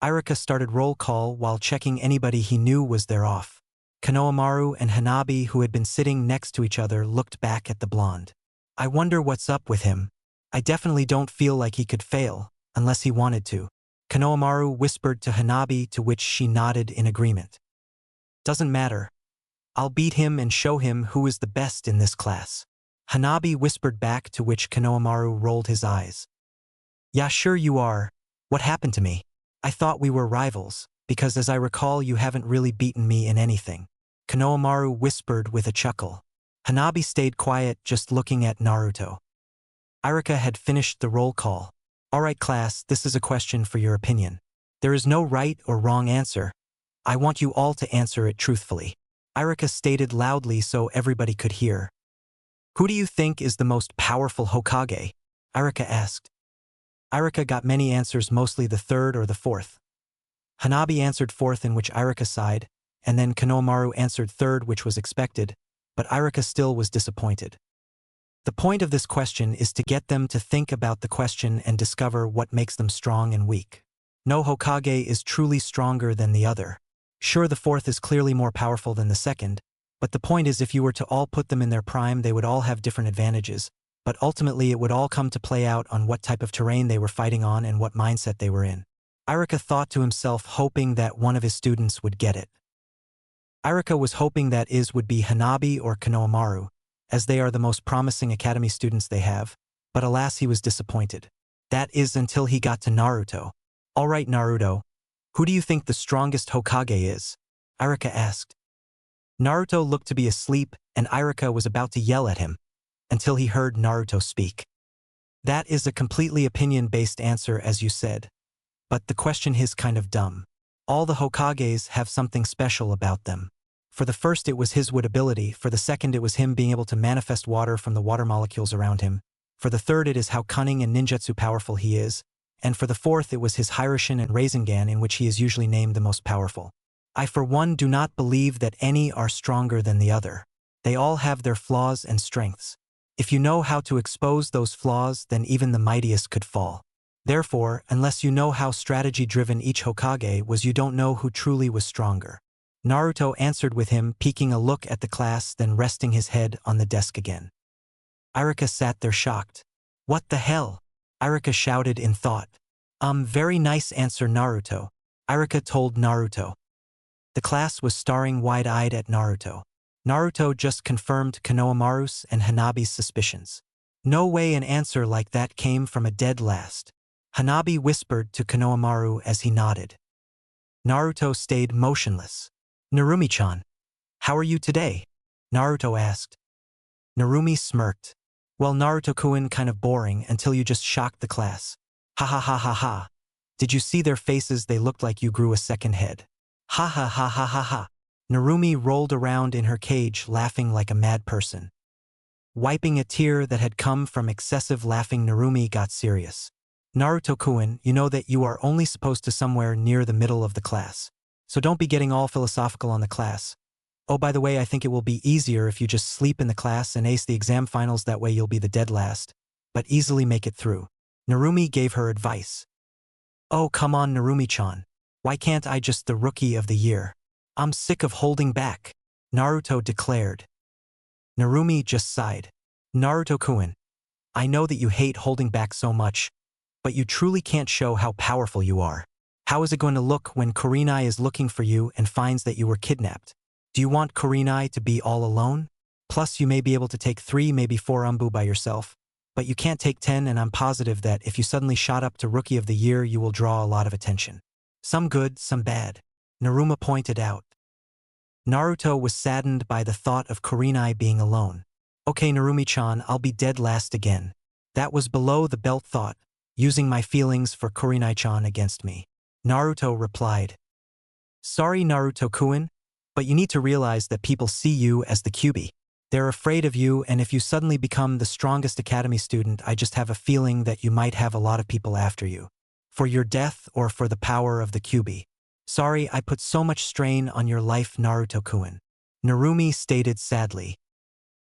Iruka started roll call while checking anybody he knew was there off. Konohamaru and Hanabi, who had been sitting next to each other, looked back at the blonde. I wonder what's up with him. I definitely don't feel like he could fail, unless he wanted to. Konohamaru whispered to Hanabi, to which she nodded in agreement. Doesn't matter. I'll beat him and show him who is the best in this class. Hanabi whispered back, to which Konohamaru rolled his eyes. Yeah, sure you are. What happened to me? I thought we were rivals, because as I recall you haven't really beaten me in anything. Konohamaru whispered with a chuckle. Hanabi stayed quiet, just looking at Naruto. Irika had finished the roll call. Alright class, this is a question for your opinion. There is no right or wrong answer. I want you all to answer it truthfully. Irika stated loudly so everybody could hear. Who do you think is the most powerful Hokage? Irika asked. Irika got many answers, mostly the third or the fourth. Hanabi answered fourth, in which Irika sighed, and then Konohamaru answered third, which was expected, but Irika still was disappointed. The point of this question is to get them to think about the question and discover what makes them strong and weak. No Hokage is truly stronger than the other. Sure, the fourth is clearly more powerful than the second, but the point is if you were to all put them in their prime, they would all have different advantages, but ultimately it would all come to play out on what type of terrain they were fighting on and what mindset they were in. Irika thought to himself, hoping that one of his students would get it. Irika was hoping that is would be Hanabi or Konohamaru, as they are the most promising academy students they have, but alas, he was disappointed. That is until he got to Naruto. Alright Naruto, who do you think the strongest Hokage is? Irika asked. Naruto looked to be asleep, and Irika was about to yell at him, until he heard Naruto speak. That is a completely opinion-based answer, as you said. But the question is kind of dumb. All the Hokages have something special about them. For the first it was his wood ability, for the second it was him being able to manifest water from the water molecules around him, for the third it is how cunning and ninjutsu powerful he is, and for the fourth it was his Hiraishin and Rasengan, in which he is usually named the most powerful. I for one do not believe that any are stronger than the other. They all have their flaws and strengths. If you know how to expose those flaws, then even the mightiest could fall. Therefore, unless you know how strategy-driven each Hokage was, you don't know who truly was stronger. Naruto answered with him, peeking a look at the class, then resting his head on the desk again. Irika sat there shocked. What the hell? Irika shouted in thought. Very nice answer Naruto. Irika told Naruto. The class was staring wide-eyed at Naruto. Naruto just confirmed Konohamaru's and Hanabi's suspicions. No way an answer like that came from a dead last. Hanabi whispered to Konohamaru as he nodded. Naruto stayed motionless. Narumi-chan, how are you today? Naruto asked. Narumi smirked. Well, Naruto-kun, kind of boring until you just shocked the class. Ha ha ha ha ha. Did you see their faces? They looked like you grew a second head. Ha ha ha ha ha ha. Narumi rolled around in her cage, laughing like a mad person. Wiping a tear that had come from excessive laughing, Narumi got serious. Naruto-kun, you know that you are only supposed to somewhere near the middle of the class. So don't be getting all philosophical on the class. Oh, by the way, I think it will be easier if you just sleep in the class and ace the exam finals. That way you'll be the dead last, but easily make it through. Narumi gave her advice. Oh, come on, Narumi-chan. Why can't I just the rookie of the year? I'm sick of holding back, Naruto declared. Narumi just sighed. Naruto-kun, I know that you hate holding back so much, but you truly can't show how powerful you are. How is it going to look when Kurenai is looking for you and finds that you were kidnapped? Do you want Kurenai to be all alone? Plus, you may be able to take 3, maybe 4 Umbu by yourself, but you can't take 10, and I'm positive that if you suddenly shot up to Rookie of the Year, you will draw a lot of attention. Some good, some bad, Naruma pointed out. Naruto was saddened by the thought of Kurenai being alone. Okay, Narumi-chan, I'll be dead last again. That was below the belt thought, using my feelings for Kurenai-chan against me. Naruto replied. Sorry, Naruto-kun, but you need to realize that people see you as the QB. They're afraid of you, and if you suddenly become the strongest academy student, I just have a feeling that you might have a lot of people after you. For your death or for the power of the QB. Sorry, I put so much strain on your life, Naruto-kun. Narumi stated sadly.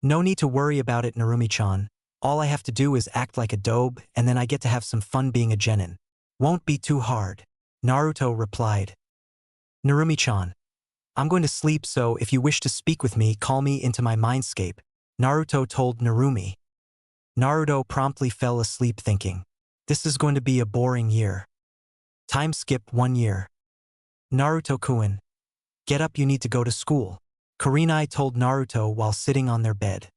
No need to worry about it, Narumi-chan. All I have to do is act like a dobe, and then I get to have some fun being a genin. Won't be too hard. Naruto replied. Narumi-chan. I'm going to sleep, so if you wish to speak with me, call me into my mindscape, Naruto told Narumi. Naruto promptly fell asleep thinking, this is going to be a boring year. Time skip 1 year. Naruto-kun. Get up, you need to go to school. Kurenai told Naruto while sitting on their bed.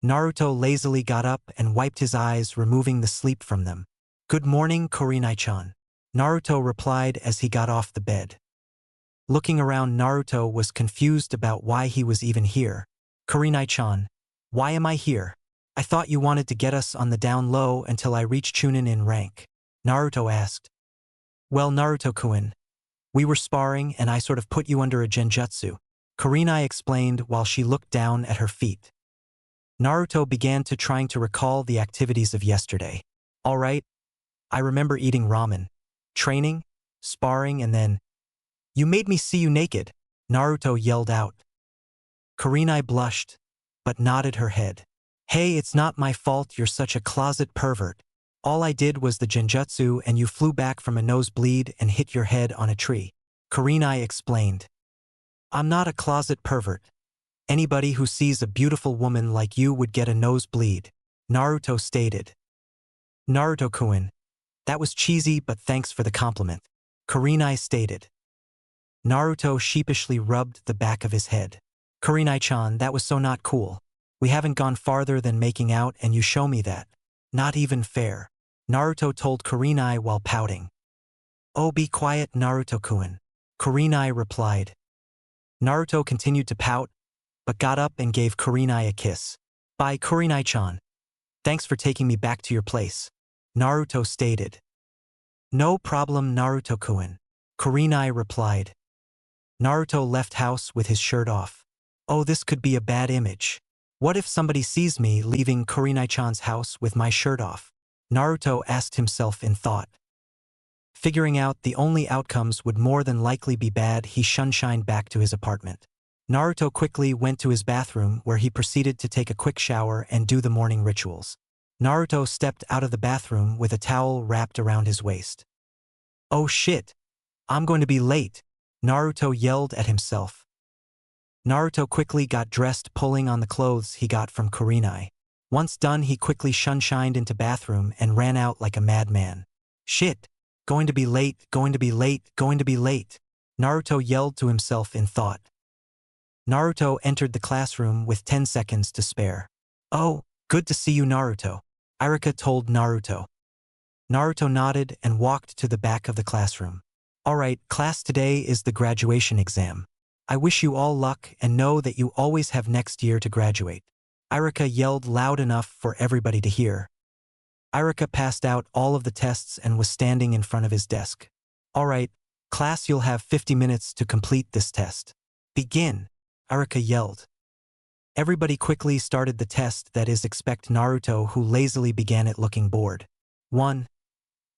Naruto lazily got up and wiped his eyes, removing the sleep from them. Good morning, Kurenai-chan. Naruto replied as he got off the bed. Looking around, Naruto was confused about why he was even here. Kurenai-chan, why am I here? I thought you wanted to get us on the down low until I reach Chunin in rank. Naruto asked. Well, Naruto-kun, we were sparring and I sort of put you under a genjutsu. Kurenai explained while she looked down at her feet. Naruto began trying to recall the activities of yesterday. All right, I remember eating ramen, training, sparring, and then, you made me see you naked, Naruto yelled out. Kurenai blushed, but nodded her head. Hey, it's not my fault you're such a closet pervert. All I did was the genjutsu and you flew back from a nosebleed and hit your head on a tree. Kurenai explained. I'm not a closet pervert. Anybody who sees a beautiful woman like you would get a nosebleed, Naruto stated. Naruto-kun, that was cheesy but thanks for the compliment, Kurenai stated. Naruto sheepishly rubbed the back of his head. Kurenai-chan, that was so not cool. We haven't gone farther than making out and you show me that. Not even fair, Naruto told Kurenai while pouting. Oh, be quiet, Naruto-kun, Kurenai replied. Naruto continued to pout, but got up and gave Kurenai a kiss. Bye, Kurenai-chan. Thanks for taking me back to your place, Naruto stated. No problem, Naruto-kun, Kurenai replied. Naruto left house with his shirt off. Oh, this could be a bad image. What if somebody sees me leaving Kurenai-chan's house with my shirt off? Naruto asked himself in thought. Figuring out the only outcomes would more than likely be bad, he shunshined back to his apartment. Naruto quickly went to his bathroom where he proceeded to take a quick shower and do the morning rituals. Naruto stepped out of the bathroom with a towel wrapped around his waist. Oh shit! I'm going to be late, Naruto yelled at himself. Naruto quickly got dressed, pulling on the clothes he got from Kurenai. Once done, he quickly shunshined into bathroom and ran out like a madman. Shit! Going to be late, going to be late, going to be late, Naruto yelled to himself in thought. Naruto entered the classroom with 10 seconds to spare. Oh, good to see you, Naruto, Irika told Naruto. Naruto nodded and walked to the back of the classroom. Alright, class, today is the graduation exam. I wish you all luck and know that you always have next year to graduate, Irika yelled loud enough for everybody to hear. Irika passed out all of the tests and was standing in front of his desk. Alright, class, you'll have 50 minutes to complete this test. Begin, Irika yelled. Everybody quickly started the test, that is, except Naruto, who lazily began it looking bored. 1.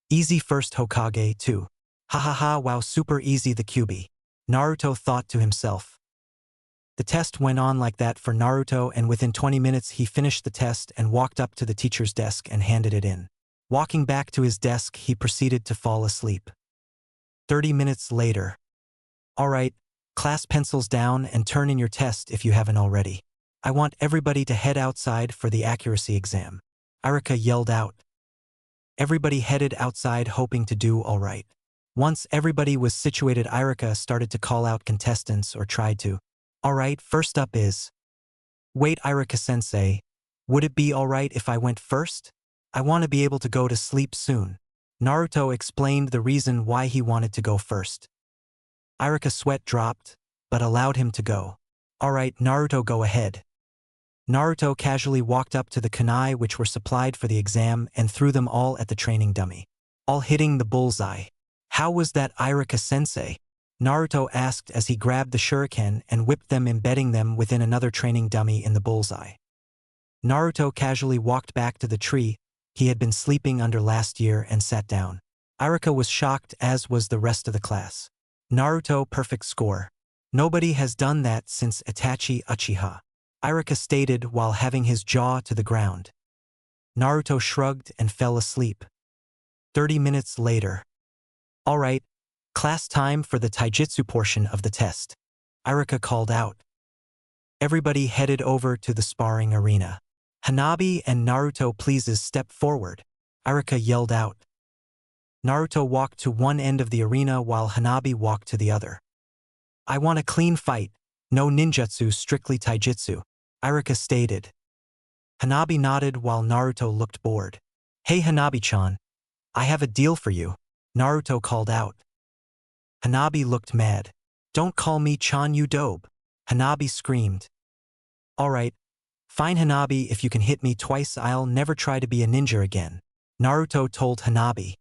Easy first Hokage. 2. Ha ha ha, wow, super easy the QB, Naruto thought to himself. The test went on like that for Naruto, and within 20 minutes he finished the test and walked up to the teacher's desk and handed it in. Walking back to his desk, he proceeded to fall asleep. 30 minutes later. Alright, class, pencils down and turn in your test if you haven't already. I want everybody to head outside for the accuracy exam, Irika yelled out. Everybody headed outside hoping to do alright. Once everybody was situated, Irika started to call out contestants, or tried to. Alright, first up is. Wait, Irika-sensei, would it be alright if I went first? I want to be able to go to sleep soon. Naruto explained the reason why he wanted to go first. Irika's sweat dropped, but allowed him to go. Alright, Naruto, go ahead. Naruto casually walked up to the kunai which were supplied for the exam and threw them all at the training dummy, all hitting the bullseye. How was that, Irika-sensei? Naruto asked as he grabbed the shuriken and whipped them, embedding them within another training dummy in the bullseye. Naruto casually walked back to the tree he had been sleeping under last year and sat down. Irika was shocked, as was the rest of the class. Naruto, perfect score. Nobody has done that since Itachi Uchiha, Irika stated while having his jaw to the ground. Naruto shrugged and fell asleep. 30 minutes later. Alright, class, time for the taijutsu portion of the test, Irika called out. Everybody headed over to the sparring arena. Hanabi and Naruto, please step forward, Irika yelled out. Naruto walked to one end of the arena while Hanabi walked to the other. I want a clean fight, no ninjutsu, strictly taijutsu, Irika stated. Hanabi nodded while Naruto looked bored. Hey Hanabi-chan, I have a deal for you, Naruto called out. Hanabi looked mad. Don't call me Chan Yu Dobe, Hanabi screamed. Alright, fine Hanabi, if you can hit me twice I'll never try to be a ninja again, Naruto told Hanabi.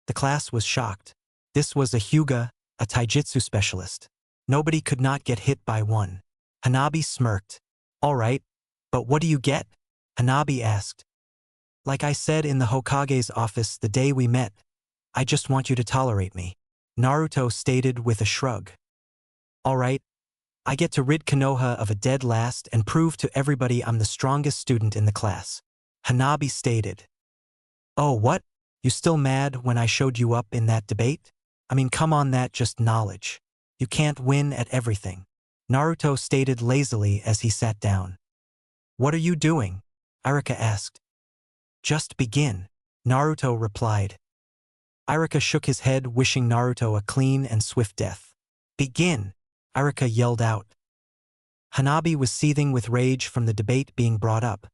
The class was shocked. This was a Hyuga, a taijutsu specialist. Nobody could not get hit by one. Hanabi smirked. Alright, but what do you get? Hanabi asked. Like I said in the Hokage's office the day we met, I just want you to tolerate me, Naruto stated with a shrug. Alright, I get to rid Konoha of a dead last and prove to everybody I'm the strongest student in the class, Hanabi stated. Oh what? You still mad when I showed you up in that debate? I mean come on, that just knowledge. You can't win at everything, Naruto stated lazily as he sat down. What are you doing? Irika asked. Just begin, Naruto replied. Irika shook his head, wishing Naruto a clean and swift death. Begin, Irika yelled out. Hanabi was seething with rage from the debate being brought up.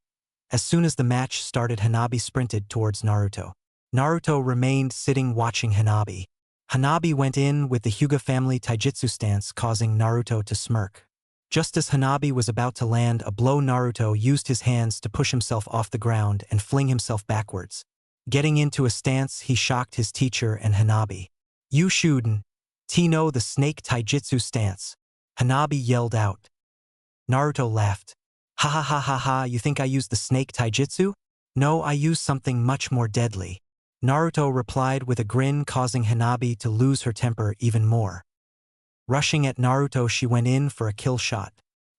As soon as the match started, Hanabi sprinted towards Naruto. Naruto remained sitting watching Hanabi. Hanabi went in with the Hyuga family taijutsu stance, causing Naruto to smirk. Just as Hanabi was about to land a blow, Naruto used his hands to push himself off the ground and fling himself backwards. Getting into a stance, he shocked his teacher and Hanabi. You shouldn't. Tino the snake taijutsu stance, Hanabi yelled out. Naruto laughed. Ha ha ha ha ha, you think I used the snake taijutsu? No, I used something much more deadly, Naruto replied with a grin, causing Hanabi to lose her temper even more. Rushing at Naruto, she went in for a kill shot.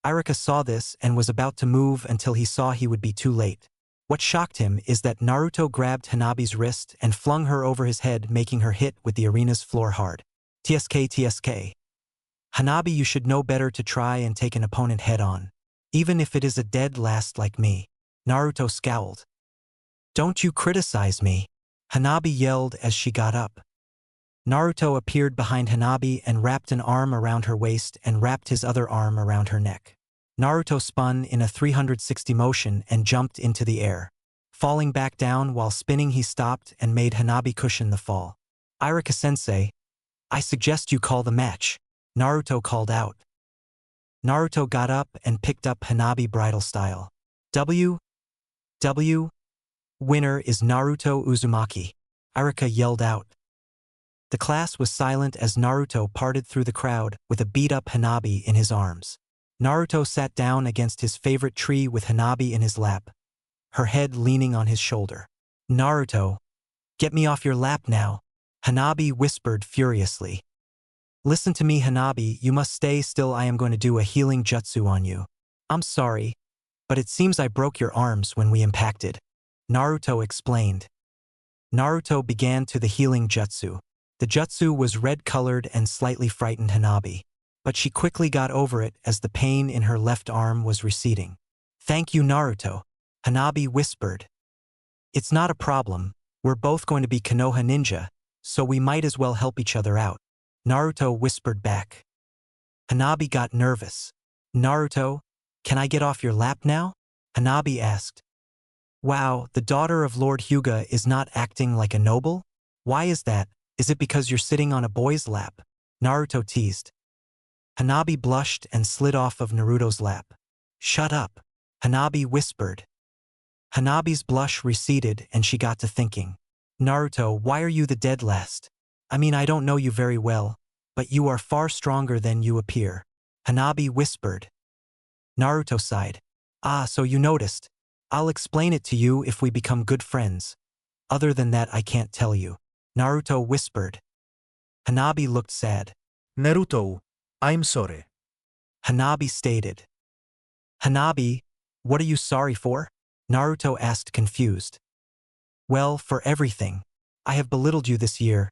Irika saw this and was about to move until he saw he would be too late. What shocked him is that Naruto grabbed Hanabi's wrist and flung her over his head, making her hit with the arena's floor hard. TSK. Hanabi, you should know better to try and take an opponent head-on, even if it is a dead last like me, Naruto scowled. Don't you criticize me, Hanabi yelled as she got up. Naruto appeared behind Hanabi and wrapped an arm around her waist and wrapped his other arm around her neck. Naruto spun in a 360 motion and jumped into the air. Falling back down while spinning, he stopped and made Hanabi cushion the fall. Irika-sensei, I suggest you call the match, Naruto called out. Naruto got up and picked up Hanabi bridal style. W. Winner is Naruto Uzumaki, Irika yelled out. The class was silent as Naruto parted through the crowd with a beat-up Hanabi in his arms. Naruto sat down against his favorite tree with Hanabi in his lap, her head leaning on his shoulder. Naruto, get me off your lap now, Hanabi whispered furiously. Listen to me, Hanabi, you must stay still. I am going to do a healing jutsu on you. I'm sorry, but it seems I broke your arms when we impacted, Naruto explained. Naruto began to the healing jutsu. The jutsu was red-colored and slightly frightened Hanabi, but she quickly got over it as the pain in her left arm was receding. Thank you, Naruto, Hanabi whispered. It's not a problem, we're both going to be Konoha ninja, so we might as well help each other out, Naruto whispered back. Hanabi got nervous. Naruto, can I get off your lap now? Hanabi asked. Wow, the daughter of Lord Hyuga is not acting like a noble? Why is that? Is it because you're sitting on a boy's lap? Naruto teased. Hanabi blushed and slid off of Naruto's lap. Shut up, Hanabi whispered. Hanabi's blush receded and she got to thinking. Naruto, why are you the dead last? I mean, I don't know you very well, but you are far stronger than you appear, Hanabi whispered. Naruto sighed. Ah, so you noticed. I'll explain it to you if we become good friends. Other than that, I can't tell you, Naruto whispered. Hanabi looked sad. Naruto, I'm sorry. Hanabi stated. Hanabi, what are you sorry for? Naruto asked, confused. Well, for everything. I have belittled you this year,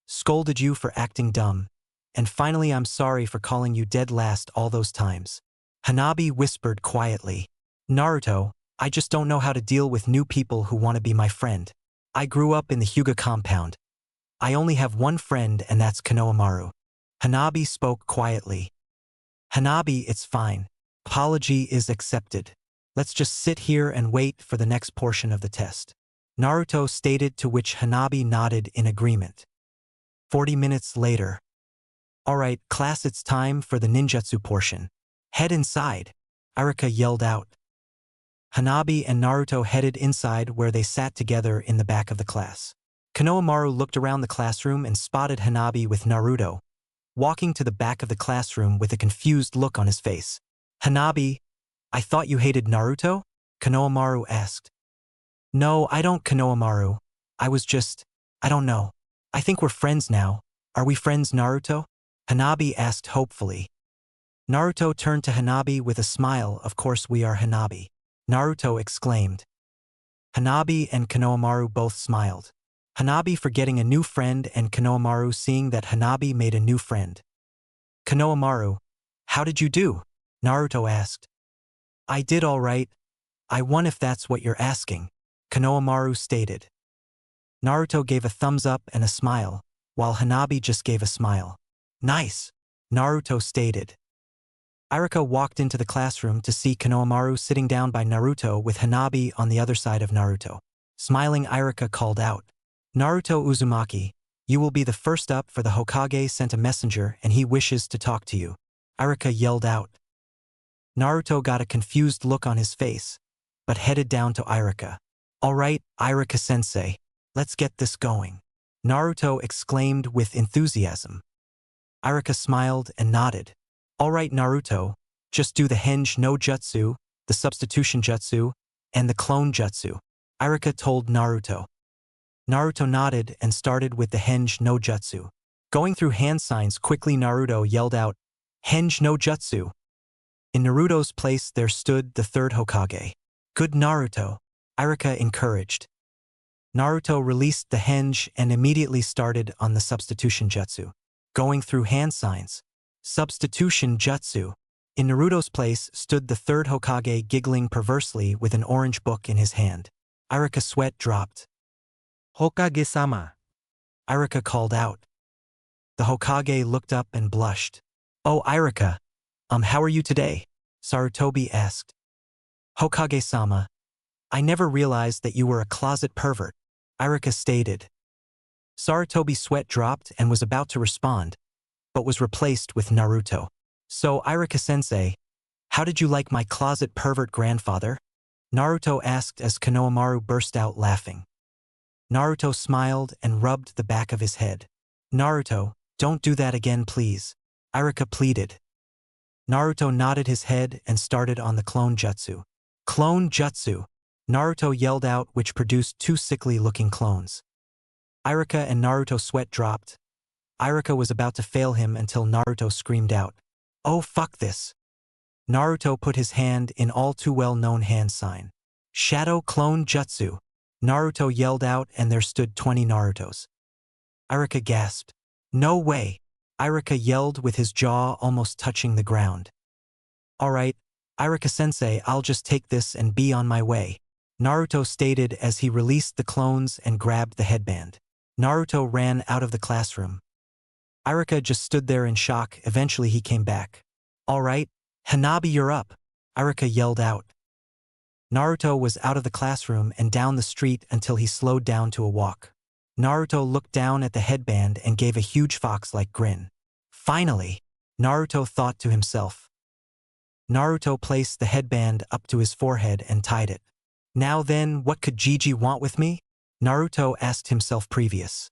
scolded you for acting dumb, and finally I'm sorry for calling you dead last all those times. Hanabi whispered quietly. Naruto, I just don't know how to deal with new people who want to be my friend. I grew up in the Hyuga compound. I only have one friend and that's Konohamaru. Hanabi spoke quietly. Hanabi, it's fine. Apology is accepted. Let's just sit here and wait for the next portion of the test, Naruto stated, to which Hanabi nodded in agreement. 40 minutes later. Alright, class, it's time for the ninjutsu portion. Head inside, Arika yelled out. Hanabi and Naruto headed inside where they sat together in the back of the class. Konohamaru looked around the classroom and spotted Hanabi with Naruto, walking to the back of the classroom with a confused look on his face. Hanabi, I thought you hated Naruto? Konohamaru asked. No, I don't, Konohamaru. I don't know. I think we're friends now. Are we friends, Naruto? Hanabi asked hopefully. Naruto turned to Hanabi with a smile. Of course we are, Hanabi. Naruto exclaimed. Hanabi and Konohamaru both smiled. Hanabi for getting a new friend and Konohamaru seeing that Hanabi made a new friend. Konohamaru, how did you do? Naruto asked. I did all right. I won if that's what you're asking, Konohamaru stated. Naruto gave a thumbs up and a smile, while Hanabi just gave a smile. Nice, Naruto stated. Arika walked into the classroom to see Konohamaru sitting down by Naruto with Hanabi on the other side of Naruto. Smiling, Arika called out, Naruto Uzumaki, you will be the first up, for the Hokage sent a messenger and he wishes to talk to you. Arika yelled out. Naruto got a confused look on his face, but headed down to Arika. All right, Arika-sensei, let's get this going, Naruto exclaimed with enthusiasm. Arika smiled and nodded. All right, Naruto, just do the Henge no Jutsu, the substitution jutsu, and the clone jutsu, Arika told Naruto. Naruto nodded and started with the Henge no Jutsu. Going through hand signs quickly, Naruto yelled out, Henge no Jutsu. In Naruto's place there stood the third Hokage. Good, Naruto, Arika encouraged. Naruto released the Henge and immediately started on the substitution jutsu. Going through hand signs. Substitution jutsu. In Naruto's place stood the third Hokage, giggling perversely with an orange book in his hand. Arika's sweat dropped. Hokage-sama. Arika called out. The Hokage looked up and blushed. Oh, Arika. How are you today? Sarutobi asked. Hokage-sama. I never realized that you were a closet pervert, Arika stated. Sarutobi's sweat dropped and was about to respond, but was replaced with Naruto. So, Arika-sensei, how did you like my closet pervert grandfather? Naruto asked as Konohamaru burst out laughing. Naruto smiled and rubbed the back of his head. Naruto, don't do that again, please, Arika pleaded. Naruto nodded his head and started on the clone jutsu. Clone jutsu, Naruto yelled out, which produced two sickly-looking clones. Arika and Naruto sweat dropped. Arika was about to fail him until Naruto screamed out, Oh, fuck this. Naruto put his hand in all too well-known hand sign. Shadow clone jutsu, Naruto yelled out, and there stood 20 Narutos. Arika gasped. No way, Arika yelled with his jaw almost touching the ground. Alright, Arika-sensei, I'll just take this and be on my way, Naruto stated as he released the clones and grabbed the headband. Naruto ran out of the classroom. Arika just stood there in shock. Eventually he came back. Alright, Hanabi, you're up, Arika yelled out. Naruto was out of the classroom and down the street until he slowed down to a walk. Naruto looked down at the headband and gave a huge fox-like grin. Finally, Naruto thought to himself. Naruto placed the headband up to his forehead and tied it. Now then, what could Gigi want with me? Naruto asked himself previous.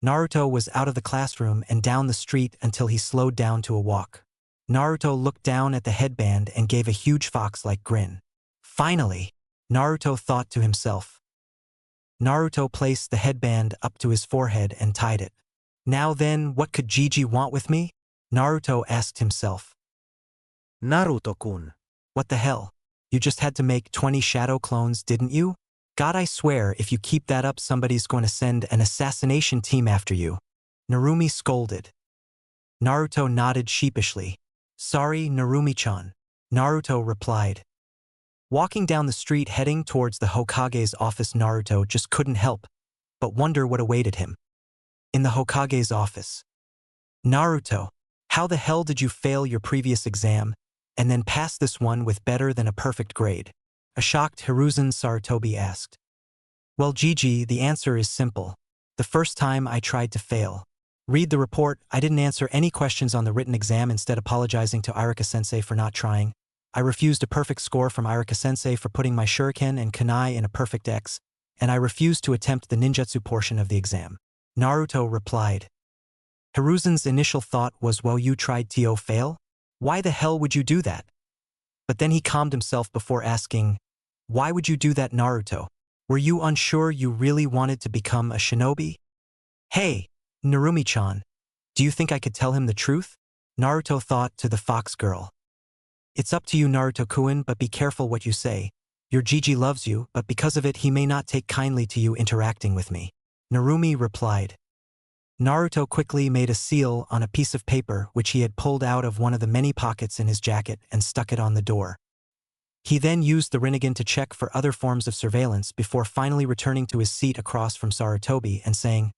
Naruto was out of the classroom and down the street until he slowed down to a walk. Naruto looked down at the headband and gave a huge fox-like grin. Finally, Naruto thought to himself. Naruto placed the headband up to his forehead and tied it. Now then, what could Gigi want with me? Naruto asked himself. Naruto-kun. What the hell? You just had to make 20 shadow clones, didn't you? God, I swear, if you keep that up, somebody's going to send an assassination team after you. Narumi scolded. Naruto nodded sheepishly. Sorry, Narumi-chan, Naruto replied. Walking down the street heading towards the Hokage's office, Naruto just couldn't help but wonder what awaited him. In the Hokage's office. Naruto, how the hell did you fail your previous exam and then pass this one with better than a perfect grade? A shocked Hiruzen Sarutobi asked. Well, Gigi, the answer is simple. The first time I tried to fail. Read the report. I didn't answer any questions on the written exam, instead apologizing to Irika-sensei for not trying. I refused a perfect score from Irika-sensei for putting my shuriken and kunai in a perfect X, and I refused to attempt the ninjutsu portion of the exam. Naruto replied. Hiruzen's initial thought was, well, you tried to fail? Why the hell would you do that? But then he calmed himself before asking, why would you do that, Naruto? Were you unsure you really wanted to become a shinobi? Hey, Narumi-chan, do you think I could tell him the truth? Naruto thought to the fox girl. It's up to you, Naruto-kun, but be careful what you say. Your Gigi loves you, but because of it he may not take kindly to you interacting with me. Narumi replied. Naruto quickly made a seal on a piece of paper which he had pulled out of one of the many pockets in his jacket and stuck it on the door. He then used the Rinnegan to check for other forms of surveillance before finally returning to his seat across from Sarutobi and saying,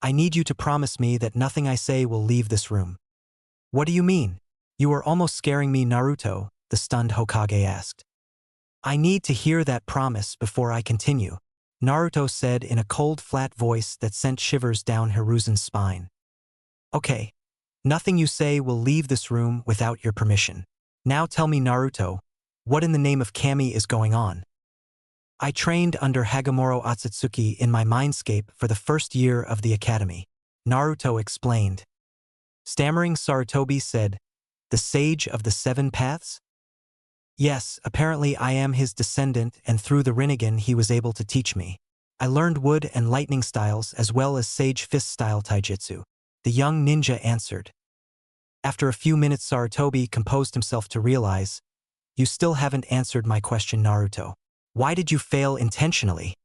I need you to promise me that nothing I say will leave this room. What do you mean? You are almost scaring me, Naruto, the stunned Hokage asked. I need to hear that promise before I continue, Naruto said in a cold, flat voice that sent shivers down Hiruzen's spine. Okay. Nothing you say will leave this room without your permission. Now tell me, Naruto, what in the name of Kami is going on? I trained under Hagamoro Otsutsuki in my mindscape for the first year of the academy, Naruto explained. Stammering Sarutobi said, the sage of the seven paths? Yes, apparently I am his descendant, and through the Rinnegan he was able to teach me. I learned wood and lightning styles as well as sage fist style taijutsu, the young ninja answered. After a few minutes Sarutobi composed himself to realize, you still haven't answered my question, Naruto. Why did you fail intentionally?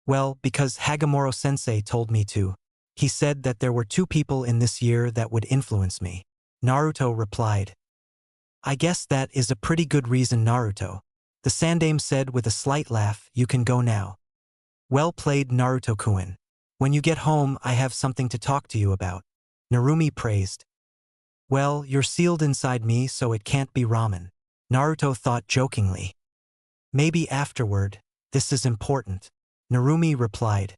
Well, because Hagamoro-sensei told me to. He said that there were 2 people in this year that would influence me. Naruto replied. I guess that is a pretty good reason, Naruto. The Sandaime said with a slight laugh, you can go now. Well played, Naruto-kun. When you get home I have something to talk to you about. Narumi praised. Well, you're sealed inside me so it can't be ramen, Naruto thought jokingly. Maybe afterward, this is important, Narumi replied.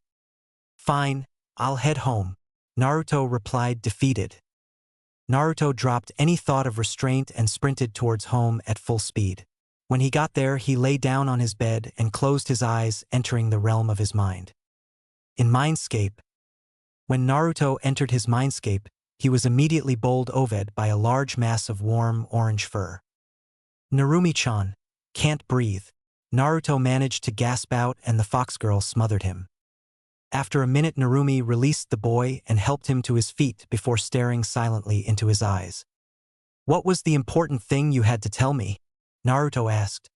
Fine, I'll head home, Naruto replied defeated. Naruto dropped any thought of restraint and sprinted towards home at full speed. When he got there he lay down on his bed and closed his eyes, entering the realm of his mind. In Mindscape. When Naruto entered his Mindscape, he was immediately bowled over by a large mass of warm orange fur. Narumi-chan, can't breathe. Naruto managed to gasp out and the fox girl smothered him. After a minute Narumi released the boy and helped him to his feet before staring silently into his eyes. What was the important thing you had to tell me? Naruto asked.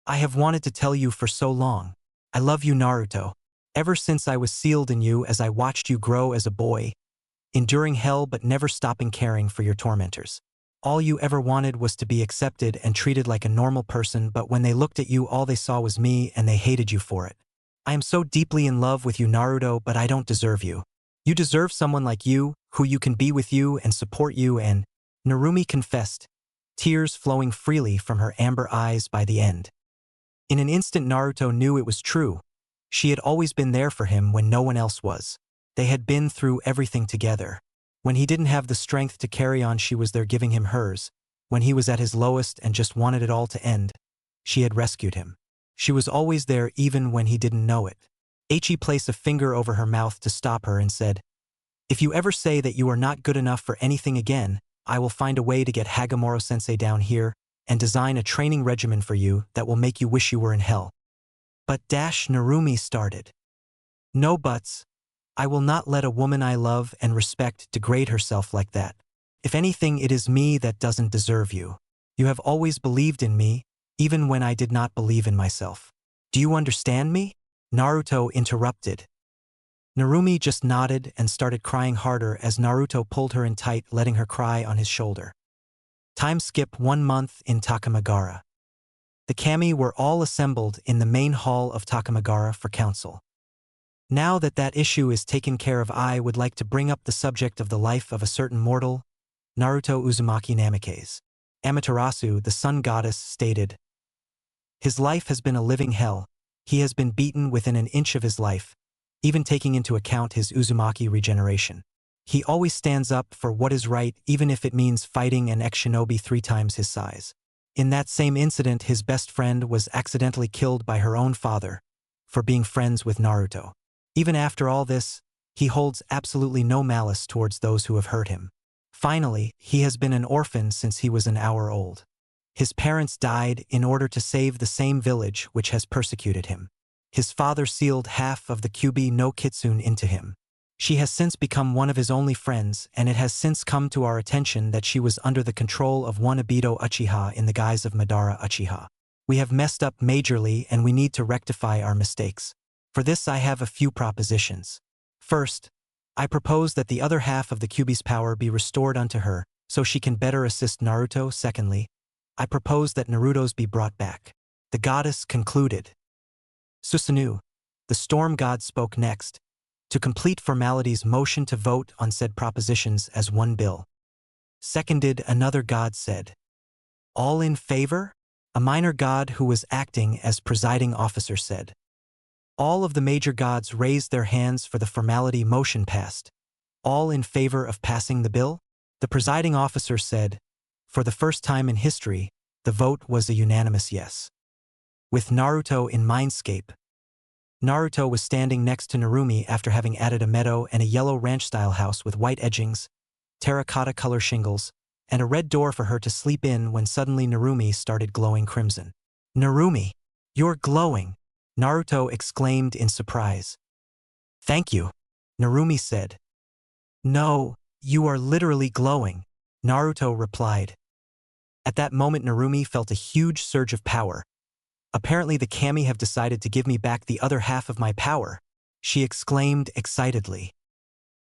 I have wanted to tell you for so long. I love you, Naruto. Ever since I was sealed in you as I watched you grow as a boy, enduring hell but never stopping caring for your tormentors. All you ever wanted was to be accepted and treated like a normal person, but when they looked at you all they saw was me and they hated you for it. I am so deeply in love with you, Naruto, but I don't deserve you. You deserve someone like you, who you can be with you and support you, and Narumi confessed, tears flowing freely from her amber eyes by the end. In an instant Naruto knew it was true. She had always been there for him when no one else was. They had been through everything together. When he didn't have the strength to carry on she was there giving him hers. When he was at his lowest and just wanted it all to end, she had rescued him. She was always there even when he didn't know it. Ichi placed a finger over her mouth to stop her and said, if you ever say that you are not good enough for anything again, I will find a way to get Hagamoro-sensei down here and design a training regimen for you that will make you wish you were in hell. But Narumi started. No buts. I will not let a woman I love and respect degrade herself like that. If anything, it is me that doesn't deserve you. You have always believed in me, even when I did not believe in myself. Do you understand me? Naruto interrupted. Narumi just nodded and started crying harder as Naruto pulled her in tight, letting her cry on his shoulder. Time skip 1 month in Takamagara. The kami were all assembled in the main hall of Takamagara for council. Now that that issue is taken care of, I would like to bring up the subject of the life of a certain mortal, Naruto Uzumaki Namikaze. Amaterasu, the sun goddess, stated, his life has been a living hell. He has been beaten within an inch of his life, even taking into account his Uzumaki regeneration. He always stands up for what is right even if it means fighting an ex-shinobi 3 times his size. In that same incident, his best friend was accidentally killed by her own father for being friends with Naruto. Even after all this, he holds absolutely no malice towards those who have hurt him. Finally, he has been an orphan since he was an hour old. His parents died in order to save the same village which has persecuted him. His father sealed half of the Kyuubi no Kitsune into him. She has since become one of his only friends, and it has since come to our attention that she was under the control of one Obito Uchiha in the guise of Madara Uchiha. We have messed up majorly and we need to rectify our mistakes. For this I have a few propositions. First, I propose that the other half of the Kyuubi's power be restored unto her, so she can better assist Naruto. Secondly, I propose that Naruto's be brought back. The goddess concluded. Susanoo, the storm god, spoke next. To complete formalities, motion to vote on said propositions as one bill. Seconded, another god said. All in favor? A minor god who was acting as presiding officer said. All of the major gods raised their hands for the formality. Motion passed. All in favor of passing the bill? The presiding officer said. For the first time in history, the vote was a unanimous yes. With Naruto in mindscape. Naruto was standing next to Narumi after having added a meadow and a yellow ranch-style house with white edgings, terracotta color shingles, and a red door for her to sleep in when suddenly Narumi started glowing crimson. Narumi, you're glowing, Naruto exclaimed in surprise. Thank you, Narumi said. No, you are literally glowing, Naruto replied. At that moment Narumi felt a huge surge of power. Apparently the kami have decided to give me back the other half of my power, she exclaimed excitedly.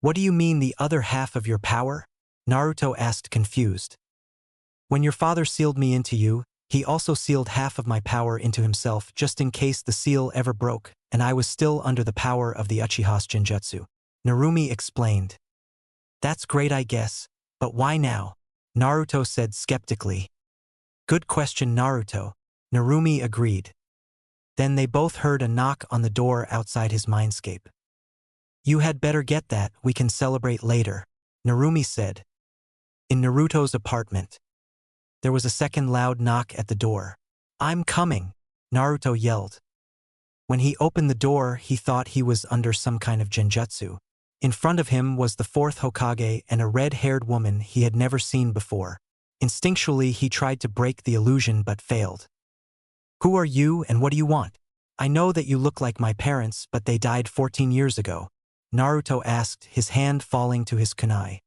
What do you mean the other half of your power? Naruto asked confused. When your father sealed me into you, he also sealed half of my power into himself just in case the seal ever broke, and I was still under the power of the Uchiha's Genjutsu. Narumi explained. That's great, I guess, but why now? Naruto said skeptically. Good question, Naruto. Narumi agreed. Then they both heard a knock on the door outside his mindscape. You had better get that, we can celebrate later, Narumi said. In Naruto's apartment. There was a second loud knock at the door. I'm coming, Naruto yelled. When he opened the door, he thought he was under some kind of genjutsu. In front of him was the fourth Hokage and a red-haired woman he had never seen before. Instinctually, he tried to break the illusion but failed. Who are you and what do you want? I know that you look like my parents, but they died 14 years ago, Naruto asked, his hand falling to his kunai.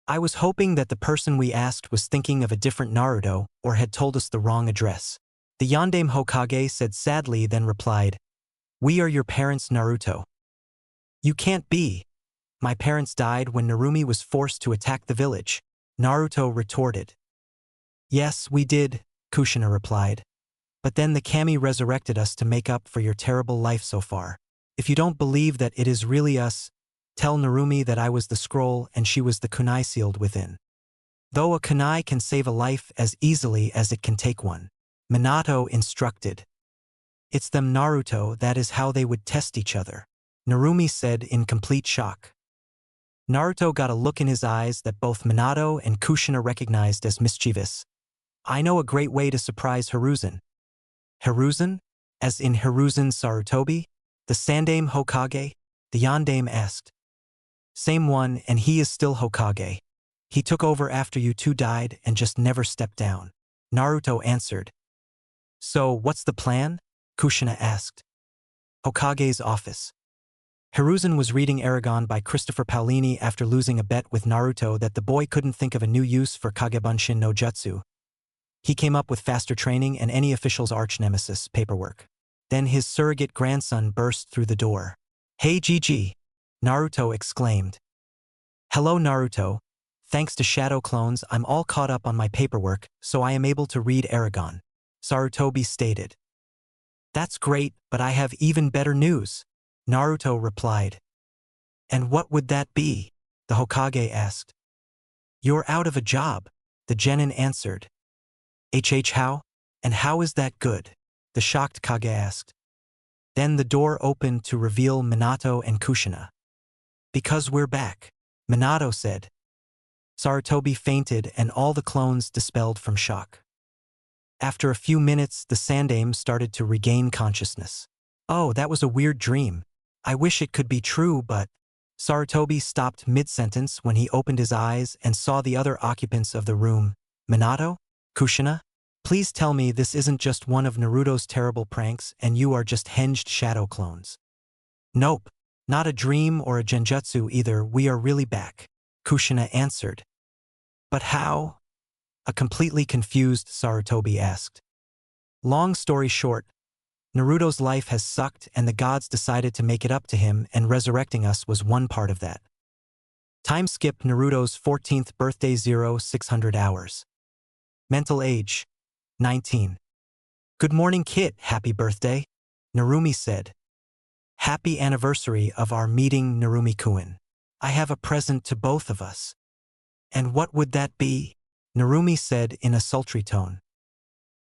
I was hoping that the person we asked was thinking of a different Naruto or had told us the wrong address. The Yondaime Hokage said sadly, then replied, We are your parents, Naruto. You can't be. My parents died when Narumi was forced to attack the village, Naruto retorted. Yes, we did, Kushina replied. But then the kami resurrected us to make up for your terrible life so far. If you don't believe that it is really us, tell Narumi that I was the scroll and she was the kunai sealed within. Though a kunai can save a life as easily as it can take one, Minato instructed. It's them, Naruto, that is how they would test each other, Narumi said in complete shock. Naruto got a look in his eyes that both Minato and Kushina recognized as mischievous. I know a great way to surprise Hiruzen. Hiruzen? As in Hiruzen Sarutobi? The Sandaime Hokage? The Yondaime asked. Same one, and he is still Hokage. He took over after you two died and just never stepped down, Naruto answered. So, what's the plan? Kushina asked. Hokage's office. Hiruzen was reading Aragon by Christopher Paolini after losing a bet with Naruto that the boy couldn't think of a new use for Kagebunshin no Jutsu. He came up with faster training and any official's arch-nemesis paperwork. Then his surrogate grandson burst through the door. Hey Gigi! Naruto exclaimed. Hello Naruto. Thanks to shadow clones, I'm all caught up on my paperwork, so I am able to read Aragon, Sarutobi stated. That's great, but I have even better news, Naruto replied. And what would that be? The Hokage asked. You're out of a job, the genin answered. How? And how is that good? The shocked Kage asked. Then the door opened to reveal Minato and Kushina. Because we're back, Minato said. Sarutobi fainted and all the clones dispelled from shock. After a few minutes, the Sandaime started to regain consciousness. Oh, that was a weird dream. I wish it could be true, but… Sarutobi stopped mid-sentence when he opened his eyes and saw the other occupants of the room. Minato? Kushina? Please tell me this isn't just one of Naruto's terrible pranks and you are just hinged shadow clones. Nope. Not a dream or a genjutsu either, we are really back. Kushina answered. But how? A completely confused Sarutobi asked. Long story short, Naruto's life has sucked and the gods decided to make it up to him, and resurrecting us was one part of that. Time skip Naruto's 14th birthday 0600 hours. Mental age 19. Good morning Kit, happy birthday, Narumi said. Happy anniversary of our meeting, Narumi-kun. I have a present to both of us. And what would that be? Narumi said in a sultry tone.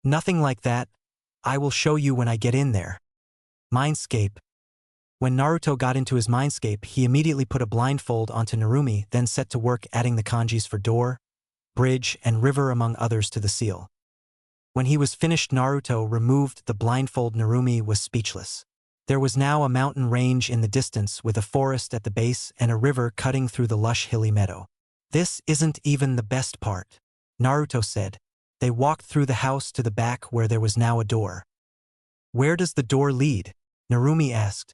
Nothing like that. I will show you when I get in there. Mindscape. When Naruto got into his mindscape, he immediately put a blindfold onto Narumi, then set to work adding the kanjis for door, bridge, and river among others to the seal. When he was finished, Naruto removed the blindfold. Narumi was speechless. There was now a mountain range in the distance with a forest at the base and a river cutting through the lush hilly meadow. This isn't even the best part, Naruto said. They walked through the house to the back where there was now a door. Where does the door lead? Narumi asked.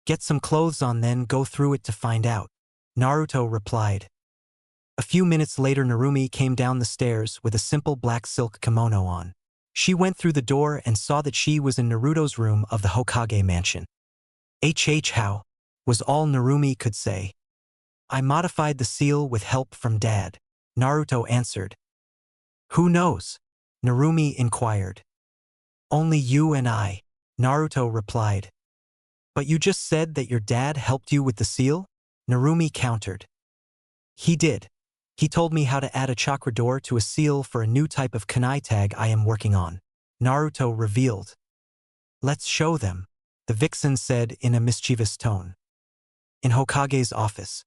Get some clothes on then go through it to find out, Naruto replied. A few minutes later Narumi came down the stairs with a simple black silk kimono on. She went through the door and saw that she was in Naruto's room of the Hokage mansion. How? Was all Narumi could say. I modified the seal with help from Dad, Naruto answered. Who knows? Narumi inquired. Only you and I, Naruto replied. But you just said that your dad helped you with the seal? Narumi countered. He did. He told me how to add a chakra door to a seal for a new type of kunai tag I am working on, Naruto revealed. Let's show them, the vixen said in a mischievous tone. In Hokage's office.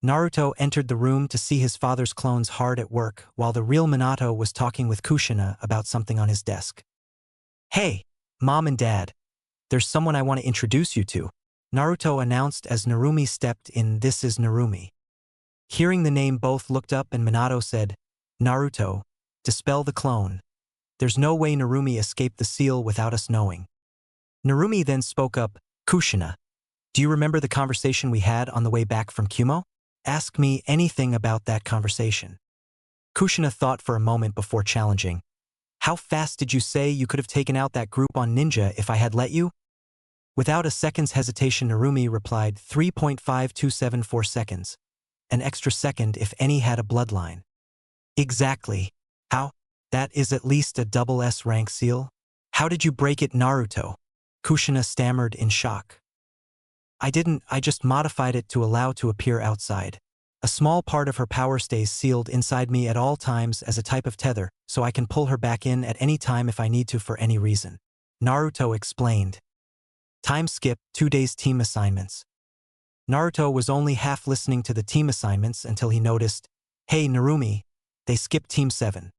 Naruto entered the room to see his father's clones hard at work while the real Minato was talking with Kushina about something on his desk. Hey, Mom and Dad, there's someone I want to introduce you to, Naruto announced as Narumi stepped in. This is Narumi. Hearing the name, both looked up and Minato said, Naruto, dispel the clone. There's no way Narumi escaped the seal without us knowing. Narumi then spoke up, Kushina, do you remember the conversation we had on the way back from Kumo? Ask me anything about that conversation. Kushina thought for a moment before challenging. How fast did you say you could have taken out that group on Ninja if I had let you? Without a second's hesitation, Narumi replied 3.5274 seconds. An extra second if any had a bloodline. Exactly. How? That is at least a double S rank seal? How did you break it, Naruto? Kushina stammered in shock. I didn't, I just modified it to allow to appear outside. A small part of her power stays sealed inside me at all times as a type of tether, so I can pull her back in at any time if I need to for any reason. Naruto explained. Time skip, 2 days team assignments. Naruto was only half listening to the team assignments until he noticed, hey Narumi, they skipped Team 7.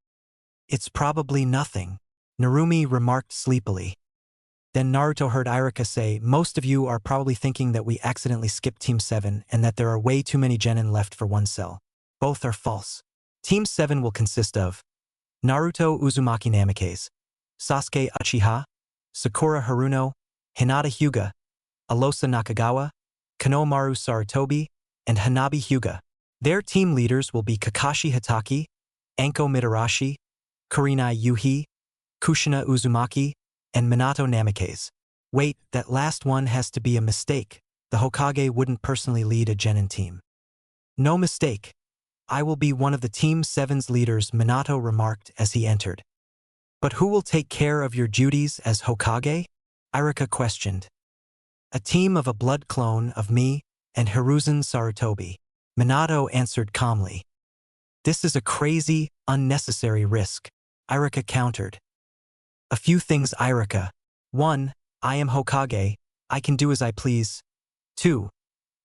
It's probably nothing, Narumi remarked sleepily. Then Naruto heard Iruka say, most of you are probably thinking that we accidentally skipped Team 7 and that there are way too many genin left for one cell. Both are false. Team 7 will consist of Naruto Uzumaki Namikaze, Sasuke Uchiha, Sakura Haruno, Hinata Hyuga, Alosa Nakagawa, Konohamaru Sarutobi, and Hanabi Hyuga. Their team leaders will be Kakashi Hatake, Anko Mitarashi, Kurenai Yuhi, Kushina Uzumaki, and Minato Namikaze. Wait, that last one has to be a mistake. The Hokage wouldn't personally lead a genin team. No mistake. I will be one of the Team 7's leaders, Minato remarked as he entered. But who will take care of your duties as Hokage? Iruka questioned. A team of a blood clone of me and Hiruzen Sarutobi, Minato answered calmly. This is a crazy, unnecessary risk, Iruka countered. A few things, Iruka. 1. I am Hokage. I can do as I please. 2.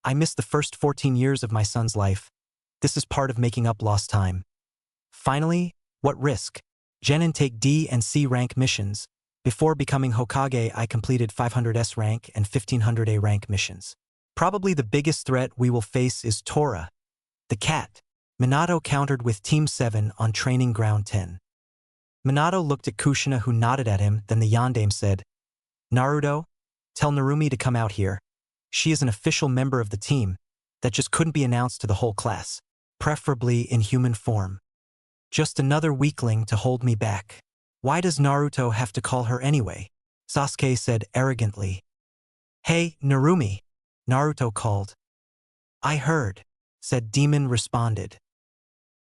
I missed the first 14 years of my son's life. This is part of making up lost time. Finally, what risk? Genin take D and C rank missions. Before becoming Hokage, I completed 500S rank and 1500A rank missions. Probably the biggest threat we will face is Tora, the cat. Minato countered with Team 7 on Training Ground 10. Minato looked at Kushina, who nodded at him, then the yandame said, Naruto, tell Narumi to come out here. She is an official member of the team that just couldn't be announced to the whole class, preferably in human form. Just another weakling to hold me back. Why does Naruto have to call her anyway? Sasuke said arrogantly. Hey, Narumi, Naruto called. I heard, said Demon responded.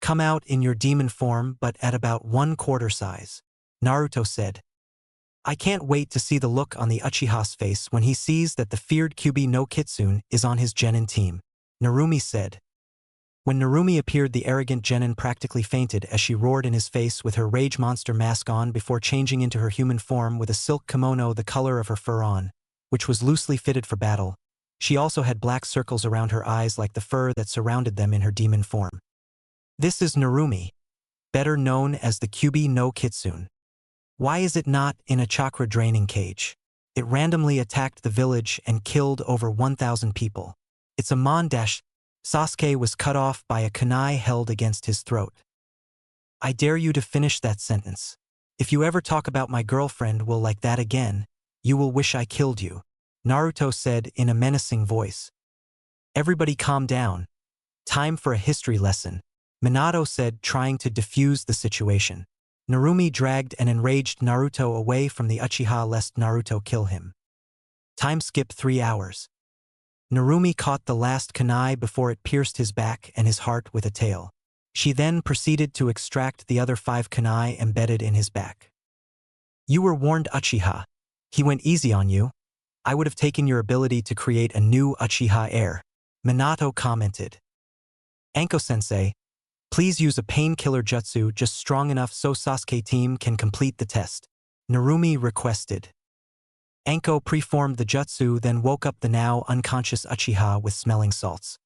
Come out in your demon form but at about 1/4 size, Naruto said. I can't wait to see the look on the Uchiha's face when he sees that the feared Kyuubi no Kitsune is on his Genin team, Narumi said. When Narumi appeared, the arrogant Genin practically fainted as she roared in his face with her rage monster mask on before changing into her human form with a silk kimono the color of her fur on, which was loosely fitted for battle. She also had black circles around her eyes like the fur that surrounded them in her demon form. This is Narumi, better known as the Kyuubi no Kitsune. Why is it not in a chakra draining cage? It randomly attacked the village and killed over 1,000 people. It's a mondash. Sasuke was cut off by a kunai held against his throat. I dare you to finish that sentence. If you ever talk about my girlfriend like that again, you will wish I killed you, Naruto said in a menacing voice. Everybody calm down. Time for a history lesson, Minato said, trying to defuse the situation. Narumi dragged an enraged Naruto away from the Uchiha lest Naruto kill him. Time skip 3 hours. Narumi caught the last kunai before it pierced his back and his heart with a tail. She then proceeded to extract the other 5 kunai embedded in his back. You were warned, Uchiha. He went easy on you. I would have taken your ability to create a new Uchiha heir, Minato commented. Anko-sensei, please use a painkiller jutsu just strong enough so Sasuke team can complete the test, Narumi requested. Anko preformed the jutsu, then woke up the now unconscious Uchiha with smelling salts.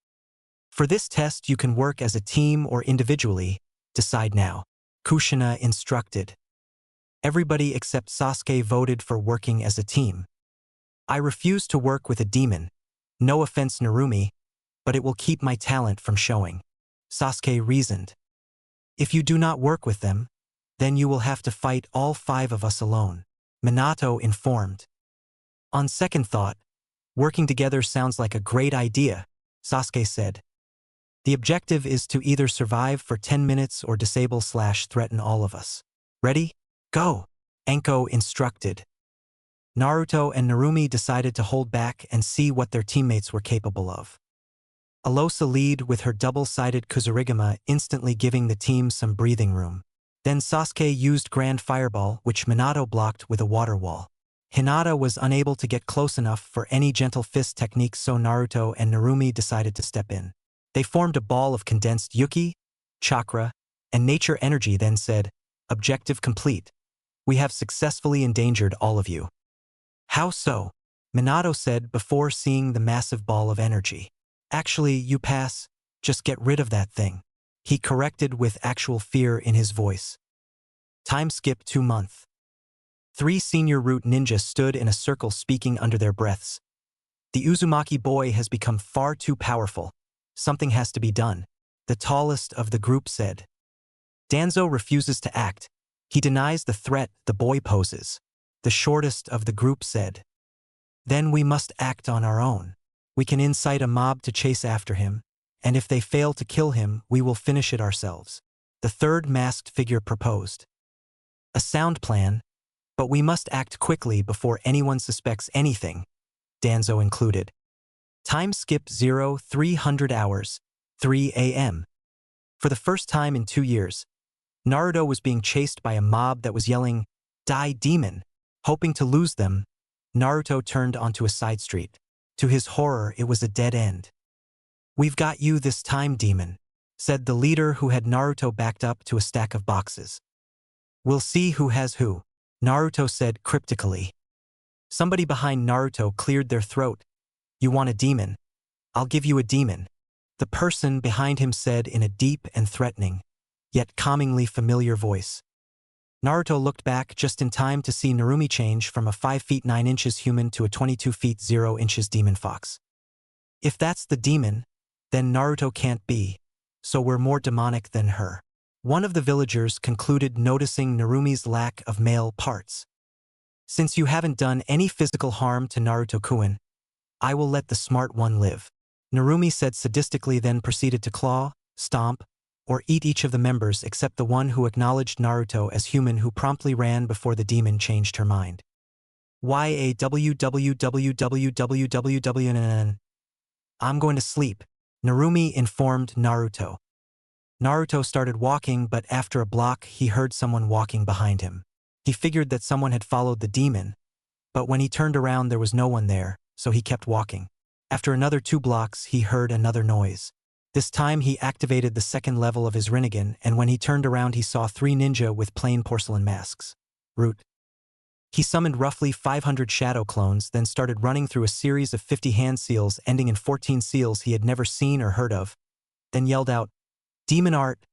For this test you can work as a team or individually, decide now, Kushina instructed. Everybody except Sasuke voted for working as a team. I refuse to work with a demon. No offense, Narumi, but it will keep my talent from showing, Sasuke reasoned. If you do not work with them, then you will have to fight all 5 of us alone, Minato informed. On second thought, working together sounds like a great idea, Sasuke said. The objective is to either survive for 10 minutes or disable/threaten all of us. Ready? Go, Anko instructed. Naruto and Narumi decided to hold back and see what their teammates were capable of. Alosa lead with her double-sided Kuzurigama, instantly giving the team some breathing room. Then Sasuke used Grand Fireball, which Minato blocked with a water wall. Hinata was unable to get close enough for any gentle fist techniques, so Naruto and Narumi decided to step in. They formed a ball of condensed Yuki, chakra, and nature energy, then said, Objective complete. We have successfully endangered all of you. How so? Minato said before seeing the massive ball of energy. Actually, you pass, just get rid of that thing, he corrected with actual fear in his voice. Time skip 2 months. 3 senior root ninjas stood in a circle speaking under their breaths. The Uzumaki boy has become far too powerful. Something has to be done, the tallest of the group said. Danzo refuses to act. He denies the threat the boy poses, the shortest of the group said. Then we must act on our own. We can incite a mob to chase after him, and if they fail to kill him, we will finish it ourselves, the third masked figure proposed. A sound plan, but we must act quickly before anyone suspects anything, Danzo included. Time skip 0300 hours, 3 a.m. For the first time in 2 years, Naruto was being chased by a mob that was yelling, Die demon! Hoping to lose them, Naruto turned onto a side street. To his horror, it was a dead end. We've got you this time, demon, said the leader who had Naruto backed up to a stack of boxes. We'll see who has who, Naruto said cryptically. Somebody behind Naruto cleared their throat. You want a demon? I'll give you a demon, the person behind him said in a deep and threatening, yet calmingly familiar voice. Naruto looked back just in time to see Narumi change from a 5 feet 9 inches human to a 22 feet 0 inches demon fox. If that's the demon, then Naruto can't be, so we're more demonic than her. One of the villagers concluded, noticing Narumi's lack of male parts. Since you haven't done any physical harm to Naruto-kun, I will let the smart one live. Narumi said sadistically, then proceeded to claw, stomp, or eat each of the members except the one who acknowledged Naruto as human, who promptly ran before the demon changed her mind. YAWWWWWWWNN. I'm going to sleep, Narumi informed Naruto. Naruto started walking, but after a block he heard someone walking behind him. He figured that someone had followed the demon, but when he turned around there was no one there, so he kept walking. After another 2 blocks he heard another noise. This time he activated the 2nd level of his Rinnegan, and when he turned around he saw 3 ninja with plain porcelain masks. Root. He summoned roughly 500 shadow clones, then started running through a series of 50 hand seals ending in 14 seals he had never seen or heard of, then yelled out, "Demon art!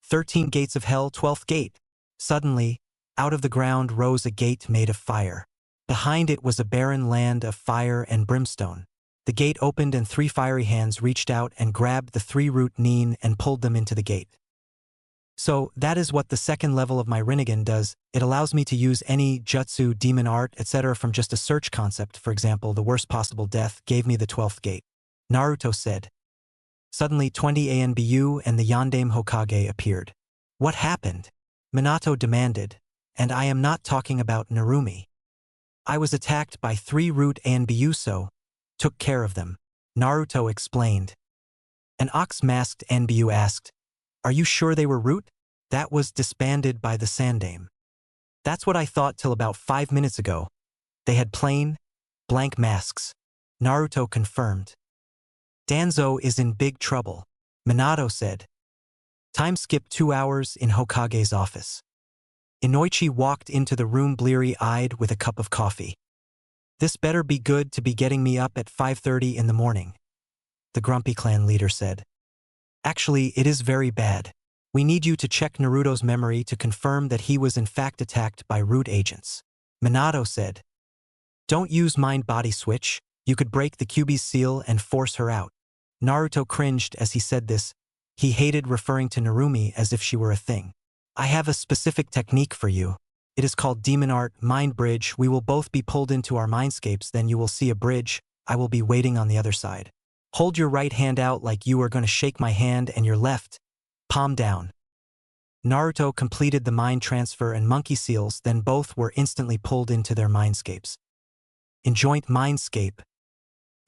13 gates of hell, 12th gate!" Suddenly, out of the ground rose a gate made of fire. Behind it was a barren land of fire and brimstone. The gate opened and 3 fiery hands reached out and grabbed the 3 root nin and pulled them into the gate. So, that is what the 2nd level of my Rinnegan does. It allows me to use any jutsu, demon art, etc. from just a search concept. For example, the worst possible death gave me the 12th gate. Naruto said. Suddenly 20 ANBU and the Yondaime Hokage appeared. What happened? Minato demanded, and I am not talking about Narumi. I was attacked by 3 root ANBU, so took care of them, Naruto explained. An ox-masked ANBU asked, "Are you sure they were root?" That was disbanded by the Sandaime. That's what I thought till about 5 minutes ago. They had plain, blank masks, Naruto confirmed. Danzo is in big trouble, Minato said. Time skip 2 hours in Hokage's office. Inoichi walked into the room bleary-eyed with a cup of coffee. This better be good to be getting me up at 5:30 in the morning, the Grumpy Clan leader said. Actually, it is very bad. We need you to check Naruto's memory to confirm that he was in fact attacked by root agents, Minato said. Don't use mind-body switch, you could break the Kyuubi's seal and force her out. Naruto cringed as he said this. He hated referring to Narumi as if she were a thing. I have a specific technique for you. It is called Demon Art Mind Bridge. We will both be pulled into our mindscapes, then you will see a bridge. I will be waiting on the other side. Hold your right hand out like you are going to shake my hand and your left, palm down. Naruto completed the mind transfer and monkey seals, then both were instantly pulled into their mindscapes. In joint mindscape.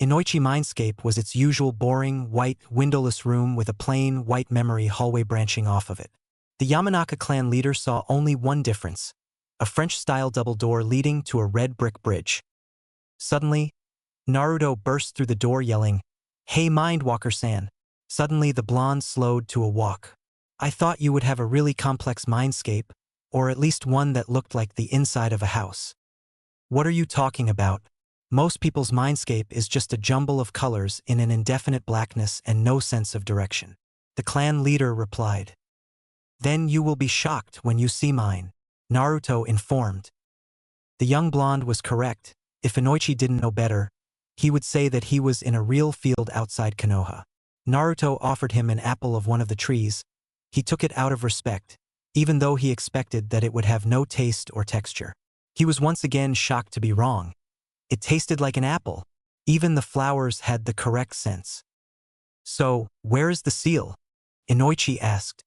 Inoichi mindscape was its usual boring, white, windowless room with a plain, white memory hallway branching off of it. The Yamanaka clan leader saw only one difference. A French-style double door leading to a red brick bridge. Suddenly, Naruto burst through the door yelling, "Hey Mindwalker-san!" Suddenly the blonde slowed to a walk. I thought you would have a really complex mindscape, or at least one that looked like the inside of a house. What are you talking about? Most people's mindscape is just a jumble of colors in an indefinite blackness and no sense of direction. The clan leader replied. Then you will be shocked when you see mine, Naruto informed. The young blonde was correct. If Inoichi didn't know better, he would say that he was in a real field outside Konoha. Naruto offered him an apple of one of the trees. He took it out of respect, even though he expected that it would have no taste or texture. He was once again shocked to be wrong. It tasted like an apple. Even the flowers had the correct sense. So, where is the seal? Inoichi asked.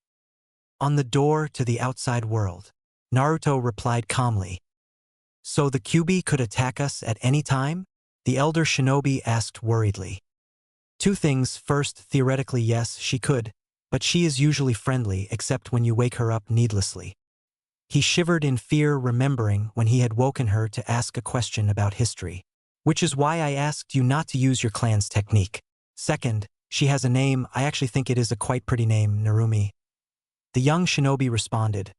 On the door to the outside world, Naruto replied calmly. So the Kyuubi could attack us at any time? The elder shinobi asked worriedly. 2 things. First, theoretically yes, she could, but she is usually friendly except when you wake her up needlessly. He shivered in fear, remembering when he had woken her to ask a question about history. Which is why I asked you not to use your clan's technique. Second, she has a name. I actually think it is a quite pretty name, Narumi. The young shinobi responded.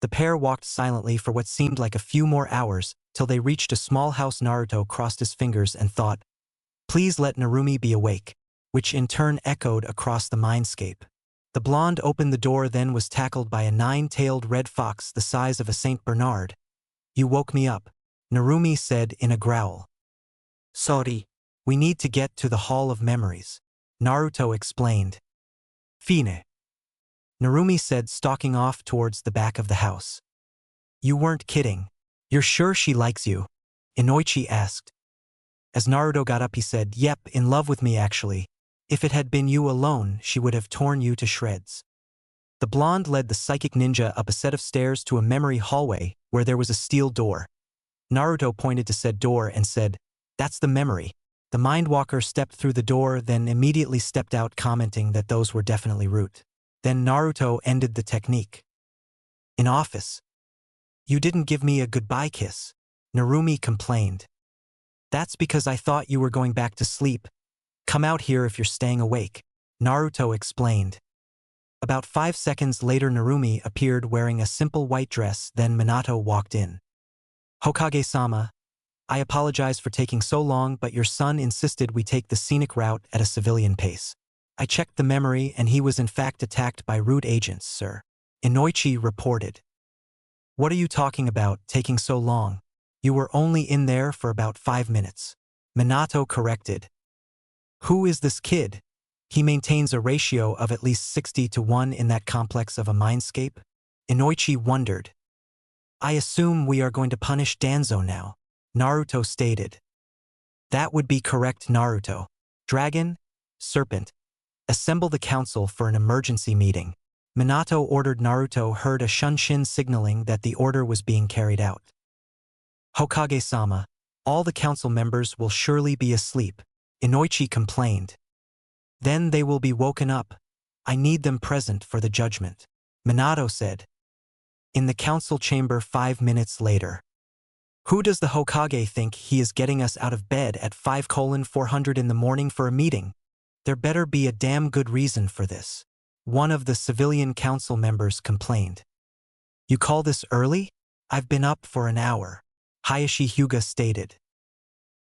The pair walked silently for what seemed like a few more hours, till they reached a small house. Naruto crossed his fingers and thought, Please let Narumi be awake, which in turn echoed across the mindscape. The blonde opened the door, then was tackled by a 9-tailed red fox the size of a Saint Bernard. You woke me up, Narumi said in a growl. Sorry. We need to get to the Hall of Memories, Naruto explained. Fine. Narumi said, stalking off towards the back of the house. You weren't kidding. You're sure she likes you? Inoichi asked. As Naruto got up, he said, Yep, in love with me actually. If it had been you alone, she would have torn you to shreds. The blonde led the psychic ninja up a set of stairs to a memory hallway where there was a steel door. Naruto pointed to said door and said, That's the memory. The mindwalker stepped through the door, then immediately stepped out, commenting that those were definitely root. Then Naruto ended the technique. In office. You didn't give me a goodbye kiss, Narumi complained. That's because I thought you were going back to sleep. Come out here if you're staying awake, Naruto explained. About 5 seconds later, Narumi appeared wearing a simple white dress, then Minato walked in. Hokage-sama, I apologize for taking so long, but your son insisted we take the scenic route at a civilian pace. I checked the memory and he was in fact attacked by root agents, sir, Inoichi reported. What are you talking about, taking so long? You were only in there for about 5 minutes. Minato corrected. Who is this kid? He maintains a ratio of at least 60-1 in that complex of a mindscape? Inoichi wondered. I assume we are going to punish Danzo now, Naruto stated. That would be correct, Naruto. Dragon, Serpent, assemble the council for an emergency meeting. Minato ordered. Naruto heard a shunshin signaling that the order was being carried out. Hokage-sama, all the council members will surely be asleep, Inoichi complained. Then they will be woken up. I need them present for the judgment, Minato said. In the council chamber 5 minutes later. Who does the Hokage think he is getting us out of bed at 5:400 in the morning for a meeting? There better be a damn good reason for this. One of the civilian council members complained. You call this early? I've been up for an hour, Hayashi Hyuga stated.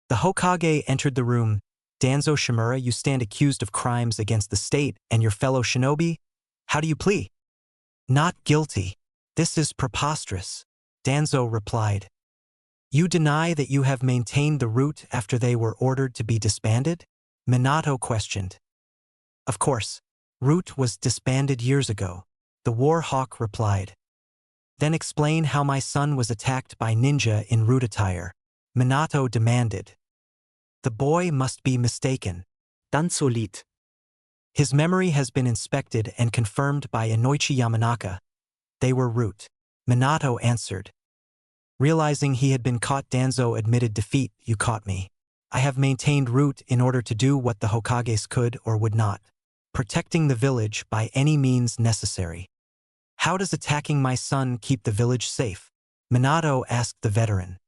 The Hokage entered the room. Danzo Shimura, you stand accused of crimes against the state and your fellow shinobi? How do you plead? Not guilty. This is preposterous, Danzo replied. You deny that you have maintained the root after they were ordered to be disbanded? Minato questioned. Of course. Root was disbanded years ago, the War Hawk replied. Then explain how my son was attacked by ninja in root attire, Minato demanded. The boy must be mistaken. Tan solit. His memory has been inspected and confirmed by Inoichi Yamanaka. They were root, Minato answered. Realizing he had been caught, Danzo admitted defeat. You caught me. I have maintained root in order to do what the Hokages could or would not. Protecting the village by any means necessary. How does attacking my son keep the village safe? Minato asked the veteran.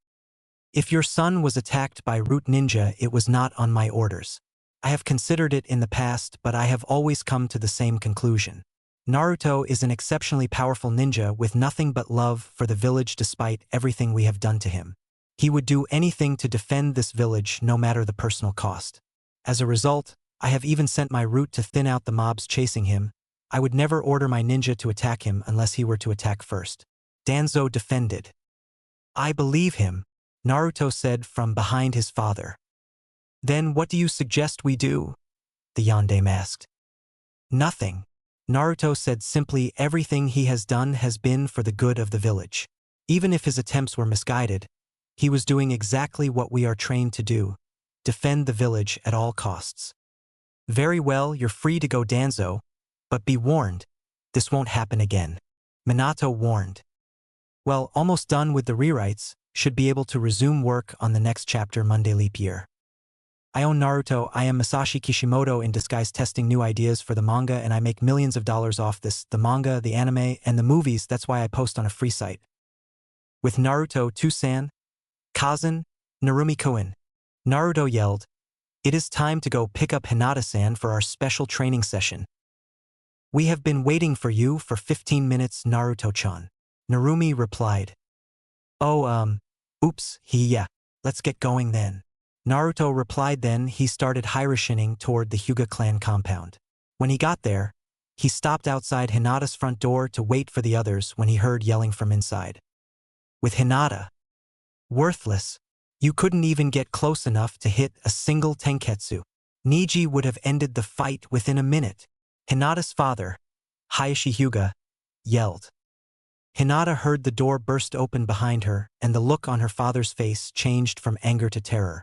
If your son was attacked by root ninja, it was not on my orders. I have considered it in the past, but I have always come to the same conclusion. Naruto is an exceptionally powerful ninja with nothing but love for the village despite everything we have done to him. He would do anything to defend this village, no matter the personal cost. As a result, I have even sent my root to thin out the mobs chasing him. I would never order my ninja to attack him unless he were to attack first. Danzo defended. I believe him, Naruto said from behind his father. Then what do you suggest we do? The yondaime asked. Nothing. Naruto said simply. Everything he has done has been for the good of the village. Even if his attempts were misguided, he was doing exactly what we are trained to do. Defend the village at all costs. Very well, you're free to go, Danzo, but be warned, this won't happen again, Minato warned. Well, almost done with the rewrites, should be able to resume work on the next chapter Monday leap year. I own Naruto. I am Masashi Kishimoto in disguise, testing new ideas for the manga, and I make millions of dollars off this, the manga, the anime, and the movies. That's why I post on a free site. With Naruto Tusan, Kazan, Narumi Koen. Naruto yelled, It is time to go pick up Hinata-san for our special training session. We have been waiting for you for 15 minutes, Naruto-chan. Narumi replied. Oh, oops, yeah, let's get going then. Naruto replied. Then he started Hiroshining toward the Hyuga clan compound. When he got there, he stopped outside Hinata's front door to wait for the others when he heard yelling from inside. With Hinata, worthless, you couldn't even get close enough to hit a single tenketsu. Niji would have ended the fight within a minute. Hinata's father, Hayashi Hyuga, yelled. Hinata heard the door burst open behind her, and the look on her father's face changed from anger to terror.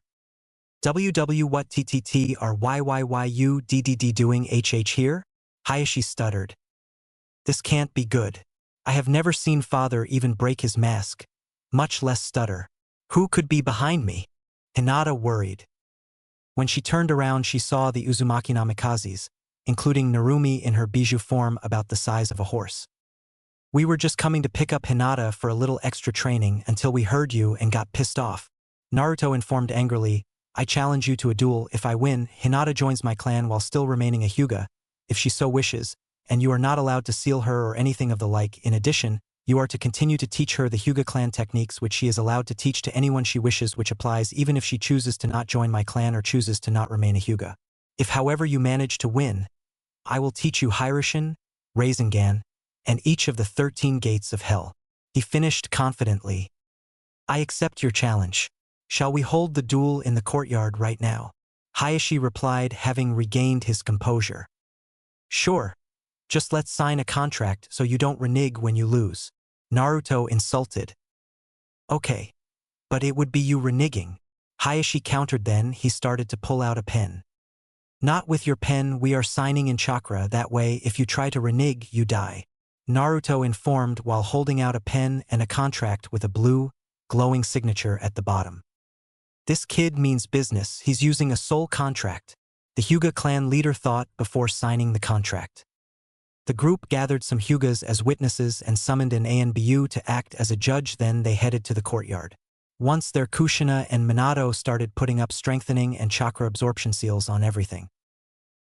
"WW, what TTT are YYYU DDD doing HH here?" Hayashi stuttered. "This can't be good. I have never seen father even break his mask, much less stutter. Who could be behind me?" Hinata worried. When she turned around, she saw the Uzumaki Namikazes, including Narumi in her bijou form about the size of a horse. "We were just coming to pick up Hinata for a little extra training until we heard you and got pissed off," Naruto informed angrily. "I challenge you to a duel. If I win, Hinata joins my clan while still remaining a Hyuga, if she so wishes, and you are not allowed to seal her or anything of the like. In addition, you are to continue to teach her the Hyuga clan techniques which she is allowed to teach to anyone she wishes, which applies even if she chooses to not join my clan or chooses to not remain a Hyuga. If however you manage to win, I will teach you Hiroshin, Rasengan, and each of the 13 gates of hell." He finished confidently. "I accept your challenge. Shall we hold the duel in the courtyard right now?" Hayashi replied, having regained his composure. "Sure. Just let's sign a contract so you don't renege when you lose." Naruto insulted. "Okay. But it would be you reneging," Hayashi countered. Then he started to pull out a pen. "Not with your pen, we are signing in chakra, that way if you try to renege you die," Naruto informed while holding out a pen and a contract with a blue, glowing signature at the bottom. "This kid means business. He's using a soul contract," the Hyuga clan leader thought before signing the contract. The group gathered some Hyugas as witnesses and summoned an Anbu to act as a judge. Then they headed to the courtyard. Once there, Kushina and Minato started putting up strengthening and chakra absorption seals on everything.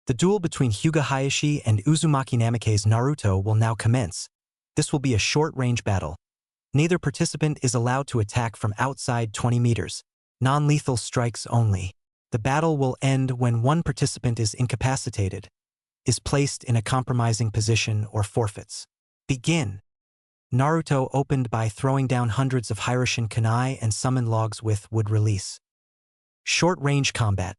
The duel between Hyuga Hayashi and Uzumaki Namikaze Naruto will now commence. This will be a short-range battle. Neither participant is allowed to attack from outside 20 meters. Non-lethal strikes only. The battle will end when one participant is incapacitated, is placed in a compromising position, or forfeits. Begin. Naruto opened by throwing down hundreds of Hiroshin kunai and summon logs with would release. Short-range combat.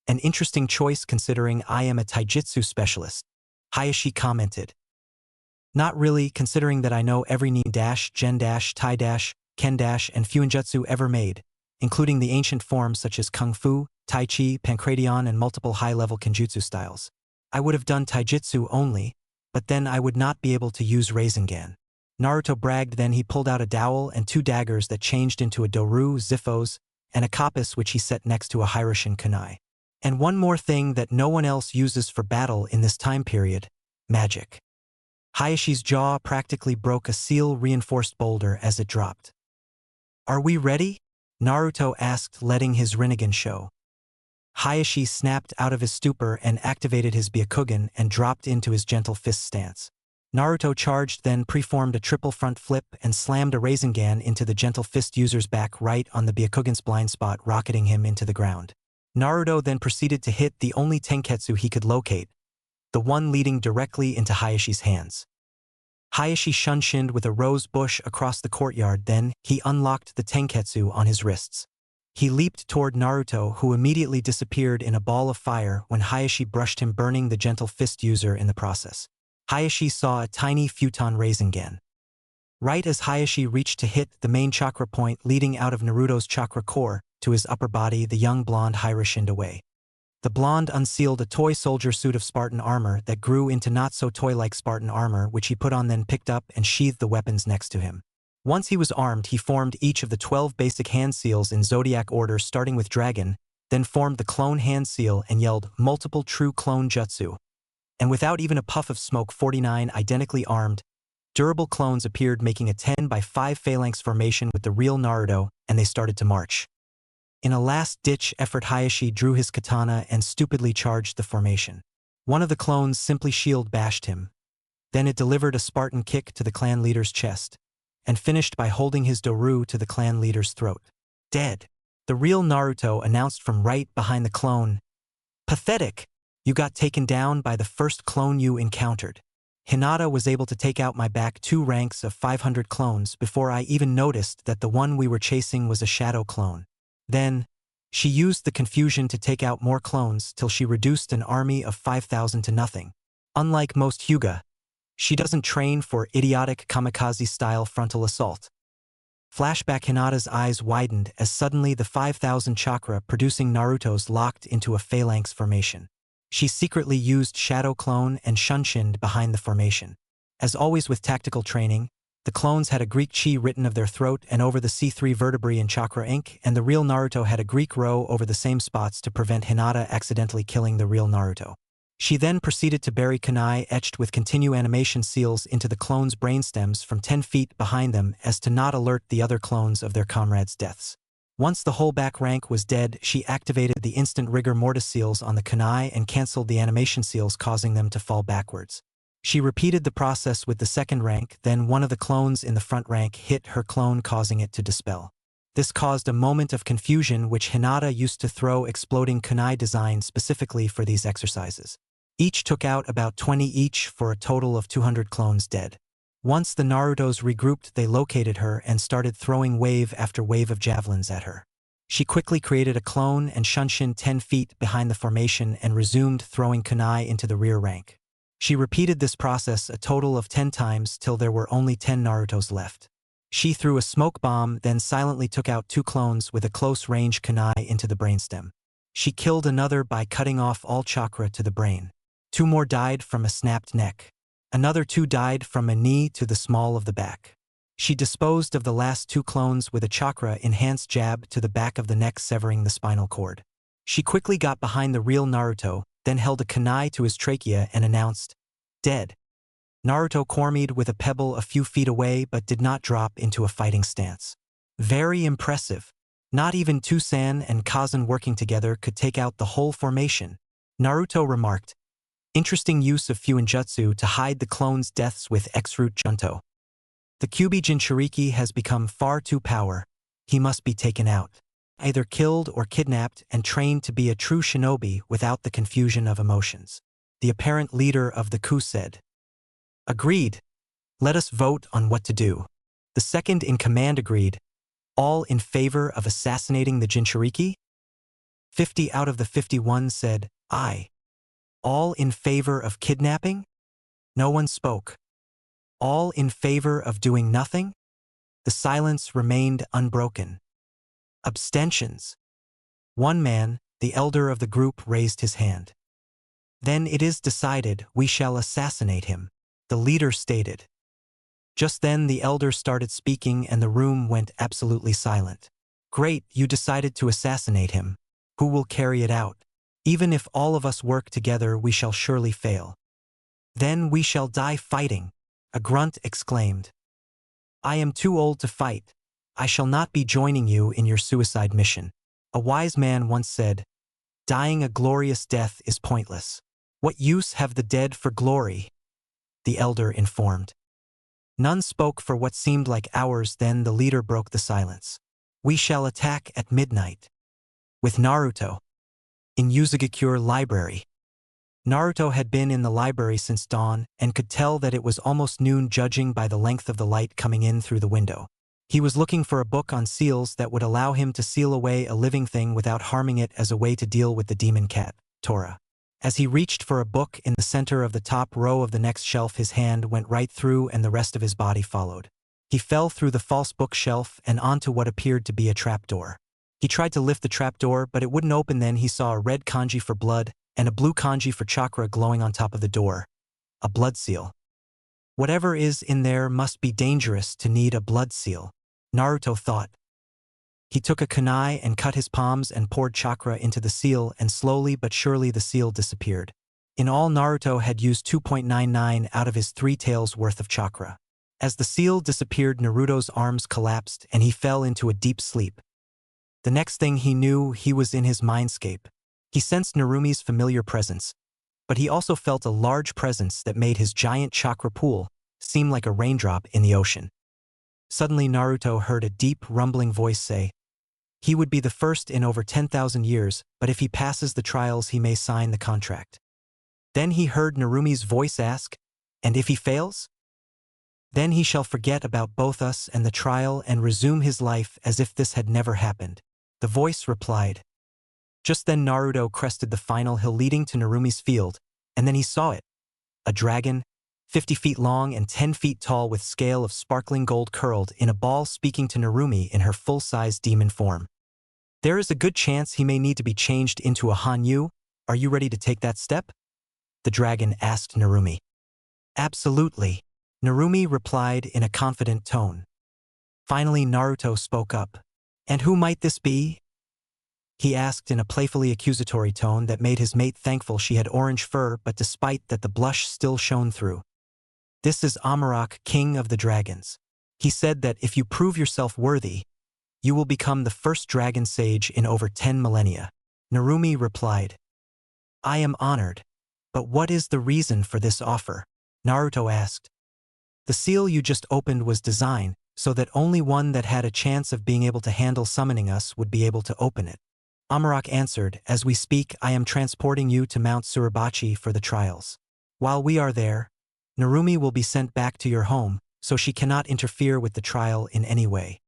An interesting choice considering I am a taijutsu specialist, Hayashi commented. Not really, considering that I know every nin dash, gen dash, tai dash, ken dash, and fuinjutsu ever made, including the ancient forms such as kung fu, tai chi, pancration, and multiple high-level kenjutsu styles. I would have done taijutsu only, but then I would not be able to use Rasengan. Naruto bragged. Then he pulled out a dowel and 2 daggers that changed into a doru, ziphos, and a kopis which he set next to a Hiroshin kunai. And one more thing that no one else uses for battle in this time period, magic. Hayashi's jaw practically broke a seal-reinforced boulder as it dropped. "Are we ready?" Naruto asked, letting his Rinnegan show. Hayashi snapped out of his stupor and activated his Byakugan and dropped into his gentle fist stance. Naruto charged, then preformed a triple front flip and slammed a Rasengan into the gentle fist user's back right on the Byakugan's blind spot, rocketing him into the ground. Naruto then proceeded to hit the only tenketsu he could locate, the one leading directly into Hayashi's hands. Hayashi shunshined with a rose bush across the courtyard. Then he unlocked the tenketsu on his wrists. He leaped toward Naruto, who immediately disappeared in a ball of fire when Hayashi brushed him, burning the gentle fist user in the process. Hayashi saw a tiny futon Rasengan. Right as Hayashi reached to hit the main chakra point leading out of Naruto's chakra core to his upper body, the young blonde Hiroshined away. The blonde unsealed a toy soldier suit of Spartan armor that grew into not-so-toy-like Spartan armor, which he put on, then picked up and sheathed the weapons next to him. Once he was armed, he formed each of the 12 basic hand seals in zodiac order, starting with Dragon, then formed the clone hand seal and yelled, "Multiple true clone jutsu." And without even a puff of smoke, 49 identically armed, durable clones appeared, making a 10 by 5 phalanx formation with the real Naruto, and they started to march. In a last-ditch effort, Hayashi drew his katana and stupidly charged the formation. One of the clones simply shield bashed him. Then it delivered a Spartan kick to the clan leader's chest, and finished by holding his doru to the clan leader's throat. Dead. The real Naruto announced from right behind the clone. Pathetic! You got taken down by the first clone you encountered. Hinata was able to take out my back 2 ranks of 500 clones before I even noticed that the one we were chasing was a shadow clone. Then, she used the confusion to take out more clones till she reduced an army of 5,000 to nothing. Unlike most Hyuga, she doesn't train for idiotic kamikaze-style frontal assault. Flashback. Hinata's eyes widened as suddenly the 5,000 chakra producing Naruto's locked into a phalanx formation. She secretly used Shadow Clone and Shunshined behind the formation. As always with tactical training, the clones had a Greek chi written of their throat and over the C3 vertebrae in chakra ink, and the real Naruto had a Greek rho over the same spots to prevent Hinata accidentally killing the real Naruto. She then proceeded to bury kunai etched with continue animation seals into the clones' brainstems from 10 feet behind them as to not alert the other clones of their comrades' deaths. Once the whole back rank was dead, she activated the instant rigor mortis seals on the kunai and cancelled the animation seals, causing them to fall backwards. She repeated the process with the second rank, then one of the clones in the front rank hit her clone, causing it to dispel. This caused a moment of confusion, which Hinata used to throw exploding kunai designed specifically for these exercises. Each took out about 20 each for a total of 200 clones dead. Once the Narutos regrouped, they located her and started throwing wave after wave of javelins at her. She quickly created a clone and Shunshin 10 feet behind the formation and resumed throwing kunai into the rear rank. She repeated this process a total of 10 times till there were only 10 Narutos left. She threw a smoke bomb, then silently took out 2 clones with a close-range kunai into the brainstem. She killed another by cutting off all chakra to the brain. 2 more died from a snapped neck. Another 2 died from a knee to the small of the back. She disposed of the last 2 clones with a chakra-enhanced jab to the back of the neck, severing the spinal cord. She quickly got behind the real Naruto, then held a kunai to his trachea and announced, "Dead." Naruto cormied with a pebble a few feet away but did not drop into a fighting stance. Very impressive. Not even Tusan and Kazan working together could take out the whole formation. Naruto remarked, "Interesting use of Fuinjutsu to hide the clones' deaths with X-Root Junto. The Kyuubi Jinchuriki has become far too power. He must be taken out. Either killed or kidnapped and trained to be a true shinobi without the confusion of emotions." The apparent leader of the coup said. "Agreed. Let us vote on what to do." The second in command agreed. "All in favor of assassinating the Jinchuriki?" 50 out of the 51 said, "Aye." "All in favor of kidnapping?" No one spoke. "All in favor of doing nothing?" The silence remained unbroken. Abstentions. One man, the elder of the group, raised his hand. "Then it is decided, we shall assassinate him," the leader stated. Just then the elder started speaking and the room went absolutely silent. "Great, you decided to assassinate him. Who will carry it out? Even if all of us work together, we shall surely fail." "Then we shall die fighting," a grunt exclaimed. "I am too old to fight. I shall not be joining you in your suicide mission." A wise man once said, "Dying a glorious death is pointless. What use have the dead for glory?" the elder informed. None spoke for what seemed like hours. Then the leader broke the silence. "We shall attack at midnight. With Naruto. In Yuzugakure Library." Naruto had been in the library since dawn and could tell that it was almost noon, judging by the length of the light coming in through the window. He was looking for a book on seals that would allow him to seal away a living thing without harming it, as a way to deal with the demon cat, Tora. As he reached for a book in the center of the top row of the next shelf, his hand went right through and the rest of his body followed. He fell through the false bookshelf and onto what appeared to be a trapdoor. He tried to lift the trapdoor, but it wouldn't open. Then he saw a red kanji for blood and a blue kanji for chakra glowing on top of the door. A blood seal. Whatever is in there must be dangerous to need a blood seal, Naruto thought. He took a kunai and cut his palms and poured chakra into the seal, and slowly but surely the seal disappeared. In all, Naruto had used 2.99 out of his 3 taels worth of chakra. As the seal disappeared, Naruto's arms collapsed and he fell into a deep sleep. The next thing he knew, he was in his mindscape. He sensed Narumi's familiar presence, but he also felt a large presence that made his giant chakra pool seem like a raindrop in the ocean. Suddenly Naruto heard a deep, rumbling voice say, He would be the first in over 10,000 years, but if he passes the trials he may sign the contract. Then he heard Narumi's voice ask, "And if he fails?" "Then he shall forget about both us and the trial and resume his life as if this had never happened." The voice replied. Just then Naruto crested the final hill leading to Narumi's field, and then he saw it. A dragon, 50 feet long and 10 feet tall with scale of sparkling gold curled in a ball speaking to Narumi in her full-size demon form. "There is a good chance he may need to be changed into a Hanyu. Are you ready to take that step?" the dragon asked Narumi. "Absolutely," Narumi replied in a confident tone. Finally Naruto spoke up. "And who might this be?" he asked in a playfully accusatory tone that made his mate thankful she had orange fur, but despite that the blush still shone through. "This is Amarok, king of the dragons. He said that if you prove yourself worthy, you will become the first dragon sage in over 10 millennia. Narumi replied. "I am honored. But what is the reason for this offer?" Naruto asked. "The seal you just opened was designed so that only one that had a chance of being able to handle summoning us would be able to open it." Amarok answered, "As we speak, I am transporting you to Mount Suribachi for the trials. While we are there, Narumi will be sent back to your home, so she cannot interfere with the trial in any way."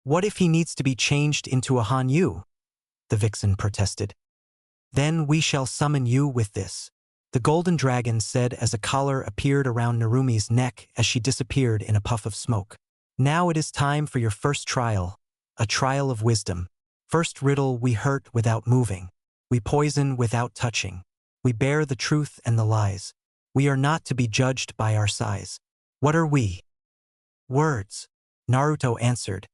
"What if he needs to be changed into a Hanyu?" the vixen protested. "Then we shall summon you with this," the golden dragon said as a collar appeared around Narumi's neck as she disappeared in a puff of smoke. "Now it is time for your first trial, a trial of wisdom. First riddle: we hurt without moving. We poison without touching. We bear the truth and the lies. We are not to be judged by our size. What are we?" "Words," Naruto answered.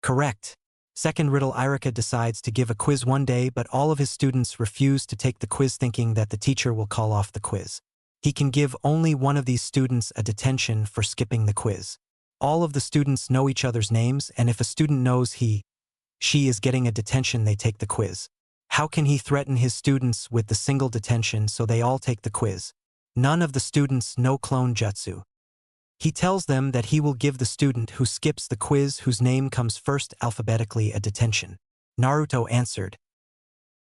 "Correct." Second riddle: Irika decides to give a quiz one day, but all of his students refuse to take the quiz, thinking that the teacher will call off the quiz. He can give only one of these students a detention for skipping the quiz. All of the students know each other's names, and if a student knows she is getting a detention, they take the quiz. How can he threaten his students with the single detention so they all take the quiz? None of the students know clone jutsu. He tells them that he will give the student who skips the quiz whose name comes first alphabetically a detention. Naruto answered.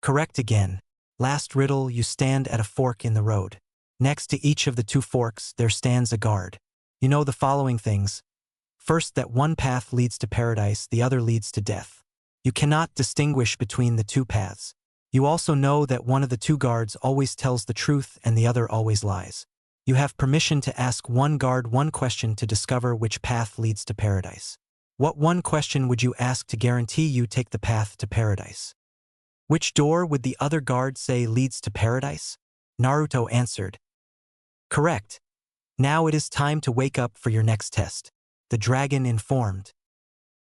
Correct again. Last riddle: you stand at a fork in the road. Next to each of the two forks there stands a guard. You know the following things. First, that one path leads to paradise, the other leads to death. You cannot distinguish between the two paths. You also know that one of the two guards always tells the truth and the other always lies. You have permission to ask one guard one question to discover which path leads to paradise. What one question would you ask to guarantee you take the path to paradise? Which door would the other guard say leads to paradise? Naruto answered. Correct. Now it is time to wake up for your next test, the dragon informed.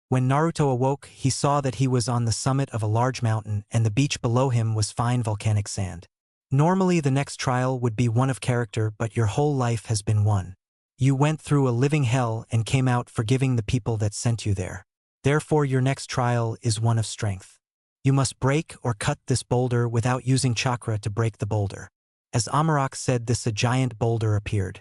When Naruto awoke, he saw that he was on the summit of a large mountain and the beach below him was fine volcanic sand. Normally the next trial would be one of character, but your whole life has been one. You went through a living hell and came out forgiving the people that sent you there. Therefore your next trial is one of strength. You must break or cut this boulder without using chakra to break the boulder. As Amarok said this, a giant boulder appeared.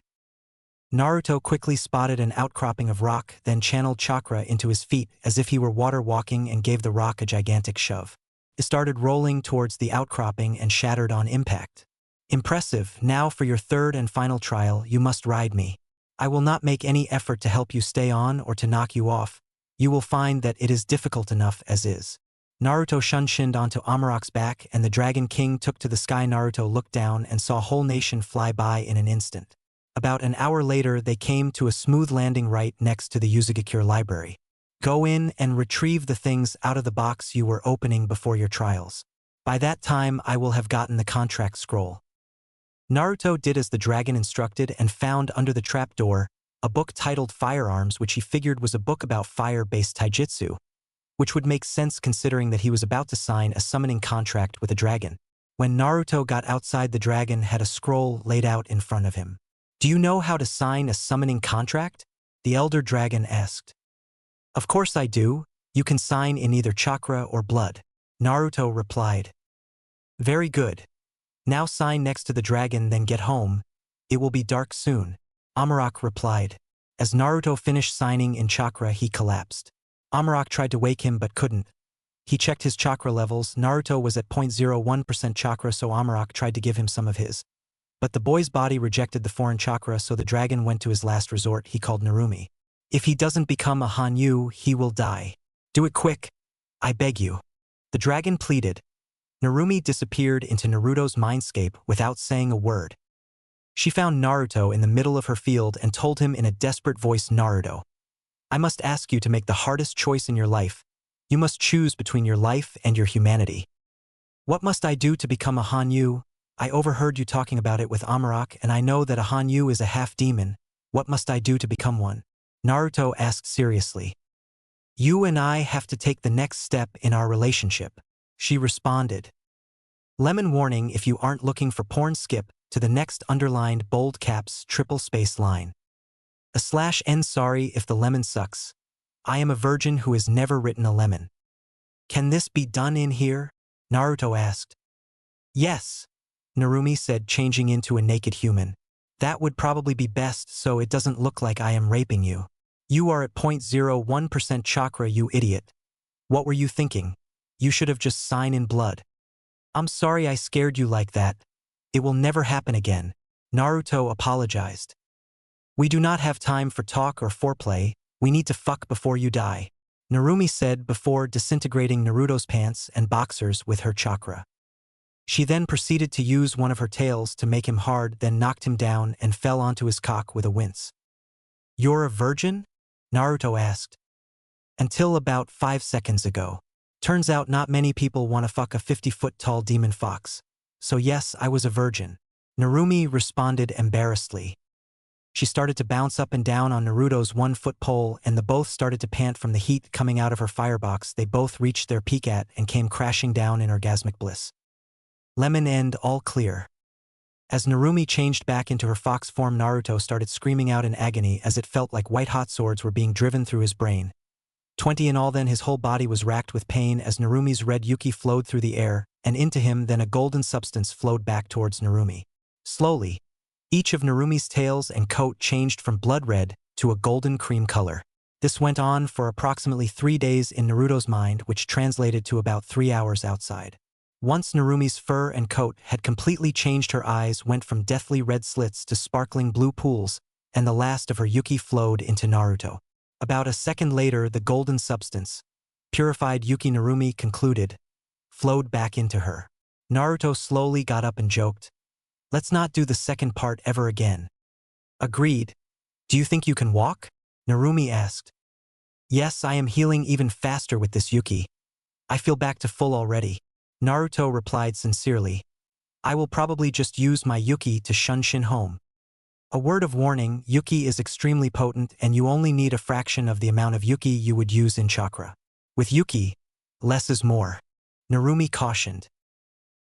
Naruto quickly spotted an outcropping of rock, then channeled chakra into his feet as if he were water walking and gave the rock a gigantic shove. It started rolling towards the outcropping and shattered on impact. Impressive. Now for your third and final trial, you must ride me. I will not make any effort to help you stay on or to knock you off. You will find that it is difficult enough as is. Naruto shunshined onto Amarok's back and the Dragon King took to the sky. Naruto looked down and saw a whole nation fly by in an instant. About an hour later they came to a smooth landing right next to the Yuzugakure library. Go in and retrieve the things out of the box you were opening before your trials. By that time I will have gotten the contract scroll. Naruto did as the dragon instructed and found under the trapdoor a book titled Firearms, which he figured was a book about fire-based taijutsu, which would make sense considering that he was about to sign a summoning contract with a dragon. When Naruto got outside, the dragon had a scroll laid out in front of him. Do you know how to sign a summoning contract? The elder dragon asked. Of course I do. You can sign in either chakra or blood. Naruto replied. Very good. Now sign next to the dragon, then get home. It will be dark soon. Amarok replied. As Naruto finished signing in chakra, he collapsed. Amarok tried to wake him but couldn't. He checked his chakra levels. Naruto was at 0.01% chakra, so Amarak tried to give him some of his. But the boy's body rejected the foreign chakra, so the dragon went to his last resort. He called Narumi. If he doesn't become a Hanyu, he will die. Do it quick. I beg you. The dragon pleaded. Narumi disappeared into Naruto's mindscape without saying a word. She found Naruto in the middle of her field and told him in a desperate voice, Naruto, I must ask you to make the hardest choice in your life. You must choose between your life and your humanity. What must I do to become a Hanyu? I overheard you talking about it with Amarak, and I know that a Hanyu is a half-demon. What must I do to become one? Naruto asked seriously. You and I have to take the next step in our relationship, she responded. Lemon warning: if you aren't looking for porn, skip to the next underlined bold caps triple space line. /n sorry if the lemon sucks. I am a virgin who has never written a lemon. Can this be done in here? Naruto asked. Yes, Narumi said, changing into a naked human. That would probably be best so it doesn't look like I am raping you. You are at 0.01% chakra, you idiot. What were you thinking? You should have just signed in blood. I'm sorry I scared you like that. It will never happen again. Naruto apologized. We do not have time for talk or foreplay. We need to fuck before you die, Narumi said before disintegrating Naruto's pants and boxers with her chakra. She then proceeded to use one of her tails to make him hard, then knocked him down and fell onto his cock with a wince. You're a virgin? Naruto asked. Until about 5 seconds ago. Turns out not many people want to fuck a 50-foot-tall demon fox. So yes, I was a virgin. Narumi responded embarrassedly. She started to bounce up and down on Naruto's 1-foot pole, and the both started to pant from the heat coming out of her firebox. They both reached their peak at and came crashing down in orgasmic bliss. Lemon end all clear. As Narumi changed back into her fox form, Naruto started screaming out in agony as it felt like white-hot swords were being driven through his brain. 20 in all. Then his whole body was racked with pain as Narumi's red yuki flowed through the air and into him, then a golden substance flowed back towards Narumi. Slowly, each of Narumi's tails and coat changed from blood red to a golden cream color. This went on for approximately 3 days in Naruto's mind, which translated to about 3 hours outside. Once Narumi's fur and coat had completely changed, her eyes went from deathly red slits to sparkling blue pools, and the last of her yuki flowed into Naruto. About a second later, the golden substance, purified yuki, Narumi concluded, flowed back into her. Naruto slowly got up and joked, let's not do the second part ever again. Agreed. Do you think you can walk? Narumi asked. Yes, I am healing even faster with this yuki. I feel back to full already. Naruto replied sincerely. I will probably just use my yuki to shunshin home. A word of warning, yuki is extremely potent and you only need a fraction of the amount of yuki you would use in chakra. With yuki, less is more, Narumi cautioned.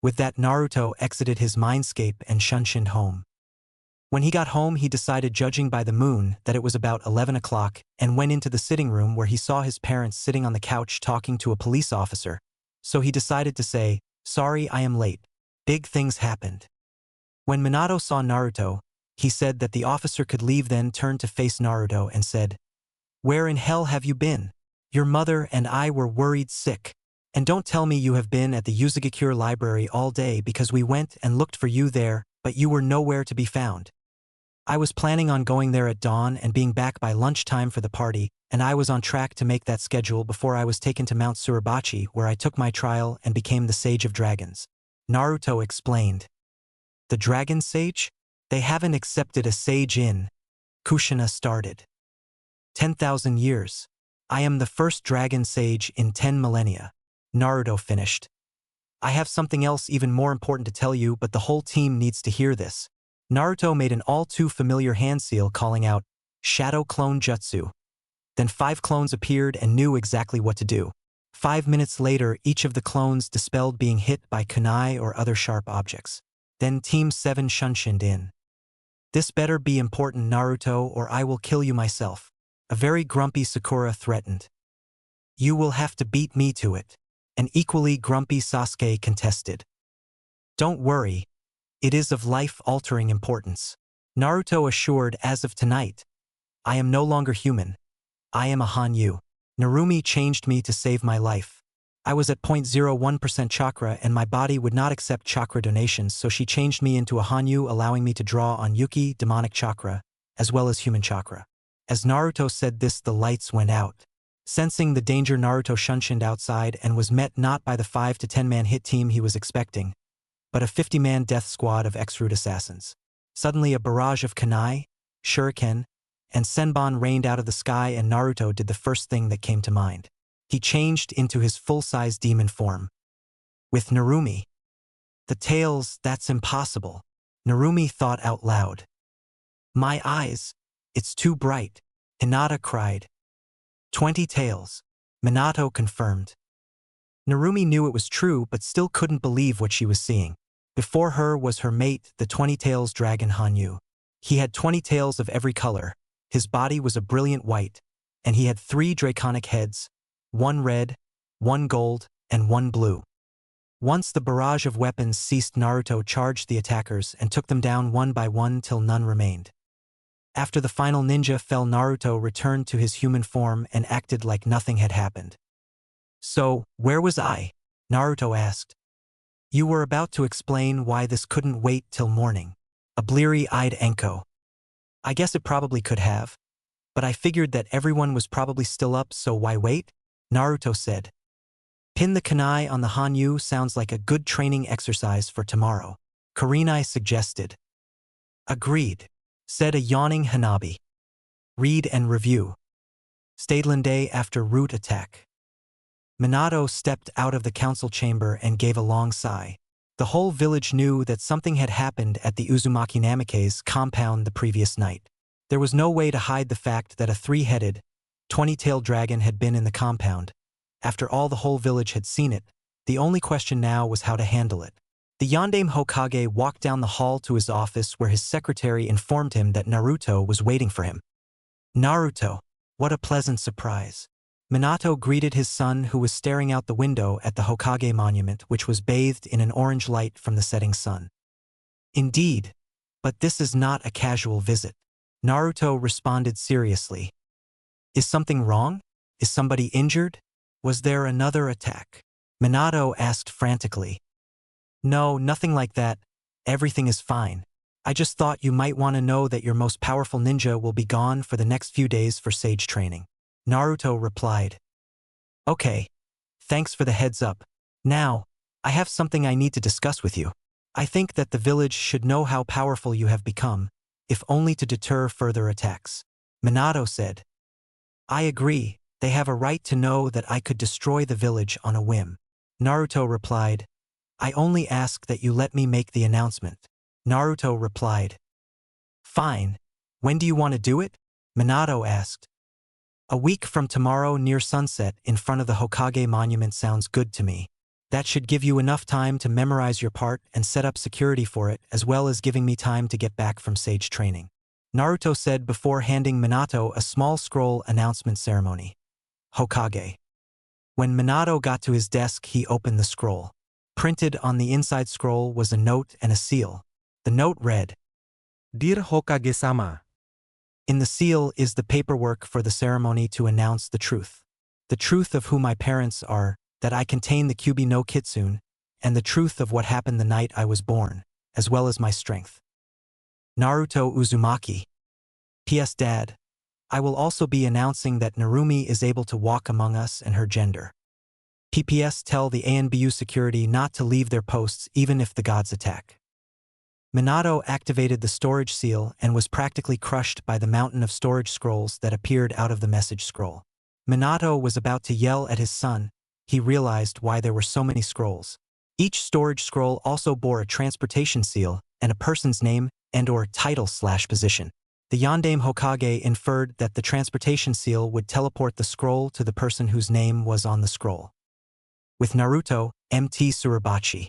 With that, Naruto exited his mindscape and shunshined home. When he got home, he decided, judging by the moon, that it was about 11 o'clock and went into the sitting room where he saw his parents sitting on the couch talking to a police officer. So he decided to say, sorry, I am late. Big things happened. When Minato saw Naruto, he said that the officer could leave, then turned to face Naruto and said, where in hell have you been? Your mother and I were worried sick. And don't tell me you have been at the Yuzugakure library all day, because we went and looked for you there, but you were nowhere to be found. I was planning on going there at dawn and being back by lunchtime for the party, and I was on track to make that schedule before I was taken to Mount Suribachi, where I took my trial and became the Sage of Dragons. Naruto explained. The Dragon Sage? They haven't accepted a sage in. Kushina started. 10,000 years. I am the first Dragon Sage in 10 millennia. Naruto finished. I have something else even more important to tell you, but the whole team needs to hear this. Naruto made an all too familiar hand seal, calling out, Shadow Clone Jutsu. Then 5 clones appeared and knew exactly what to do. 5 minutes later, each of the clones dispelled being hit by kunai or other sharp objects. Then Team 7 shunshined in. This better be important, Naruto, or I will kill you myself. A very grumpy Sakura threatened. You will have to beat me to it. An equally grumpy Sasuke contested. Don't worry. It is of life-altering importance. Naruto assured, as of tonight, I am no longer human. I am a Hanyu. Narumi changed me to save my life. I was at 0.01% chakra and my body would not accept chakra donations, so she changed me into a Hanyu, allowing me to draw on Yuki, demonic chakra, as well as human chakra. As Naruto said this, the lights went out. Sensing the danger, Naruto shunshined outside and was met not by the 5 to 10 man hit team he was expecting, but a 50-man death squad of ex-root assassins. Suddenly a barrage of kunai, shuriken, and senbon rained out of the sky, and Naruto did the first thing that came to mind. He changed into his full-size demon form. With Narumi. The tails, that's impossible. Narumi thought out loud. My eyes, it's too bright. Hinata cried. 20 tails. Minato confirmed. Narumi knew it was true but still couldn't believe what she was seeing. Before her was her mate, the 20 tails dragon Hanyu. He had 20 tails of every color. His body was a brilliant white, and he had 3 draconic heads, 1 red, 1 gold, and 1 blue. Once the barrage of weapons ceased, Naruto charged the attackers and took them down one by one till none remained. After the final ninja fell, Naruto returned to his human form and acted like nothing had happened. So, where was I? Naruto asked. You were about to explain why this couldn't wait till morning. A bleary-eyed Enko. I guess it probably could have, but I figured that everyone was probably still up, so why wait? Naruto said. Pin the kunai on the Hanyu sounds like a good training exercise for tomorrow. Kurenai suggested. Agreed, said a yawning Hanabi. Read and review. Stadeland Day after root attack. Minato stepped out of the council chamber and gave a long sigh. The whole village knew that something had happened at the Uzumaki Namikaze's compound the previous night. There was no way to hide the fact that a 3-headed, 20-tailed dragon had been in the compound. After all, the whole village had seen it. The only question now was how to handle it. The Yondaime Hokage walked down the hall to his office, where his secretary informed him that Naruto was waiting for him. Naruto, what a pleasant surprise. Minato greeted his son, who was staring out the window at the Hokage monument, which was bathed in an orange light from the setting sun. Indeed, but this is not a casual visit. Naruto responded seriously. Is something wrong? Is somebody injured? Was there another attack? Minato asked frantically. No, nothing like that. Everything is fine. I just thought you might want to know that your most powerful ninja will be gone for the next few days for sage training. Naruto replied. Okay. Thanks for the heads up. Now, I have something I need to discuss with you. I think that the village should know how powerful you have become, if only to deter further attacks. Minato said. I agree. They have a right to know that I could destroy the village on a whim. Naruto replied. I only ask that you let me make the announcement. Naruto replied. Fine. When do you want to do it? Minato asked. A week from tomorrow near sunset in front of the Hokage monument sounds good to me. That should give you enough time to memorize your part and set up security for it, as well as giving me time to get back from sage training. Naruto said before handing Minato a small scroll announcement ceremony. Hokage. When Minato got to his desk, he opened the scroll. Printed on the inside scroll was a note and a seal. The note read, Dear Hokage-sama. In the seal is the paperwork for the ceremony to announce the truth. The truth of who my parents are, that I contain the Kyuubi no Kitsune, and the truth of what happened the night I was born, as well as my strength. Naruto Uzumaki. P.S. Dad, I will also be announcing that Narumi is able to walk among us and her gender. PPS, tell the ANBU security not to leave their posts even if the gods attack. Minato activated the storage seal and was practically crushed by the mountain of storage scrolls that appeared out of the message scroll. Minato was about to yell at his son. He realized why there were so many scrolls. Each storage scroll also bore a transportation seal and a person's name and/or title/position. The Yondaime Hokage inferred that the transportation seal would teleport the scroll to the person whose name was on the scroll. With Naruto, MT Suribachi.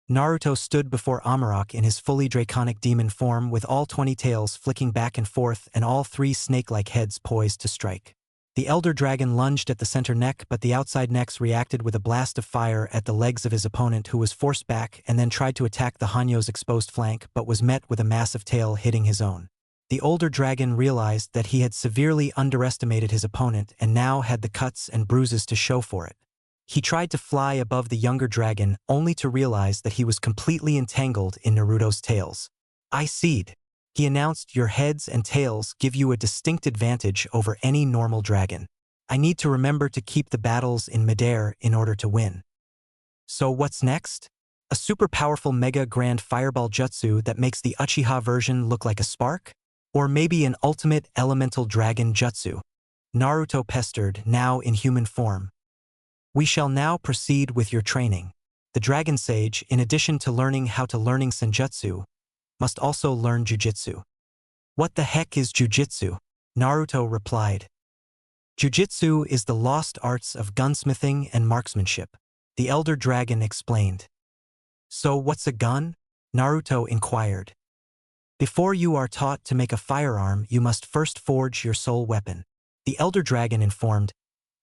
Naruto stood before Amarok in his fully draconic demon form, with all 20 tails flicking back and forth and all 3 snake-like heads poised to strike. The elder dragon lunged at the center neck, but the outside necks reacted with a blast of fire at the legs of his opponent, who was forced back and then tried to attack the Hanyo's exposed flank but was met with a massive tail hitting his own. The older dragon realized that he had severely underestimated his opponent and now had the cuts and bruises to show for it. He tried to fly above the younger dragon only to realize that he was completely entangled in Naruto's tails. "I cede," he announced, "your heads and tails give you a distinct advantage over any normal dragon. I need to remember to keep the battles in midair in order to win." So what's next? A super powerful Mega Grand Fireball Jutsu that makes the Uchiha version look like a spark? Or maybe an ultimate elemental dragon jutsu? Naruto pestered, now in human form. "We shall now proceed with your training. The Dragon Sage, in addition to learning how to learning senjutsu, must also learn jujitsu." "What the heck is jujitsu?" Naruto replied. "Jujitsu is the lost arts of gunsmithing and marksmanship," the elder dragon explained. "So what's a gun?" Naruto inquired. "Before you are taught to make a firearm, you must first forge your soul weapon," the elder dragon informed.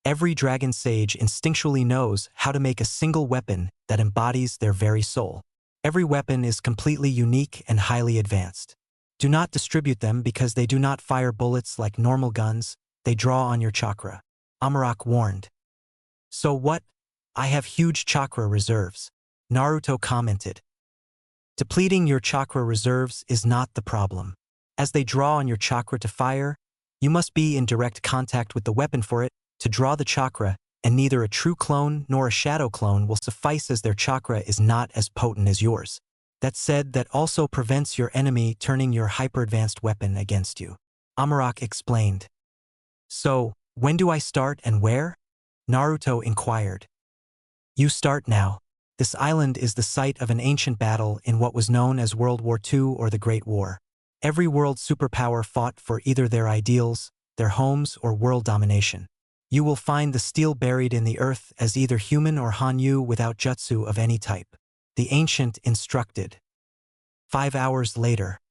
"Every dragon sage instinctually knows how to make a single weapon that embodies their very soul. Every weapon is completely unique and highly advanced. Do not distribute them because they do not fire bullets like normal guns, they draw on your chakra," Amarak warned. "So what? I have huge chakra reserves," Naruto commented. "Depleting your chakra reserves is not the problem. As they draw on your chakra to fire, you must be in direct contact with the weapon for it to draw the chakra, and neither a true clone nor a shadow clone will suffice as their chakra is not as potent as yours. That said, that also prevents your enemy turning your hyper-advanced weapon against you," Amarak explained. "So, when do I start and where?" Naruto inquired. "You start now. This island is the site of an ancient battle in what was known as World War II or the Great War. Every world superpower fought for either their ideals, their homes, or world domination. You will find the steel buried in the earth as either human or Hanyu without jutsu of any type," the ancient instructed. 5 hours later.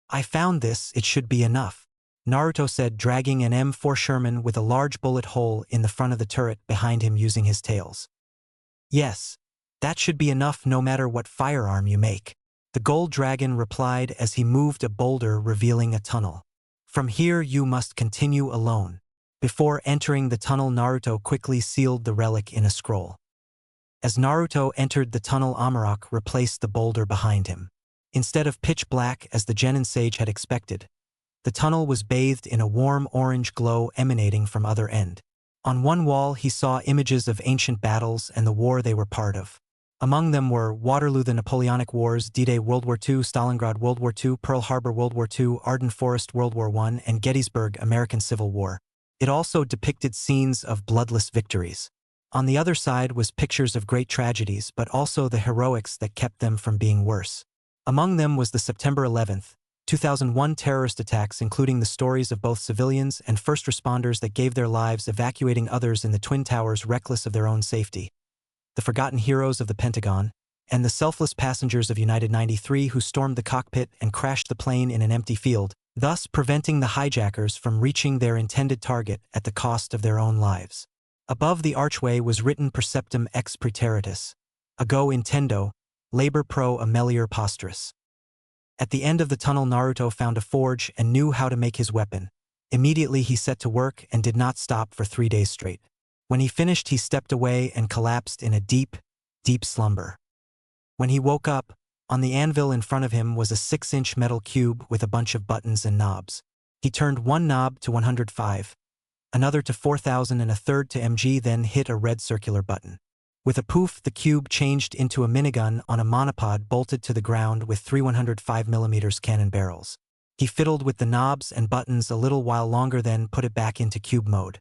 "I found this, it should be enough," Naruto said, dragging an M4 Sherman with a large bullet hole in the front of the turret behind him using his tails. "Yes, that should be enough no matter what firearm you make," the gold dragon replied as he moved a boulder revealing a tunnel. "From here you must continue alone." Before entering the tunnel, Naruto quickly sealed the relic in a scroll. As Naruto entered the tunnel, Amarak replaced the boulder behind him. Instead of pitch black as the Genin sage had expected, the tunnel was bathed in a warm orange glow emanating from other end. On one wall he saw images of ancient battles and the war they were part of. Among them were Waterloo, the Napoleonic Wars, D-Day, World War II, Stalingrad, World War II, Pearl Harbor, World War II, Ardennes Forest, World War I, and Gettysburg, American Civil War. It also depicted scenes of bloodless victories. On the other side was pictures of great tragedies, but also the heroics that kept them from being worse. Among them was the September 11th, 2001 terrorist attacks, including the stories of both civilians and first responders that gave their lives evacuating others in the Twin Towers reckless of their own safety, the forgotten heroes of the Pentagon, and the selfless passengers of United 93 who stormed the cockpit and crashed the plane in an empty field, thus preventing the hijackers from reaching their intended target at the cost of their own lives. Above the archway was written Perceptum ex praeteritus, Ago intendo, labor pro amelior posturis. At the end of the tunnel, Naruto found a forge and knew how to make his weapon. Immediately he set to work and did not stop for 3 days straight. When he finished, he stepped away and collapsed in a deep, deep slumber. When he woke up, on the anvil in front of him was a 6-inch metal cube with a bunch of buttons and knobs. He turned one knob to 105, another to 4000 and a third to mg, then hit a red circular button. With a poof, the cube changed into a minigun on a monopod bolted to the ground with 3 105mm cannon barrels. He fiddled with the knobs and buttons a little while longer, then put it back into cube mode.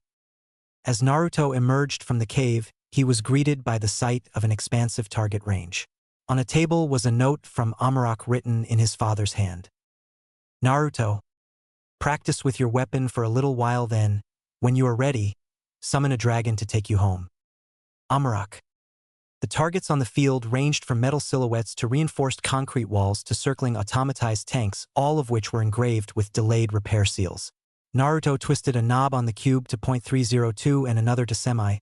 As Naruto emerged from the cave, he was greeted by the sight of an expansive target range. On a table was a note from Amarak written in his father's hand. "Naruto, practice with your weapon for a little while, then, when you are ready, summon a dragon to take you home. Amarak." The targets on the field ranged from metal silhouettes to reinforced concrete walls to circling automatized tanks, all of which were engraved with delayed repair seals. Naruto twisted a knob on the cube to .302 and another to semi.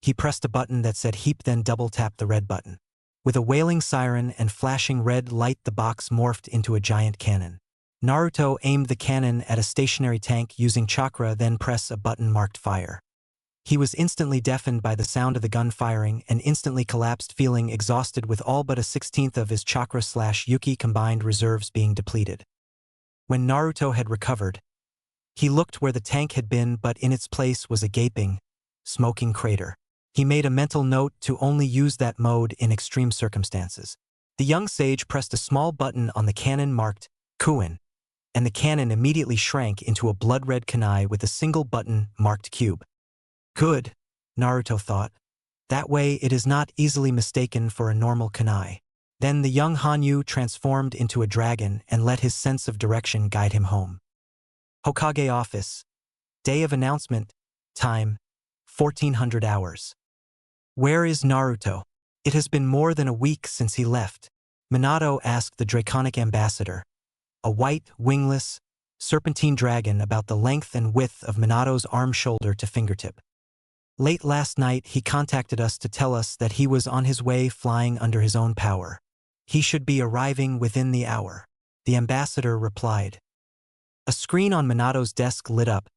He pressed a button that said heap, then double-tapped the red button. With a wailing siren and flashing red light, the box morphed into a giant cannon. Naruto aimed the cannon at a stationary tank using chakra, then press a button marked fire. He was instantly deafened by the sound of the gun firing and instantly collapsed, feeling exhausted with all but a 16th of his chakra/Yuki combined reserves being depleted. When Naruto had recovered, he looked where the tank had been, but in its place was a gaping, smoking crater. He made a mental note to only use that mode in extreme circumstances. The young sage pressed a small button on the cannon marked Kuin, and the cannon immediately shrank into a blood-red kunai with a single button marked cube. Good, Naruto thought. That way it is not easily mistaken for a normal kunai. Then the young Hanyu transformed into a dragon and let his sense of direction guide him home. Hokage office. Day of announcement. Time, 1400 hours. Where is Naruto? It has been more than a week since he left. Minato asked the draconic ambassador, a white, wingless, serpentine dragon about the length and width of Minato's arm shoulder to fingertip. Late last night he contacted us to tell us that he was on his way flying under his own power. He should be arriving within the hour. The ambassador replied. A screen on Minato's desk lit up.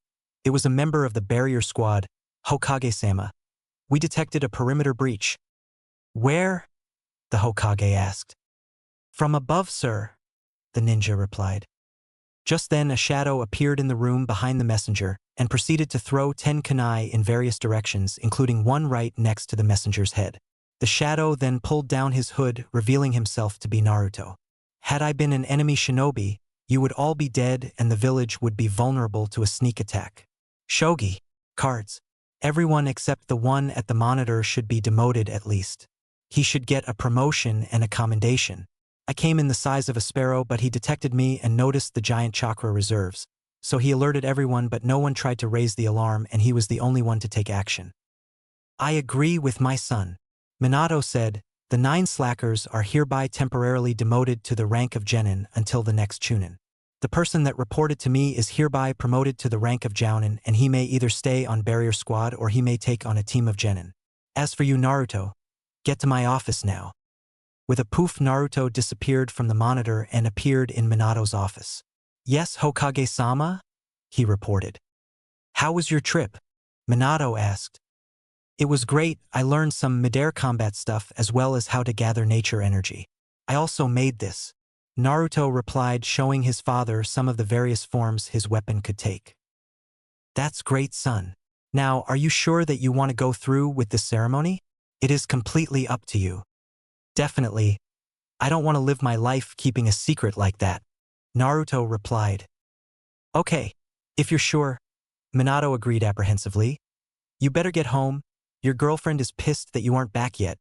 It was a member of the barrier squad, Hokage-sama. We detected a perimeter breach. Where? The Hokage asked. From above, sir, the ninja replied. Just then a shadow appeared in the room behind the messenger and proceeded to throw 10 kunai in various directions, including one right next to the messenger's head. The shadow then pulled down his hood, revealing himself to be Naruto. Had I been an enemy shinobi, you would all be dead and the village would be vulnerable to a sneak attack. Shogi, cards. Everyone except the one at the monitor should be demoted at least. He should get a promotion and a commendation. I came in the size of a sparrow, but he detected me and noticed the giant chakra reserves. So he alerted everyone, but no one tried to raise the alarm and he was the only one to take action. I agree with my son. Minato said, the 9 slackers are hereby temporarily demoted to the rank of genin until the next chunin. The person that reported to me is hereby promoted to the rank of jounin, and he may either stay on barrier squad or he may take on a team of genin. As for you, Naruto, get to my office now. With a poof, Naruto disappeared from the monitor and appeared in Minato's office. Yes, Hokage-sama? He reported. How was your trip? Minato asked. It was great. I learned some mid-air combat stuff as well as how to gather nature energy. I also made this. Naruto replied, showing his father some of the various forms his weapon could take. That's great, son. Now, are you sure that you want to go through with this ceremony? It is completely up to you. Definitely. I don't want to live my life keeping a secret like that. Naruto replied. Okay, if you're sure. Minato agreed apprehensively. You better get home. Your girlfriend is pissed that you aren't back yet.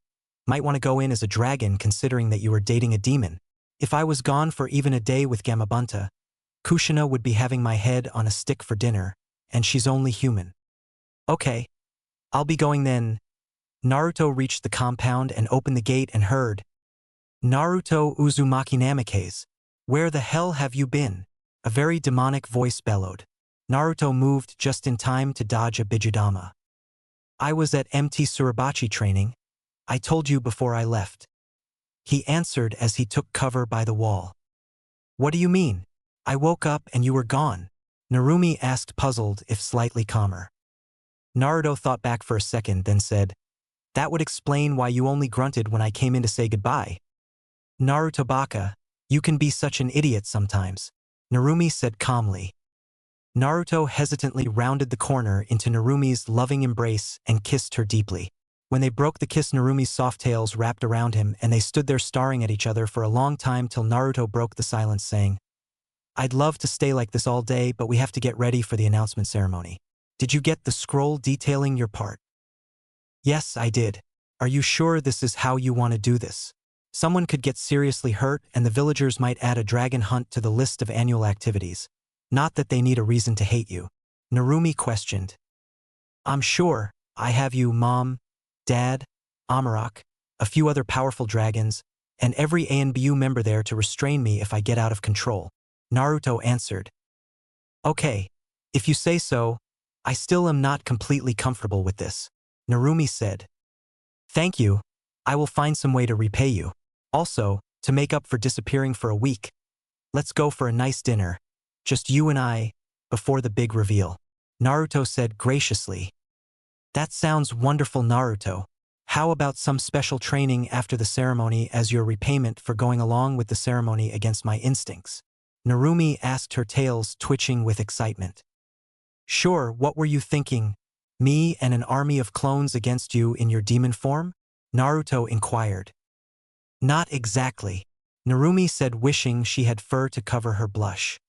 Might want to go in as a dragon considering that you were dating a demon. If I was gone for even a day with Gamabunta, Kushina would be having my head on a stick for dinner, and she's only human. Okay, I'll be going then. Naruto reached the compound and opened the gate and heard, Naruto Uzumaki Namikaze, where the hell have you been? A very demonic voice bellowed. Naruto moved just in time to dodge a Bijudama. I was at MT Surabachi training. I told you before I left. He answered as he took cover by the wall. What do you mean? I woke up and you were gone. Narumi asked, puzzled if slightly calmer. Naruto thought back for a second, then said, that would explain why you only grunted when I came in to say goodbye. Naruto baka, you can be such an idiot sometimes, Narumi said calmly. Naruto hesitantly rounded the corner into Narumi's loving embrace and kissed her deeply. When they broke the kiss, Narumi's soft tails wrapped around him and they stood there staring at each other for a long time till Naruto broke the silence saying, I'd love to stay like this all day, but we have to get ready for the announcement ceremony. Did you get the scroll detailing your part? Yes, I did. Are you sure this is how you want to do this? Someone could get seriously hurt and the villagers might add a dragon hunt to the list of annual activities. Not that they need a reason to hate you. Narumi questioned. I'm sure. I have you, Mom, Dad, Amarok, a few other powerful dragons, and every ANBU member there to restrain me if I get out of control. Naruto answered. Okay, if you say so, I still am not completely comfortable with this. Narumi said. Thank you. I will find some way to repay you. Also, to make up for disappearing for a week, let's go for a nice dinner. Just you and I, before the big reveal. Naruto said graciously. That sounds wonderful, Naruto. How about some special training after the ceremony as your repayment for going along with the ceremony against my instincts? Narumi asked, her tails twitching with excitement. Sure, what were you thinking? Me and an army of clones against you in your demon form? Naruto inquired. Not exactly, Narumi said, wishing she had fur to cover her blush.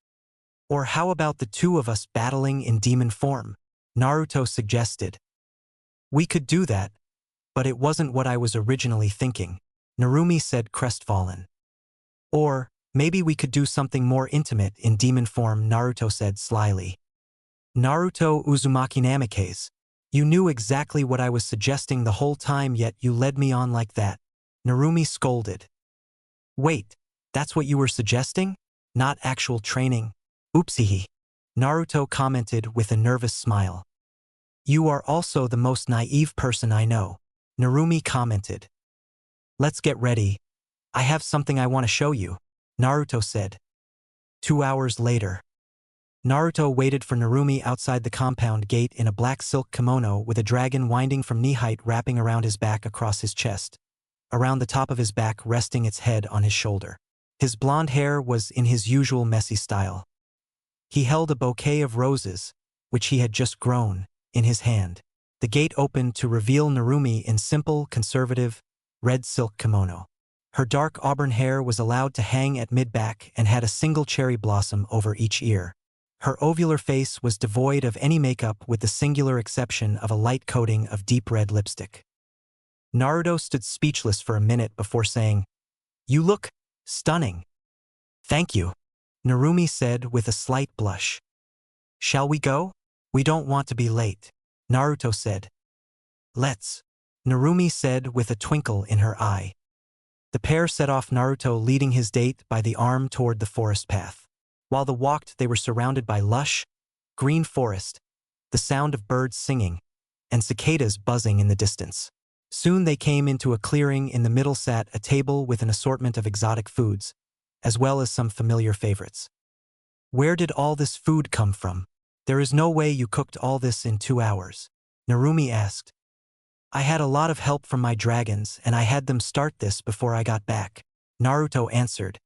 Or how about the two of us battling in demon form? Naruto suggested. We could do that, but it wasn't what I was originally thinking, Narumi said, crestfallen. Or, maybe we could do something more intimate in demon form, Naruto said slyly. Naruto Uzumaki Namikaze. You knew exactly what I was suggesting the whole time, yet you led me on like that, Narumi scolded. Wait, that's what you were suggesting? Not actual training? Oopsie, Naruto commented with a nervous smile. You are also the most naive person I know, Narumi commented. Let's get ready. I have something I want to show you, Naruto said. 2 hours later. Naruto waited for Narumi outside the compound gate in a black silk kimono with a dragon winding from knee-height wrapping around his back across his chest, around the top of his back resting its head on his shoulder. His blonde hair was in his usual messy style. He held a bouquet of roses, which he had just grown, in his hand. The gate opened to reveal Narumi in simple, conservative, red silk kimono. Her dark auburn hair was allowed to hang at mid-back and had a single cherry blossom over each ear. Her ovular face was devoid of any makeup with the singular exception of a light coating of deep red lipstick. Naruto stood speechless for a minute before saying, You look stunning. Thank you, Narumi said with a slight blush. Shall we go? We don't want to be late, Naruto said. Let's, Narumi said with a twinkle in her eye. The pair set off, Naruto leading his date by the arm toward the forest path. While they walked, they were surrounded by lush, green forest, the sound of birds singing, and cicadas buzzing in the distance. Soon they came into a clearing. In the middle sat a table with an assortment of exotic foods, as well as some familiar favorites. Where did all this food come from? There is no way you cooked all this in 2 hours, Narumi asked. I had a lot of help from my dragons and I had them start this before I got back, Naruto answered.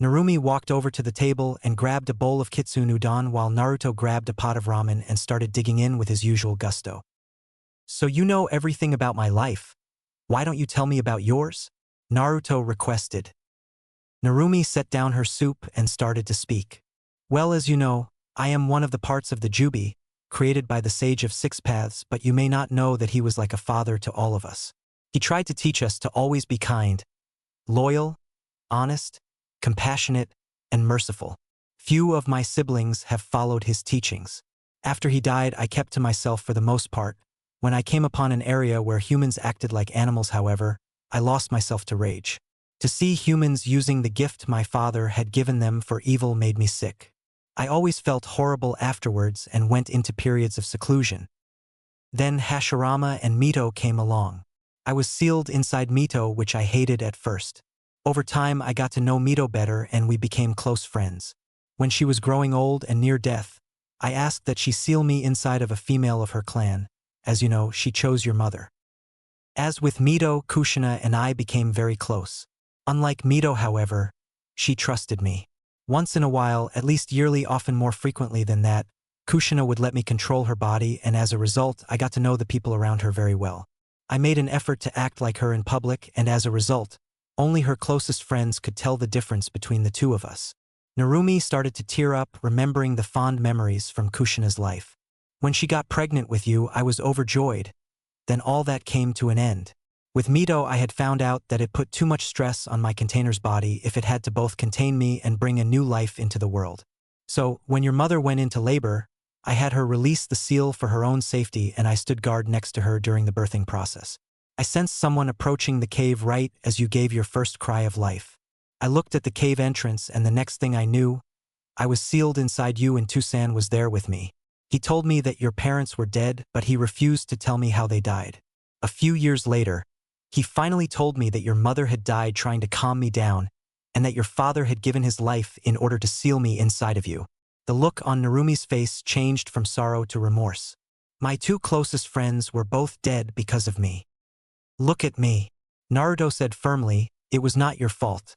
Narumi walked over to the table and grabbed a bowl of kitsune udon while Naruto grabbed a pot of ramen and started digging in with his usual gusto. So you know everything about my life. Why don't you tell me about yours? Naruto requested. Narumi set down her soup and started to speak. Well, as you know, I am one of the parts of the Jubi, created by the Sage of Six Paths, but you may not know that he was like a father to all of us. He tried to teach us to always be kind, loyal, honest, compassionate, and merciful. Few of my siblings have followed his teachings. After he died, I kept to myself for the most part. When I came upon an area where humans acted like animals, however, I lost myself to rage. To see humans using the gift my father had given them for evil made me sick. I always felt horrible afterwards and went into periods of seclusion. Then Hashirama and Mito came along. I was sealed inside Mito, which I hated at first. Over time, I got to know Mito better and we became close friends. When she was growing old and near death, I asked that she seal me inside of a female of her clan. As you know, she chose your mother. As with Mito, Kushina and I became very close. Unlike Mito, however, she trusted me. Once in a while, at least yearly, often more frequently than that, Kushina would let me control her body, and as a result, I got to know the people around her very well. I made an effort to act like her in public, and as a result, only her closest friends could tell the difference between the two of us. Narumi started to tear up, remembering the fond memories from Kushina's life. When she got pregnant with you, I was overjoyed. Then all that came to an end. With Mito, I had found out that it put too much stress on my container's body if it had to both contain me and bring a new life into the world. So, when your mother went into labor, I had her release the seal for her own safety and I stood guard next to her during the birthing process. I sensed someone approaching the cave right as you gave your first cry of life. I looked at the cave entrance and the next thing I knew, I was sealed inside you and Tusan was there with me. He told me that your parents were dead, but he refused to tell me how they died. A few years later, he finally told me that your mother had died trying to calm me down and that your father had given his life in order to seal me inside of you. The look on Narumi's face changed from sorrow to remorse. My two closest friends were both dead because of me. Look at me. Naruto said firmly, it was not your fault.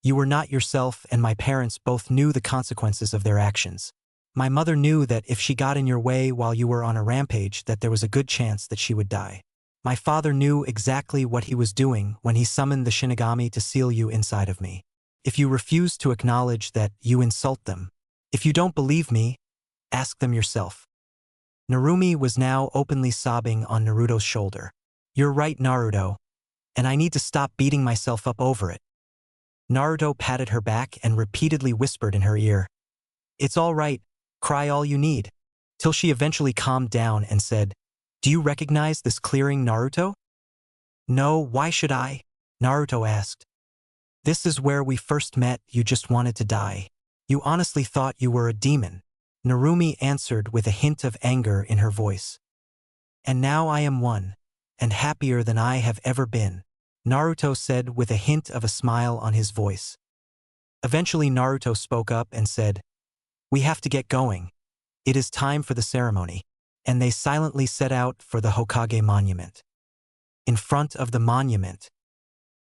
You were not yourself, and my parents both knew the consequences of their actions. My mother knew that if she got in your way while you were on a rampage, that there was a good chance that she would die. My father knew exactly what he was doing when he summoned the Shinigami to seal you inside of me. If you refuse to acknowledge that, you insult them. If you don't believe me, ask them yourself. Narumi was now openly sobbing on Naruto's shoulder. You're right, Naruto, and I need to stop beating myself up over it. Naruto patted her back and repeatedly whispered in her ear, it's all right, cry all you need, till she eventually calmed down and said, do you recognize this clearing, Naruto? No, why should I? Naruto asked. This is where we first met. You just wanted to die. You honestly thought you were a demon. Narumi answered with a hint of anger in her voice. And now I am one, and happier than I have ever been, Naruto said with a hint of a smile on his voice. Eventually Naruto spoke up and said, we have to get going. It is time for the ceremony. And they silently set out for the Hokage monument. In front of the monument,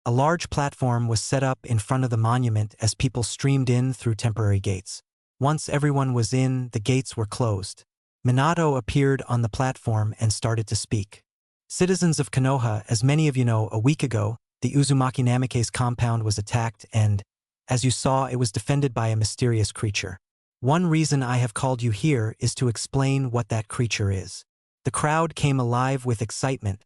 a large platform was set up in front of the monument as people streamed in through temporary gates. Once everyone was in, the gates were closed. Minato appeared on the platform and started to speak. Citizens of Konoha, as many of you know, a week ago, the Uzumaki Namikaze compound was attacked and, as you saw, it was defended by a mysterious creature. One reason I have called you here is to explain what that creature is. The crowd came alive with excitement,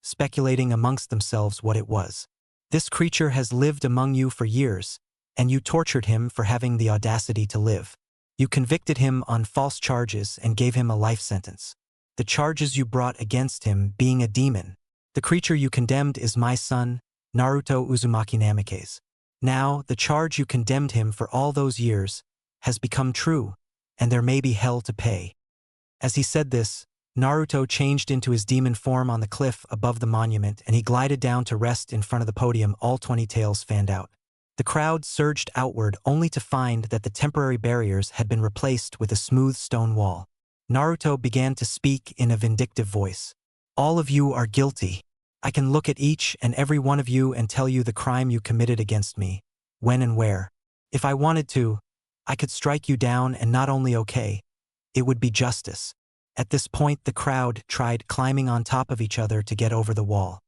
speculating amongst themselves what it was. This creature has lived among you for years, and you tortured him for having the audacity to live. You convicted him on false charges and gave him a life sentence. The charges you brought against him being a demon. The creature you condemned is my son, Naruto Uzumaki Namikaze. Now, the charge you condemned him for all those years has become true, and there may be hell to pay. As he said this, Naruto changed into his demon form on the cliff above the monument, and he glided down to rest in front of the podium. All 20 tails fanned out. The crowd surged outward only to find that the temporary barriers had been replaced with a smooth stone wall. Naruto began to speak in a vindictive voice. All of you are guilty. I can look at each and every one of you and tell you the crime you committed against me, when and where. If I wanted to, I could strike you down, and not only okay, it would be justice. At this point the crowd tried climbing on top of each other to get over the wall.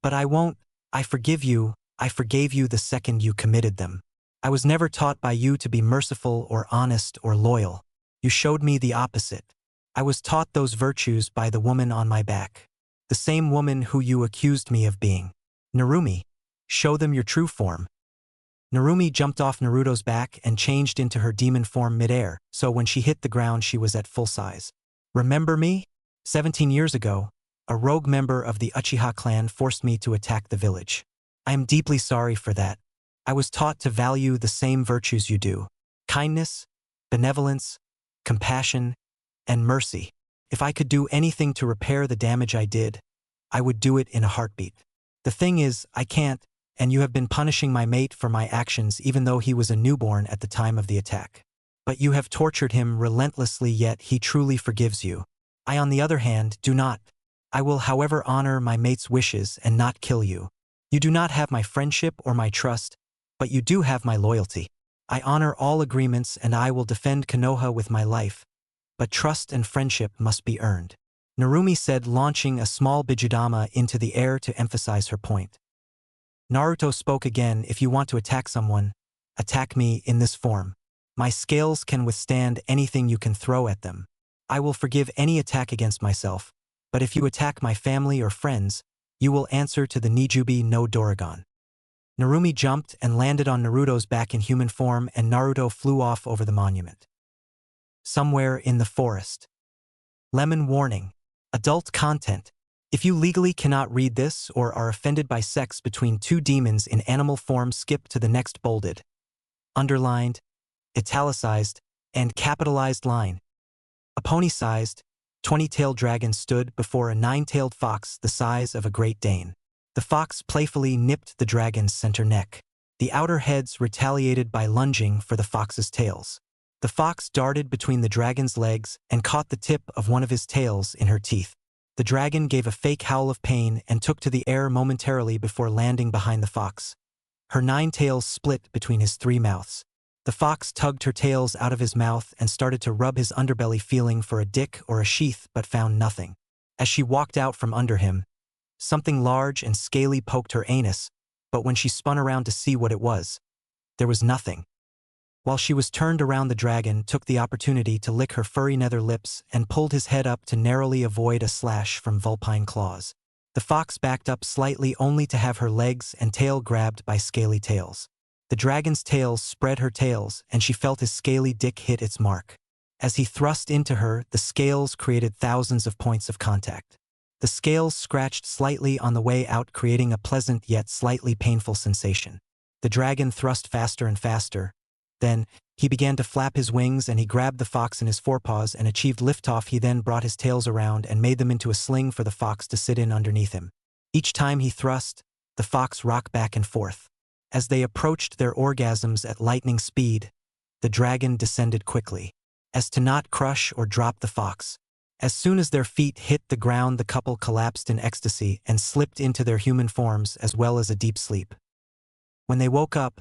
But I won't. I forgive you. I forgave you the second you committed them. I was never taught by you to be merciful or honest or loyal. You showed me the opposite. I was taught those virtues by the woman on my back. The same woman who you accused me of being. Narumi, show them your true form. Narumi jumped off Naruto's back and changed into her demon form midair, so when she hit the ground she was at full size. Remember me? 17 years ago, a rogue member of the Uchiha clan forced me to attack the village. I am deeply sorry for that. I was taught to value the same virtues you do. Kindness, benevolence, compassion, and mercy. If I could do anything to repair the damage I did, I would do it in a heartbeat. The thing is, I can't, and you have been punishing my mate for my actions even though he was a newborn at the time of the attack. But you have tortured him relentlessly, yet he truly forgives you. I, on the other hand, do not. I will, however, honor my mate's wishes and not kill you. You do not have my friendship or my trust, but you do have my loyalty. I honor all agreements and I will defend Konoha with my life, but trust and friendship must be earned. Narumi said, launching a small Bijudama into the air to emphasize her point. Naruto spoke again. If you want to attack someone, attack me in this form. My scales can withstand anything you can throw at them. I will forgive any attack against myself, but if you attack my family or friends, you will answer to the Nijubi no Doragon. Narumi jumped and landed on Naruto's back in human form, and Naruto flew off over the monument. Somewhere in the forest. Lemon warning. Adult content. If you legally cannot read this or are offended by sex between two demons in animal form, skip to the next bolded, underlined, italicized, and capitalized line. A pony-sized, 20-tailed dragon stood before a 9-tailed fox the size of a Great Dane. The fox playfully nipped the dragon's center neck. The outer heads retaliated by lunging for the fox's tails. The fox darted between the dragon's legs and caught the tip of one of his tails in her teeth. The dragon gave a fake howl of pain and took to the air momentarily before landing behind the fox. Her 9 tails split between his 3 mouths. The fox tugged her tails out of his mouth and started to rub his underbelly, feeling for a dick or a sheath, but found nothing. As she walked out from under him, something large and scaly poked her anus, but when she spun around to see what it was, there was nothing. While she was turned around, the dragon took the opportunity to lick her furry nether lips and pulled his head up to narrowly avoid a slash from vulpine claws. The fox backed up slightly only to have her legs and tail grabbed by scaly tails. The dragon's tails spread her tails and she felt his scaly dick hit its mark. As he thrust into her, the scales created thousands of points of contact. The scales scratched slightly on the way out, creating a pleasant yet slightly painful sensation. The dragon thrust faster and faster. Then, he began to flap his wings and he grabbed the fox in his forepaws and achieved liftoff. He then brought his tails around and made them into a sling for the fox to sit in underneath him. Each time he thrust, the fox rocked back and forth. As they approached their orgasms at lightning speed, the dragon descended quickly, as to not crush or drop the fox. As soon as their feet hit the ground, the couple collapsed in ecstasy and slipped into their human forms as well as a deep sleep. When they woke up,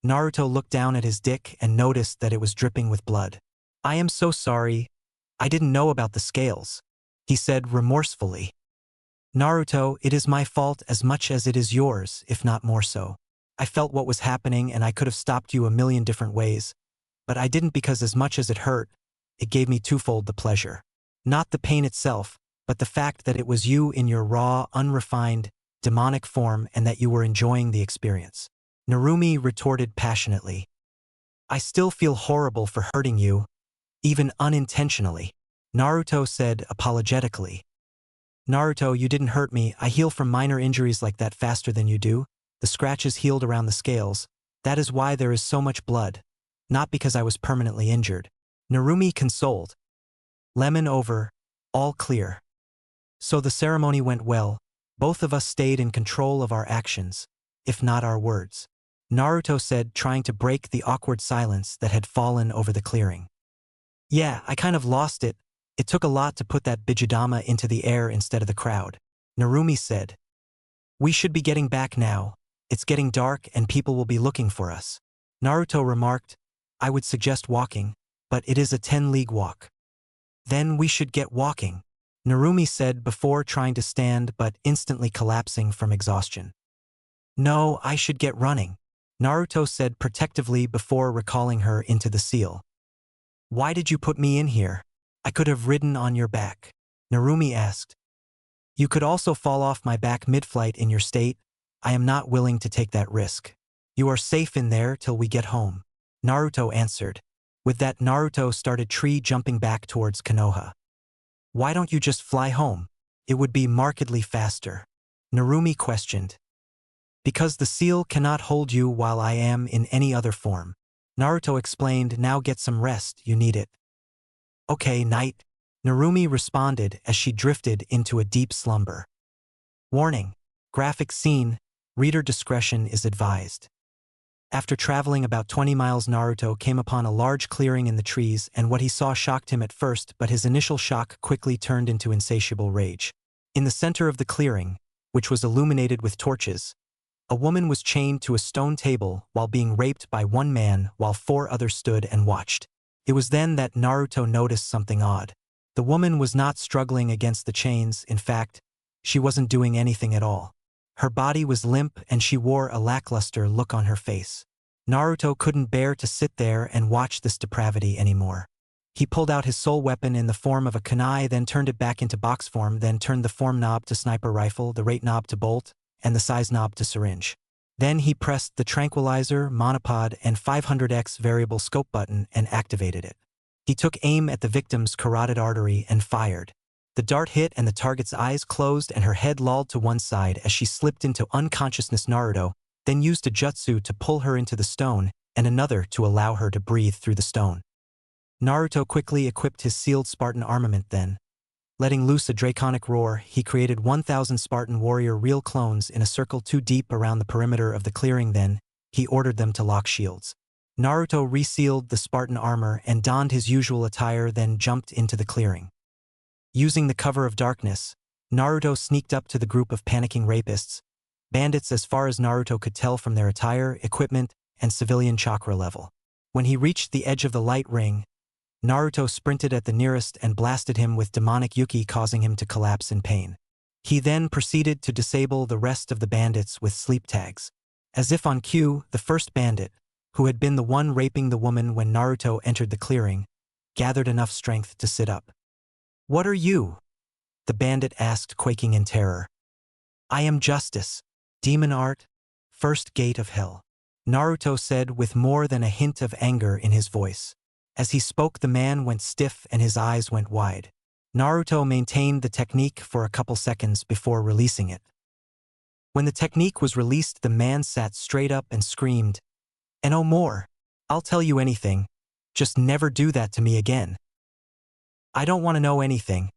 Naruto looked down at his dick and noticed that it was dripping with blood. "I am so sorry. I didn't know about the scales," he said remorsefully. "Naruto, it is my fault as much as it is yours, if not more so. I felt what was happening and I could have stopped you a million different ways, but I didn't because as much as it hurt, it gave me twofold the pleasure. Not the pain itself, but the fact that it was you in your raw, unrefined, demonic form and that you were enjoying the experience." Narumi retorted passionately. "I still feel horrible for hurting you, even unintentionally," Naruto said apologetically. "Naruto, you didn't hurt me. I heal from minor injuries like that faster than you do. The scratches healed around the scales. That is why there is so much blood. Not because I was permanently injured." Narumi consoled. "Lemon over, all clear." So the ceremony went well. Both of us stayed in control of our actions, if not our words, Naruto said, trying to break the awkward silence that had fallen over the clearing. "Yeah, I kind of lost it. It took a lot to put that Bijudama into the air instead of the crowd," Narumi said. "We should be getting back now. It's getting dark and people will be looking for us," Naruto remarked. "I would suggest walking, but it is a 10-league walk." "Then we should get walking," Narumi said before trying to stand but instantly collapsing from exhaustion. "No, I should get running," Naruto said protectively before recalling her into the seal. "Why did you put me in here? I could have ridden on your back," Narumi asked. "You could also fall off my back mid-flight in your state. I am not willing to take that risk. You are safe in there till we get home," Naruto answered. With that, Naruto started tree jumping back towards Konoha. "Why don't you just fly home? It would be markedly faster," Narumi questioned. "Because the seal cannot hold you while I am in any other form," Naruto explained. "Now get some rest, you need it." "Okay, night," Narumi responded as she drifted into a deep slumber. Warning: graphic scene, reader discretion is advised. After traveling about 20 miles, Naruto came upon a large clearing in the trees, and what he saw shocked him at first, but his initial shock quickly turned into insatiable rage. In the center of the clearing, which was illuminated with torches, a woman was chained to a stone table while being raped by one man while 4 others stood and watched. It was then that Naruto noticed something odd. The woman was not struggling against the chains. In fact, she wasn't doing anything at all. Her body was limp and she wore a lackluster look on her face. Naruto couldn't bear to sit there and watch this depravity anymore. He pulled out his soul weapon in the form of a kunai, then turned it back into box form, then turned the form knob to sniper rifle, the rate knob to bolt, and the size knob to syringe. Then he pressed the tranquilizer, monopod, and 500x variable scope button and activated it. He took aim at the victim's carotid artery and fired. The dart hit and the target's eyes closed and her head lolled to one side as she slipped into unconsciousness. Naruto then used a jutsu to pull her into the stone and another to allow her to breathe through the stone. Naruto quickly equipped his sealed Spartan armament. Then, letting loose a draconic roar, he created 1,000 Spartan warrior real clones in a circle 2 deep around the perimeter of the clearing. Then, he ordered them to lock shields. Naruto resealed the Spartan armor and donned his usual attire, then jumped into the clearing. Using the cover of darkness, Naruto sneaked up to the group of panicking rapists, bandits as far as Naruto could tell from their attire, equipment, and civilian chakra level. When he reached the edge of the light ring, Naruto sprinted at the nearest and blasted him with demonic Yuki, causing him to collapse in pain. He then proceeded to disable the rest of the bandits with sleep tags. As if on cue, the first bandit, who had been the one raping the woman when Naruto entered the clearing, gathered enough strength to sit up. "What are you?" the bandit asked, quaking in terror. "I am Justice, Demon Art, First Gate of Hell," Naruto said with more than a hint of anger in his voice. As he spoke, the man went stiff and his eyes went wide. Naruto maintained the technique for a couple seconds before releasing it. When the technique was released, the man sat straight up and screamed, "And no more. I'll tell you anything. Just never do that to me again. I don't want to know anything.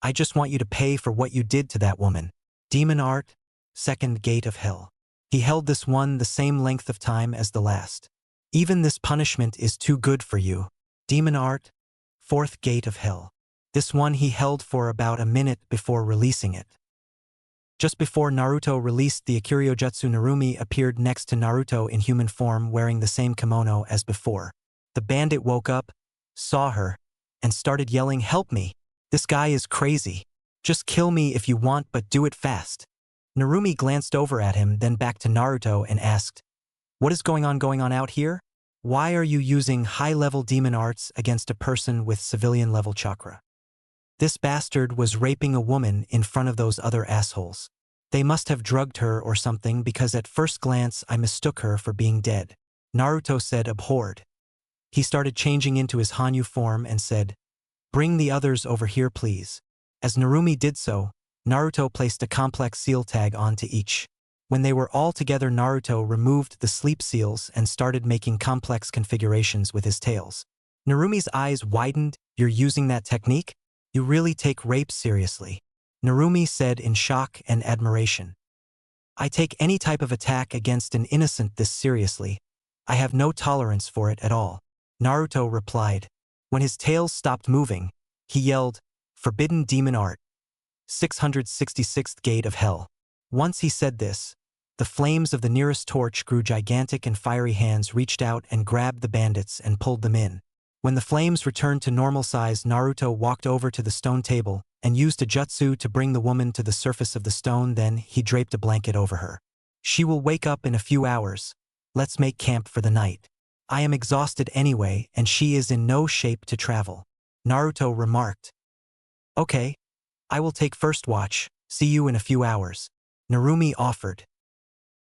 I just want you to pay for what you did to that woman." Demon Art, Second Gate of Hell. He held this one the same length of time as the last. "Even this punishment is too good for you." Demon Art, Fourth Gate of Hell. This one he held for about a minute before releasing it. Just before Naruto released the Akiryojutsu, Narumi appeared next to Naruto in human form, wearing the same kimono as before. The bandit woke up, saw her, and started yelling, "Help me! This guy is crazy. Just kill me if you want, but do it fast." Narumi glanced over at him, then back to Naruto and asked, "What is going on out here? Why are you using high-level demon arts against a person with civilian-level chakra? This bastard was raping a woman in front of those other assholes. They must have drugged her or something, because at first glance I mistook her for being dead," Naruto said, abhorred. He started changing into his Hanyu form and said, "Bring the others over here, please." As Narumi did so, Naruto placed a complex seal tag onto each. When they were all together, Naruto removed the sleep seals and started making complex configurations with his tails. Narumi's eyes widened. "You're using that technique? You really take rape seriously," Narumi said in shock and admiration. "I take any type of attack against an innocent this seriously. I have no tolerance for it at all," Naruto replied. When his tails stopped moving, he yelled, "Forbidden Demon Art, 666th Gate of Hell." Once he said this, the flames of the nearest torch grew gigantic and fiery hands reached out and grabbed the bandits and pulled them in. When the flames returned to normal size, Naruto walked over to the stone table and used a jutsu to bring the woman to the surface of the stone. Then he draped a blanket over her. "She will wake up in a few hours. Let's make camp for the night. I am exhausted anyway, and she is in no shape to travel," Naruto remarked. "Okay. I will take first watch. See you in a few hours," Narumi offered.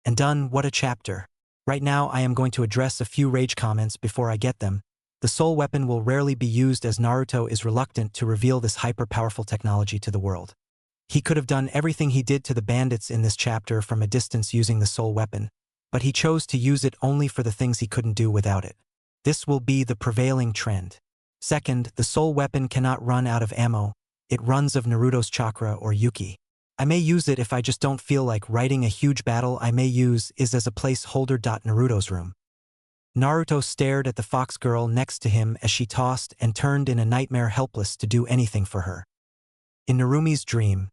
And done. What a chapter. Right now I am going to address a few rage comments before I get them. The soul weapon will rarely be used, as Naruto is reluctant to reveal this hyper-powerful technology to the world. He could have done everything he did to the bandits in this chapter from a distance using the soul weapon, but he chose to use it only for the things he couldn't do without it. This will be the prevailing trend. Second, the soul weapon cannot run out of ammo. It runs of Naruto's chakra or Yuki. I may use it if I just don't feel like writing a huge battle. I may use is as a placeholder. Naruto's room. Naruto stared at the fox girl next to him as she tossed and turned in a nightmare, helpless to do anything for her. In Narumi's dream,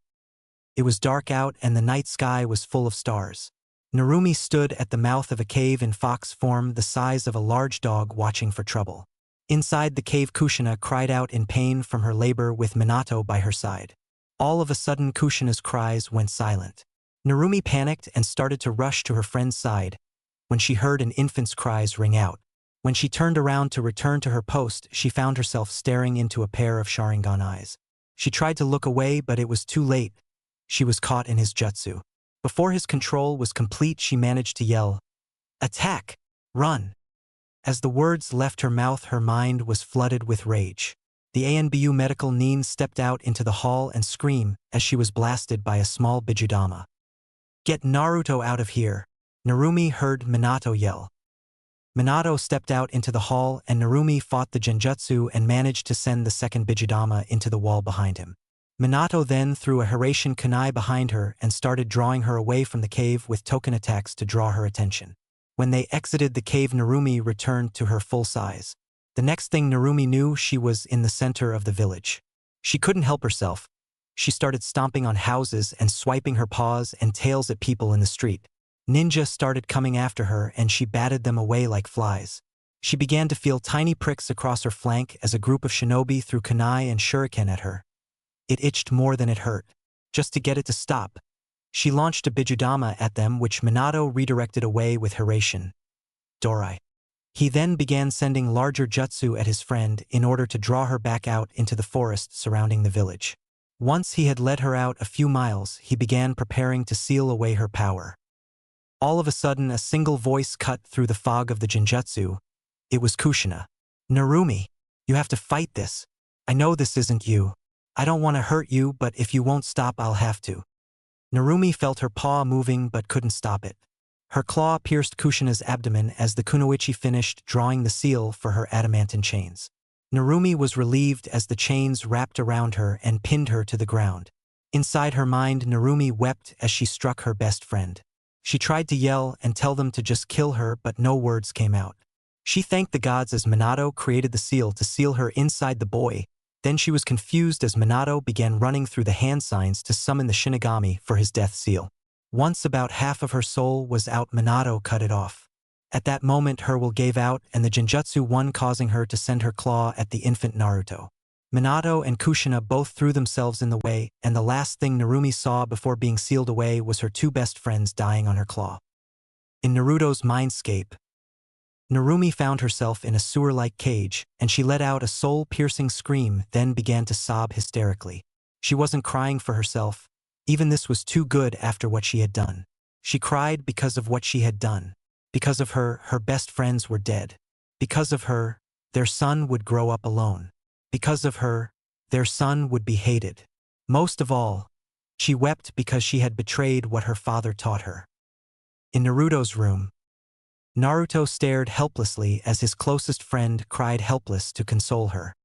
it was dark out and the night sky was full of stars. Narumi stood at the mouth of a cave in fox form, the size of a large dog, watching for trouble. Inside the cave, Kushina cried out in pain from her labor with Minato by her side. All of a sudden, Kushina's cries went silent. Narumi panicked and started to rush to her friend's side when she heard an infant's cries ring out. When she turned around to return to her post, she found herself staring into a pair of Sharingan eyes. She tried to look away, but it was too late. She was caught in his jutsu. Before his control was complete, she managed to yell, "Attack! Run!" As the words left her mouth, her mind was flooded with rage. The ANBU medical Nin stepped out into the hall and screamed as she was blasted by a small Bijudama. "Get Naruto out of here!" Narumi heard Minato yell. Minato stepped out into the hall and Narumi fought the genjutsu and managed to send the second Bijudama into the wall behind him. Minato then threw a Hiraishin kunai behind her and started drawing her away from the cave with token attacks to draw her attention. When they exited the cave, Narumi returned to her full size. The next thing Narumi knew, she was in the center of the village. She couldn't help herself. She started stomping on houses and swiping her paws and tails at people in the street. Ninja started coming after her and she batted them away like flies. She began to feel tiny pricks across her flank as a group of shinobi threw kunai and shuriken at her. It itched more than it hurt. Just to get it to stop, she launched a bijudama at them, which Minato redirected away with Hirashin. Dorai. He then began sending larger jutsu at his friend in order to draw her back out into the forest surrounding the village. Once he had led her out a few miles, he began preparing to seal away her power. All of a sudden, a single voice cut through the fog of the genjutsu. It was Kushina. Narumi, you have to fight this. I know this isn't you. I don't want to hurt you, but if you won't stop, I'll have to. Narumi felt her paw moving but couldn't stop it. Her claw pierced Kushina's abdomen as the kunoichi finished drawing the seal for her adamantine chains. Narumi was relieved as the chains wrapped around her and pinned her to the ground. Inside her mind, Narumi wept as she struck her best friend. She tried to yell and tell them to just kill her, but no words came out. She thanked the gods as Minato created the seal to seal her inside the boy. Then she was confused as Minato began running through the hand signs to summon the Shinigami for his death seal. Once about half of her soul was out, Minato cut it off. At that moment, her will gave out and the genjutsu won, causing her to send her claw at the infant Naruto. Minato and Kushina both threw themselves in the way, and the last thing Narumi saw before being sealed away was her two best friends dying on her claw. In Naruto's mindscape, Narumi found herself in a sewer-like cage, and she let out a soul-piercing scream, then began to sob hysterically. She wasn't crying for herself. Even this was too good after what she had done. She cried because of what she had done. Because of her, her best friends were dead. Because of her, their son would grow up alone. Because of her, their son would be hated. Most of all, she wept because she had betrayed what her father taught her. In Naruto's room, Naruto stared helplessly as his closest friend cried helpless to console her.